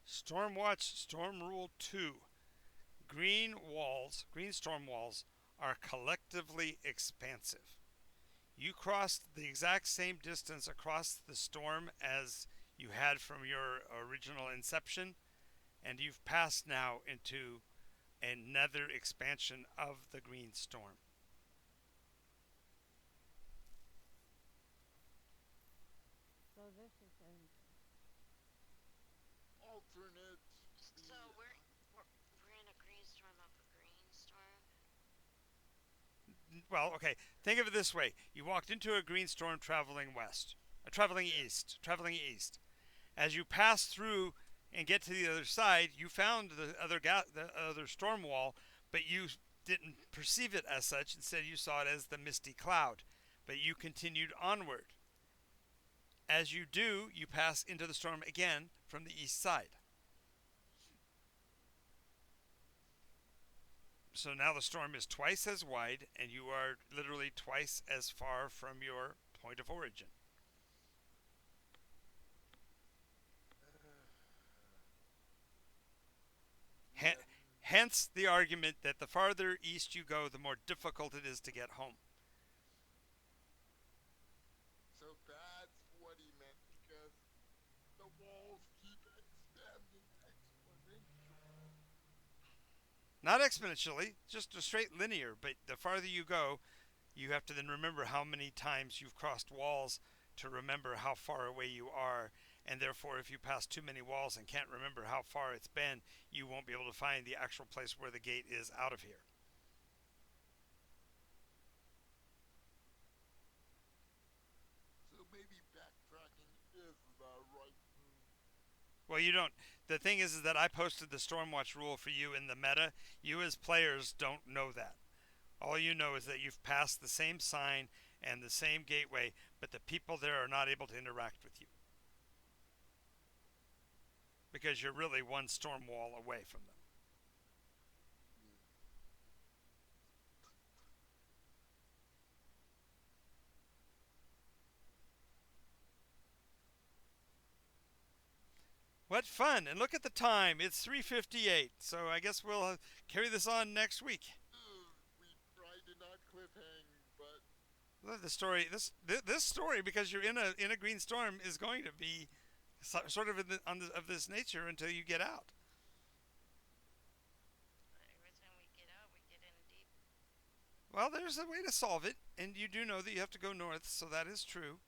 Stormwatch Storm Rule 2. Green storm walls, are collectively expansive. You crossed the exact same distance across the storm as you had from your original inception, and you've passed now into another expansion of the green storm. So this is an Alternate. So we're in a green storm of a green storm. Well, okay, think of it this way. You walked into a green storm traveling west, traveling east. As you pass through and get to the other side, you found the other storm wall, but you didn't perceive it as such. Instead, you saw it as the misty cloud. But you continued onward. As you do, you pass into the storm again from the east side. So now the storm is twice as wide, and you are literally twice as far from your point of origin. Yeah. Hence the argument that the farther east you go, the more difficult it is to get home. So that's what he meant because the walls keep expanding exponentially. Not exponentially, just a straight linear, but the farther you go, you have to then remember how many times you've crossed walls to remember how far away you are. And therefore, if you pass too many walls and can't remember how far it's been, you won't be able to find the actual place where the gate is out of here. So maybe backtracking is the right move. Well, you don't. The thing is that I posted the Stormwatch rule for you in the meta. You as players don't know that. All you know is that you've passed the same sign and the same gateway, but the people there are not able to interact with you. Because you're really one storm wall away from them. What fun! And look at the time. It's 3:58. So I guess we'll carry this on next week. We tried to not cliffhang, but The story, this story, because you're in a green storm, is going to be sort of of this nature until you get out. Every time we get out, we get in deep. Well, there's a way to solve it, and you do know that you have to go north, so that is true.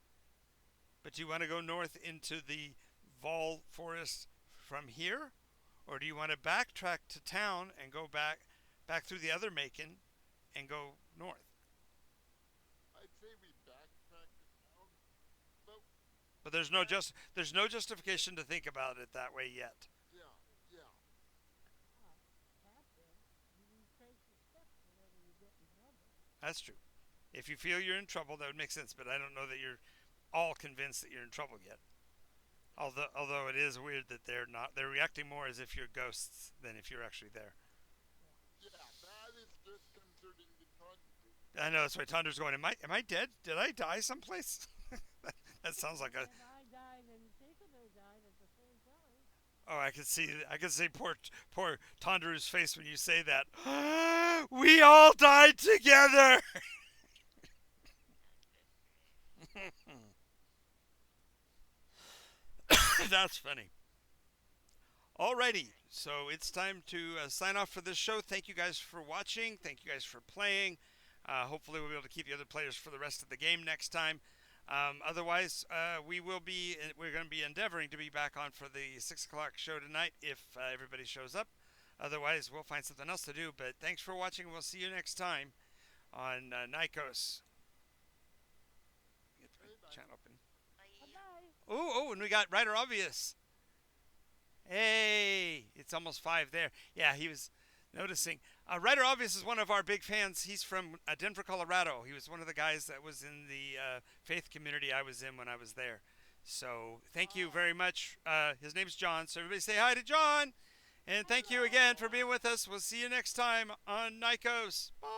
But do you want to go north into the Vol Forest from here, or do you want to backtrack to town and go back through the other Macon and go north? I'd say we backtrack to town. But But there's no justification to think about it that way yet. yeah, yeah. Captain, you retrace the steps whenever you get in trouble. That's true. If you feel you're in trouble, that would make sense. But I don't know that you're all convinced that you're in trouble yet. Although it is weird that they're reacting more as if you're ghosts than if you're actually there. Yeah, that is disconcerting to Tundra. I know that's why Tundra's going. Am I dead? Did I die someplace? That sounds like a. And I died and Peekaboo died at the same time. Oh, I can see poor Tundru's face when you say that. We all died together. That's funny. Alrighty, so it's time to sign off for this show. Thank you guys for watching. Thank you guys for playing. Hopefully, we'll be able to keep the other players for the rest of the game next time. Otherwise, we're going to be endeavoring to be back on for the 6 o'clock show tonight if everybody shows up. Otherwise, we'll find something else to do. But thanks for watching. We'll see you next time on Nycos. Get Hey, the bye. chat open. Bye. Bye. Oh, and we got Ryder Obvious. Hey, it's almost 5 there. Yeah, he was noticing. Ryder Obvious is one of our big fans. He's from Denver, Colorado. He was one of the guys that was in the faith community I was in when I was there. So thank you very much. His name's John. So everybody say hi to John. And thank you again for being with us. We'll see you next time on Nycos. Bye.